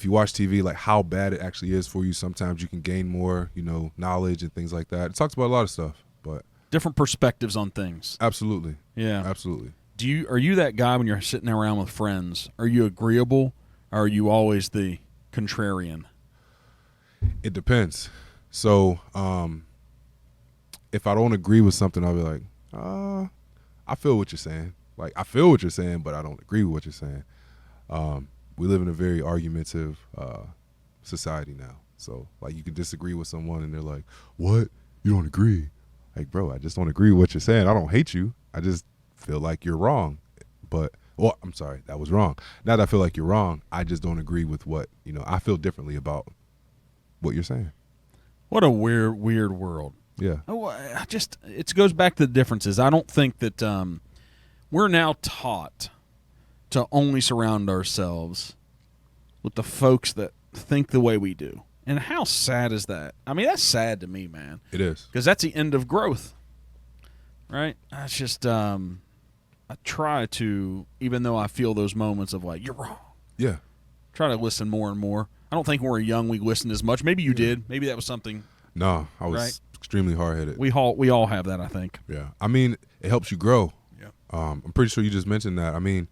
watch TV, like how bad it actually is for you. Sometimes you can gain more, you know, knowledge and things like that. It talks about a lot of stuff, but different perspectives on things. Absolutely. Yeah. Absolutely. Are you that guy when you're sitting around with friends? Are you agreeable, or are you always the contrarian? It depends. So, if I don't agree with something, I'll be like, I feel what you're saying. Like, I feel what you're saying, but I don't agree with what you're saying. We live in a very argumentative society now. So, like, you can disagree with someone and they're like, what? You don't agree? Like, bro, I just don't agree with what you're saying. I don't hate you. I just feel like you're wrong. But Well, I'm sorry, that was wrong. Not that I feel like you're wrong. I just don't agree with what, I feel differently about what you're saying. What a weird world. Yeah. Oh, it goes back to the differences. I don't think that we're now taught to only surround ourselves with the folks that think the way we do. And how sad is that? I mean, that's sad to me, man. It is. Because that's the end of growth, right? That's just I try to, even though I feel those moments of like, you're wrong. Yeah. Try to listen more and more. I don't think when we're young we listened as much. Maybe you did. Maybe that was something. No, I was right? extremely hard-headed. We all have that, I think. Yeah. I mean, it helps you grow. Yeah. I'm pretty sure you just mentioned that. I mean,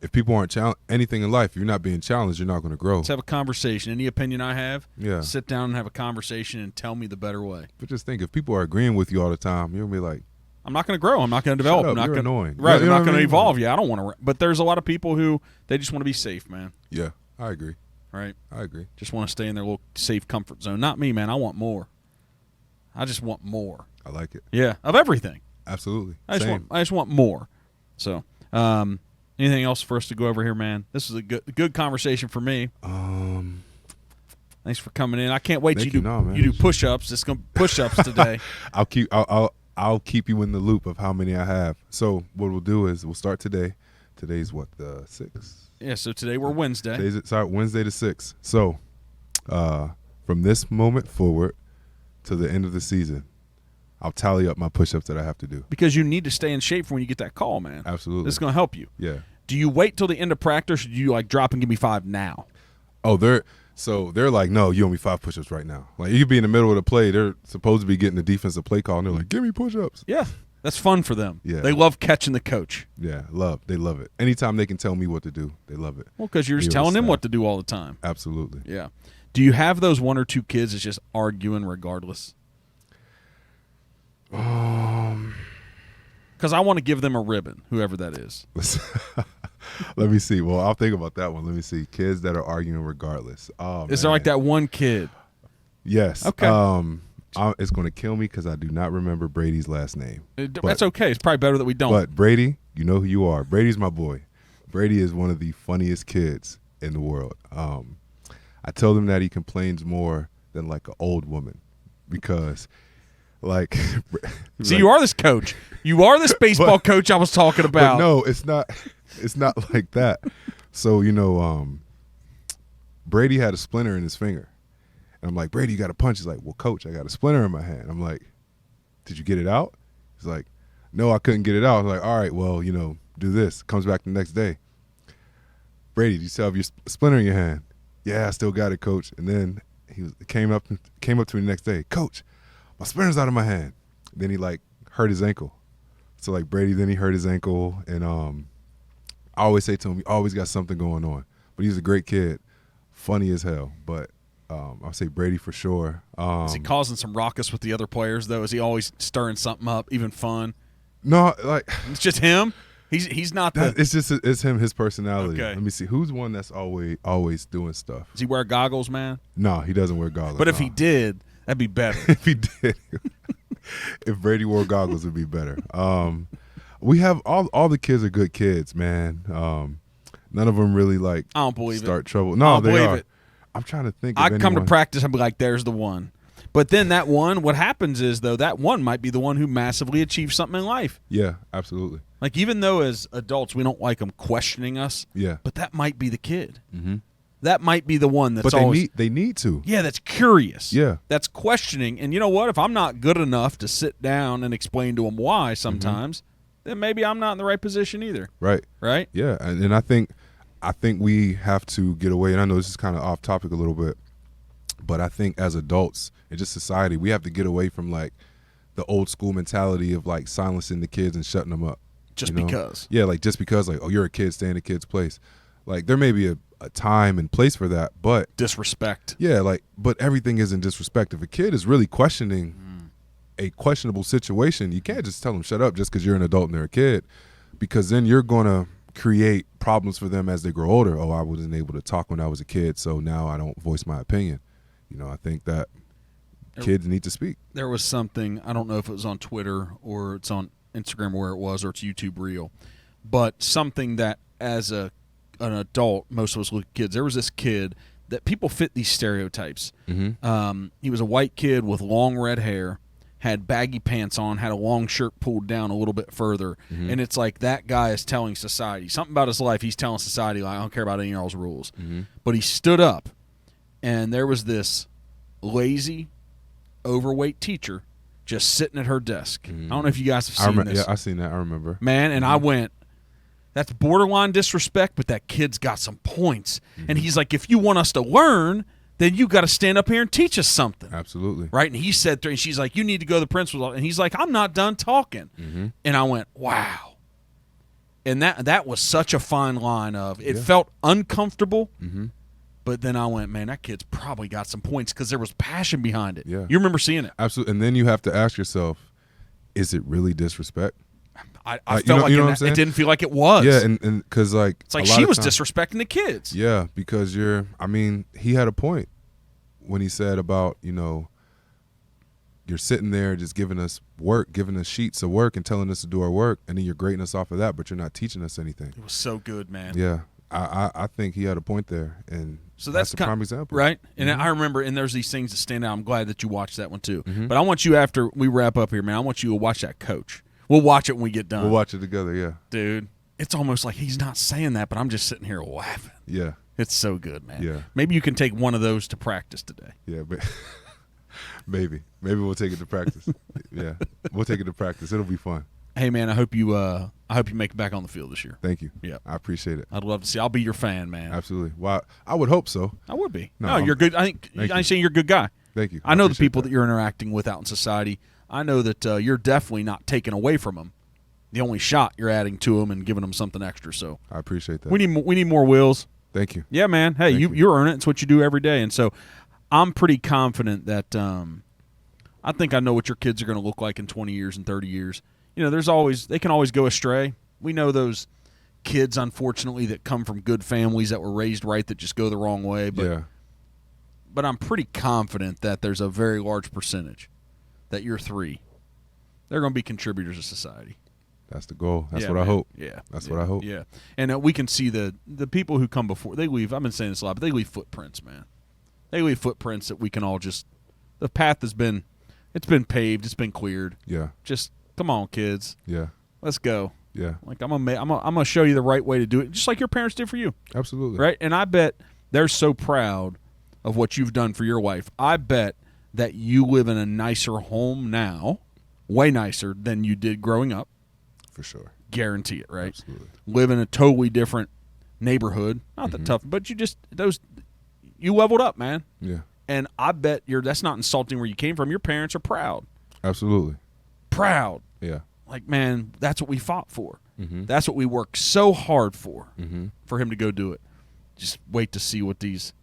if people aren't anything in life, if you're not being challenged, you're not going to grow. Let's have a conversation. Any opinion I have, Yeah. sit down and have a conversation and tell me the better way. But just think, if people are agreeing with you all the time, you're going to be like, I'm not going to grow. I'm not going to develop. Shut up, I'm not you're gonna, annoying. Right. You know I'm not what I going to mean? evolve. Yeah, I don't want to. But there's a lot of people who they just want to be safe, man. yeah, I agree. Right. I agree. Just want to stay in their little safe comfort zone. Not me, man. I want more. I just want more. I like it. Yeah, of everything. Absolutely. I just want more. So, anything else for us to go over here, man? This is a good conversation for me. Thanks for coming in. I can't wait till you do push-ups. It's going to push-ups today. I'll keep you in the loop of how many I have. So what we'll do is we'll start today. Today's what, the 6th? Yeah, so today we're Wednesday. Wednesday the 6th. So from this moment forward to the end of the season, I'll tally up my push-ups that I have to do. Because you need to stay in shape for when you get that call, man. Absolutely. This is going to help you. Yeah. Do you wait till the end of practice, or do you like drop and give me 5 now? Oh, they're like, no, you owe me 5 push-ups right now. Like, you could be in the middle of the play. They're supposed to be getting the defensive play call, and they're like, give me push-ups. Yeah. That's fun for them. Yeah. They love catching the coach. Yeah, they love it. Anytime they can tell me what to do, they love it. Well, because you're just telling them what to do all the time. Absolutely. Yeah. Do you have those 1 or 2 kids that's just arguing regardless? Because I want to give them a ribbon, whoever that is. Let me see. Well, I'll think about that one. Let me see. Kids that are arguing regardless. Oh, is there like that one kid? Yes. Okay. It's going to kill me because I do not remember Brady's last name. That's okay. It's probably better that we don't. But Brady, you know who you are. Brady's my boy. Brady is one of the funniest kids in the world. I told him that he complains more than like an old woman because – like, so you are this coach. You are this baseball coach I was talking about. But no, it's not. It's not like that. So Brady had a splinter in his finger, and I'm like, Brady, you got to punch. He's like, well, coach, I got a splinter in my hand. I'm like, did you get it out? He's like, no, I couldn't get it out. I'm like, all right, well, do this. Comes back the next day. Brady, do you still have your splinter in your hand? Yeah, I still got it, coach. And then he came up to me the next day, coach, my splinter's out of my hand. Then he like hurt his ankle. So like Brady, then he hurt his ankle, and I always say to him, he always got something going on. But he's a great kid, funny as hell. But I'll say Brady for sure. Is he causing some ruckus with the other players though? Is he always stirring something up, even fun? No, like it's just him. He's not it's him, his personality. Okay. Let me see. Who's one that's always doing stuff? Does he wear goggles, man? No, he doesn't wear goggles. But if he did, that'd be better. If he did, if Brady wore goggles, it'd be better. We have all the kids are good kids, man. None of them really like I don't believe start it. trouble. No, they are. It. I'm trying to think. I come to practice, I'd be like, "There's the one." But then that one, what happens is though that one might be the one who massively achieves something in life. Yeah, absolutely. Like even though as adults we don't like them questioning us. Yeah. But that might be the kid. Mm-hmm. That might be the one that's but always. They need to. Yeah, that's curious. Yeah. That's questioning. And you know what? If I'm not good enough to sit down and explain to them why sometimes, then maybe I'm not in the right position either. Right. Right? Yeah, and I think we have to get away, and I know this is kind of off topic a little bit, but I think as adults and just society, we have to get away from like the old school mentality of like silencing the kids and shutting them up. Just because. Yeah, like just because like, oh, you're a kid, stay in a kid's place. Like there may be a time and place for that, but disrespect. Yeah, like but everything isn't disrespect. If a kid is really questioning a questionable situation, you can't just tell them shut up just because you're an adult and they're a kid, because then you're going to create problems for them as they grow older. Oh, I wasn't able to talk when I was a kid, so now I don't voice my opinion. I think that kids need to speak. There was something, I don't know if it was on Twitter or it's on Instagram or where it was, or it's YouTube Reel, but something that as an adult, most of us look at kids. There was this kid that people fit these stereotypes. He was a white kid with long red hair, had baggy pants on, had a long shirt pulled down a little bit further, and it's like that guy is telling society something about his life. He's telling society, like, I don't care about any of y'all's rules. But he stood up, and there was this lazy, overweight teacher just sitting at her desk. I don't know if you guys have seen this. Yeah, I seen that. I remember. Man, and I went, that's borderline disrespect, but that kid's got some points. And he's like, if you want us to learn, then you got to stand up here and teach us something. Absolutely. Right? And he said, and she's like, you need to go to the principal's. And he's like, I'm not done talking. And I went, wow. And that was such a fine line of, it felt uncomfortable, but then I went, man, that kid's probably got some points because there was passion behind it. Yeah. You remember seeing it. Absolutely. And then you have to ask yourself, is it really disrespect? I felt like it didn't feel like it was. Yeah, and because like it's like she was disrespecting the kids. Yeah, because he had a point when he said about, you're sitting there just giving us work, giving us sheets of work and telling us to do our work, and then you're grading us off of that, but you're not teaching us anything. It was so good, man. Yeah, I think he had a point there, and so that's a prime example, right? And I remember, and there's these things that stand out. I'm glad that you watched that one too. But I want you, after we wrap up here, man, I want you to watch that coach. We'll watch it when we get done. We'll watch it together, yeah. Dude, it's almost like he's not saying that, but I'm just sitting here laughing. Yeah. It's so good, man. Yeah. Maybe you can take one of those to practice today. Yeah, but maybe we'll take it to practice. Yeah, we'll take it to practice. It'll be fun. Hey, man, I hope you make it back on the field this year. Thank you. Yeah, I appreciate it. I'd love to see. I'll be your fan, man. Absolutely. Well, I would hope so. I would be. No, you're good. I think I'm saying you're a good guy. Thank you. I know the people that you're interacting with out in society. I know that you're definitely not taken away from them. The only shot you're adding to them and giving them something extra. So I appreciate that. We need more Wills. Thank you. Yeah, man. Hey, you earn it. It's what you do every day. And so I'm pretty confident that I think I know what your kids are going to look like in 20 years and 30 years. They can always go astray. We know those kids, unfortunately, that come from good families that were raised right that just go the wrong way. But I'm pretty confident that there's a very large percentage that you're three. They're going to be contributors to society. That's the goal. That's what I hope. Yeah. That's what I hope. Yeah. And we can see the people who come before, they leave, I've been saying this a lot, but they leave footprints, man. They leave footprints that we can all the path it's been paved, it's been cleared. Yeah. Just, come on, kids. Yeah. Let's go. Yeah. Like, I'm gonna show you the right way to do it, just like your parents did for you. Absolutely. Right? And I bet they're so proud of what you've done for your wife. I bet that you live in a nicer home now, way nicer than you did growing up. For sure. Guarantee it, right? Absolutely. Live in a totally different neighborhood. Not that tough, but you leveled up, man. Yeah. And I bet that's not insulting where you came from. Your parents are proud. Absolutely. Proud. Yeah. Like, man, that's what we fought for. That's what we worked so hard for him to go do it. Just wait to see what these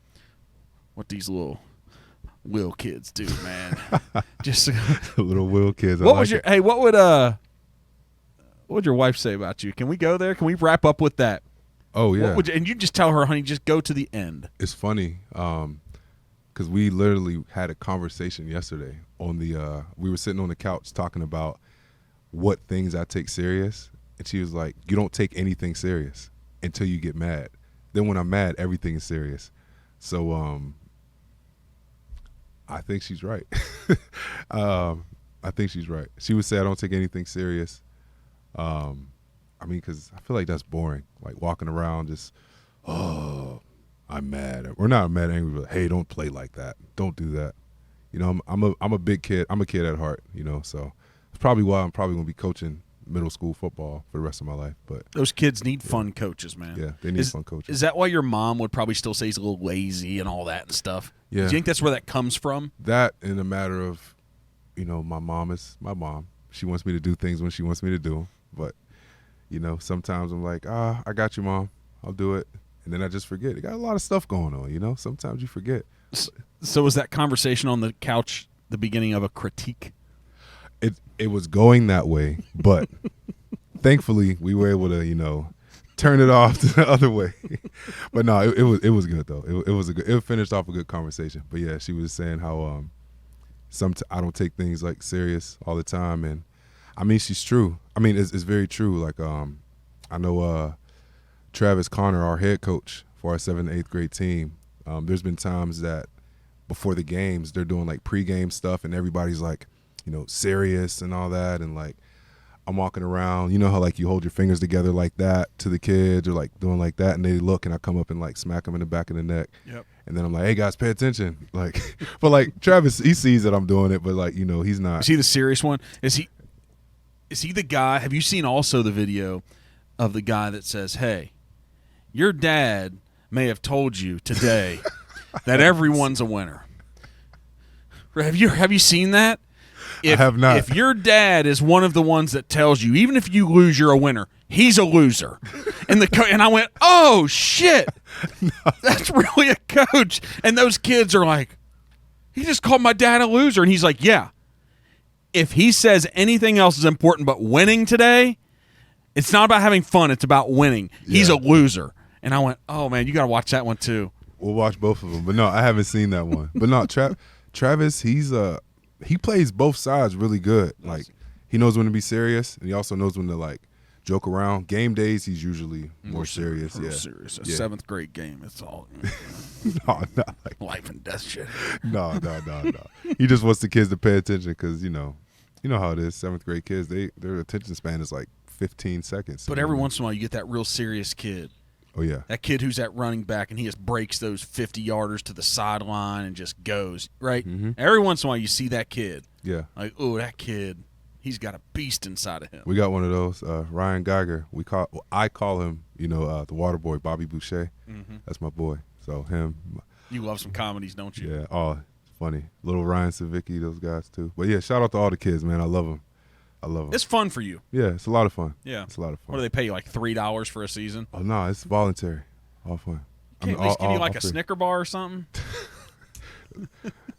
little Will kids do, man. Just little Will kids. What would your wife say about you? Can we go there? Can we wrap up with that? Oh, yeah. And you just tell her, honey, just go to the end. It's funny because we literally had a conversation yesterday we were sitting on the couch talking about what things I take serious. And she was like, you don't take anything serious until you get mad. Then when I'm mad, everything is serious. So I think she's right. I think she's right. She would say I don't take anything serious. Because I feel like that's boring. Like walking around just, I'm mad. We're not mad, angry, but hey, don't play like that. Don't do that. I'm a big kid. I'm a kid at heart. So it's probably why I'm probably gonna be coaching middle school football for the rest of my life. But those kids need fun coaches, man. Yeah, they need fun coaches. Is that why your mom would probably still say he's a little lazy and all that and stuff? Yeah. Do you think that's where that comes from? That in a matter of, my mom is my mom. She wants me to do things when she wants me to do them. But, sometimes I'm like, I got you, Mom. I'll do it. And then I just forget. You got a lot of stuff going on, Sometimes you forget. So was that conversation on the couch the beginning of a critique? It was going that way, but thankfully we were able to, turn it off to the other way. But no, it was good though. It finished off a good conversation. But yeah, she was saying how I don't take things like serious all the time, and she's true. It's very true. Like I know Travis Conner, our head coach for our 7th and 8th grade team, there's been times that before the games they're doing like pregame stuff and everybody's like, serious and all that, and like I'm walking around, you know how like you hold your fingers together like that to the kids or like doing like that, and they look and I come up and like smack them in the back of the neck. Yep. And then I'm like, hey guys, pay attention. Like, but like Travis, he sees that I'm doing it, but like, he's not. Is he the serious one? Is he the guy? Have you seen also the video of the guy that says, hey, your dad may have told you today that everyone's a winner? Have you seen that? I have not. If your dad is one of the ones that tells you, even if you lose, you're a winner, he's a loser. And I went, oh, shit. No. That's really a coach. And those kids are like, he just called my dad a loser. And he's like, yeah. If he says anything else is important but winning today, it's not about having fun. It's about winning. He's a loser. And I went, oh, man, you got to watch that one too. We'll watch both of them. But no, I haven't seen that one. But no, Travis, he plays both sides really good. Like, he knows when to be serious, and he also knows when to like joke around. Game days, he's usually more serious. Yeah, serious. A 7th grade game. It's all no, like, life and death shit. No. He just wants the kids to pay attention because you know how it is. 7th grade kids, their attention span is like 15 seconds. But every once in a while, you get that real serious kid. Oh yeah, that kid who's at running back and he just breaks those 50-yarders to the sideline and just goes right. Mm-hmm. Every once in a while, you see that kid. Yeah, like, oh, that kid, he's got a beast inside of him. We got one of those. Ryan Geiger. I call him, the water boy, Bobby Boucher. Mm-hmm. That's my boy. So him. You love some comedies, don't you? Yeah. Oh, funny. Little Ryan Savicki, those guys too. But yeah, shout out to all the kids, man. I love them. It's fun for you. Yeah, it's a lot of fun. Yeah, it's a lot of fun. What do they pay you, like $3 for a season? Oh no, it's voluntary. All fun. Can't at least give you like a Snicker bar or something?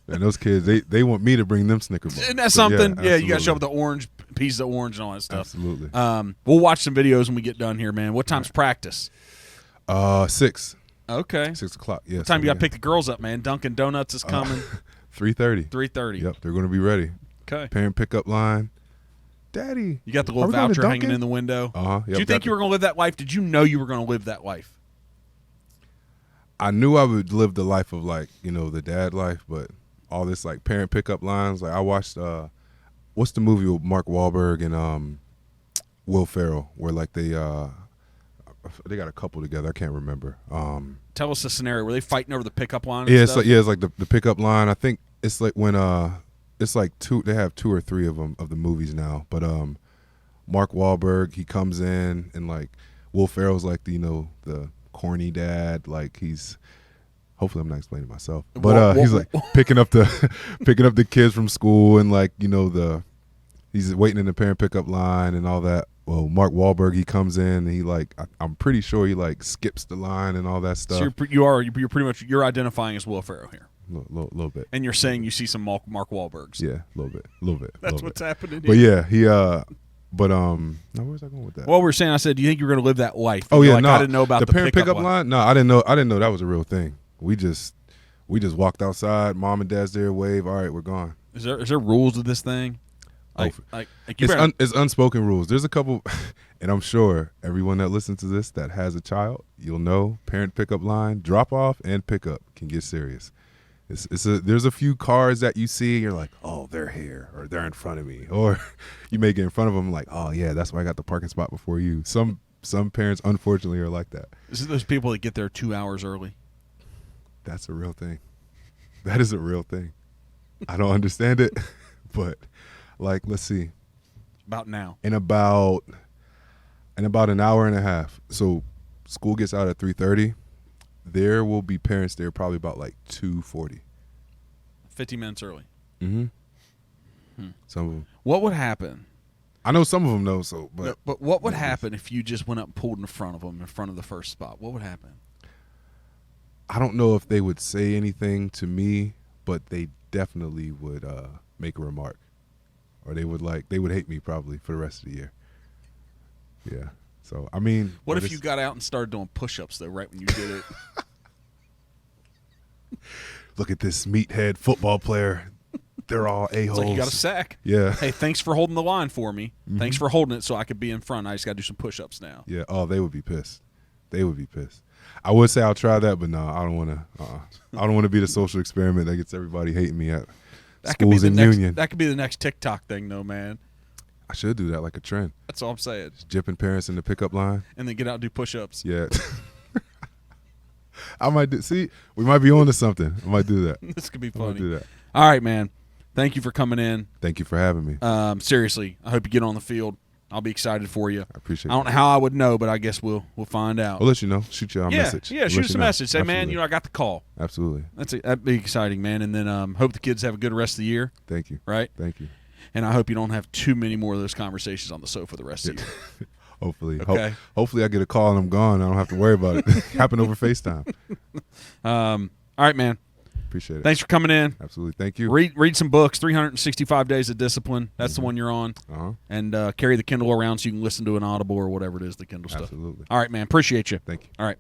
And those kids, they want me to bring them Snicker bars. Isn't that something? Yeah, you got to show up with the orange pieces of orange and all that stuff. Absolutely. We'll watch some videos when we get done here, man. What time's practice? 6. Okay. 6 o'clock. Yeah. What time you got to pick the girls up, man? Dunkin' Donuts is coming. 3:30. 3:30. Yep, they're going to be ready. Okay. Parent pickup line. Daddy, you got the little voucher hanging in the window. Yep, Did you think you were going to live that life? Did you know you were going to live that life? I knew I would live the life of like, the dad life, but all this like parent pickup lines. Like I watched, what's the movie with Mark Wahlberg and Will Ferrell, where like they got a couple together. I can't remember. Tell us the scenario. Were they fighting over the pickup line? Yeah, it's like the pickup line. I think it's like when it's like they have 2 or 3 of them of the movies now. But Mark Wahlberg, he comes in and like Will Ferrell's like the corny dad, like he's hopefully I'm not explaining myself, but he's like picking up the kids from school and like he's waiting in the parent pickup line and all that. Well, Mark Wahlberg, he comes in and he like I'm pretty sure he like skips the line and all that stuff. So you're pretty much identifying as Will Ferrell here. Little bit. And you're saying you see some Mark Wahlbergs. Yeah, a little bit. That's what's happening here. But yeah, he but now where's I going with that? Well, we're saying, I said, do you think you were going to live that life? Oh yeah, no. I didn't know about the parent pickup line. No, I didn't know that was a real thing. We just walked outside. Mom and dad's there. Wave. All right, we're gone. Is there rules to this thing? It's unspoken rules. There's a couple, and I'm sure everyone that listens to this that has a child, you'll know parent pickup line, drop off and pickup can get serious. There's a few cars that you see, you're like, oh, they're here, or they're in front of me, or you may get in front of them like, oh yeah, that's why I got the parking spot before you. Some parents, unfortunately, are like that. Is it those people that get there 2 hours early? That's a real thing. That is a real thing. I don't understand it, but like, let's see. About now. In about an hour and a half. So school gets out at 3:30. There will be parents there probably about like 2:40. 50 minutes early. Mm-hmm. Some of them. What would happen? I know some of them know. So, but what would happen if you just went up and pulled in front of them, in front of the first spot? What would happen? I don't know if they would say anything to me, but they definitely would make a remark, or they would hate me probably for the rest of the year. Yeah. So, I mean. What if you got out and started doing push-ups, though, right when you did it? Look at this meathead football player. They're all a-holes. It's like you got a sack. Yeah. Hey, thanks for holding the line for me. Mm-hmm. Thanks for holding it so I could be in front. I just got to do some push-ups now. Yeah. Oh, they would be pissed. They would be pissed. I would say I'll try that, but no, I don't want to. I don't want to be the social experiment that gets everybody hating me at schools and union. That could be the next TikTok thing, though, man. I should do that like a trend. That's all I'm saying. Just jipping parents in the pickup line. And then get out and do push-ups. Yeah. I might do. See, we might be on to something. I might do that. This could be I might funny. do that. All right, man. Thank you for coming in. Thank you for having me. Seriously, I hope you get on the field. I'll be excited for you. I appreciate it. I don't know how I would know, but I guess we'll find out. I'll let you know. Shoot you a message. Yeah, shoot us a message. Say, man, I got the call. Absolutely. That'd be exciting, man. And then hope the kids have a good rest of the year. Thank you. Right? Thank you. And I hope you don't have too many more of those conversations on the sofa the rest of the year. Hopefully. Okay. Hopefully I get a call and I'm gone. I don't have to worry about it. Happen over FaceTime. All right, man. Appreciate it. Thanks for coming in. Absolutely. Thank you. Read some books. 365 Days of Discipline. That's the one you're on. Uh-huh. And carry the Kindle around so you can listen to an Audible or whatever it is, the Kindle stuff. Absolutely. All right, man. Appreciate you. Thank you. All right.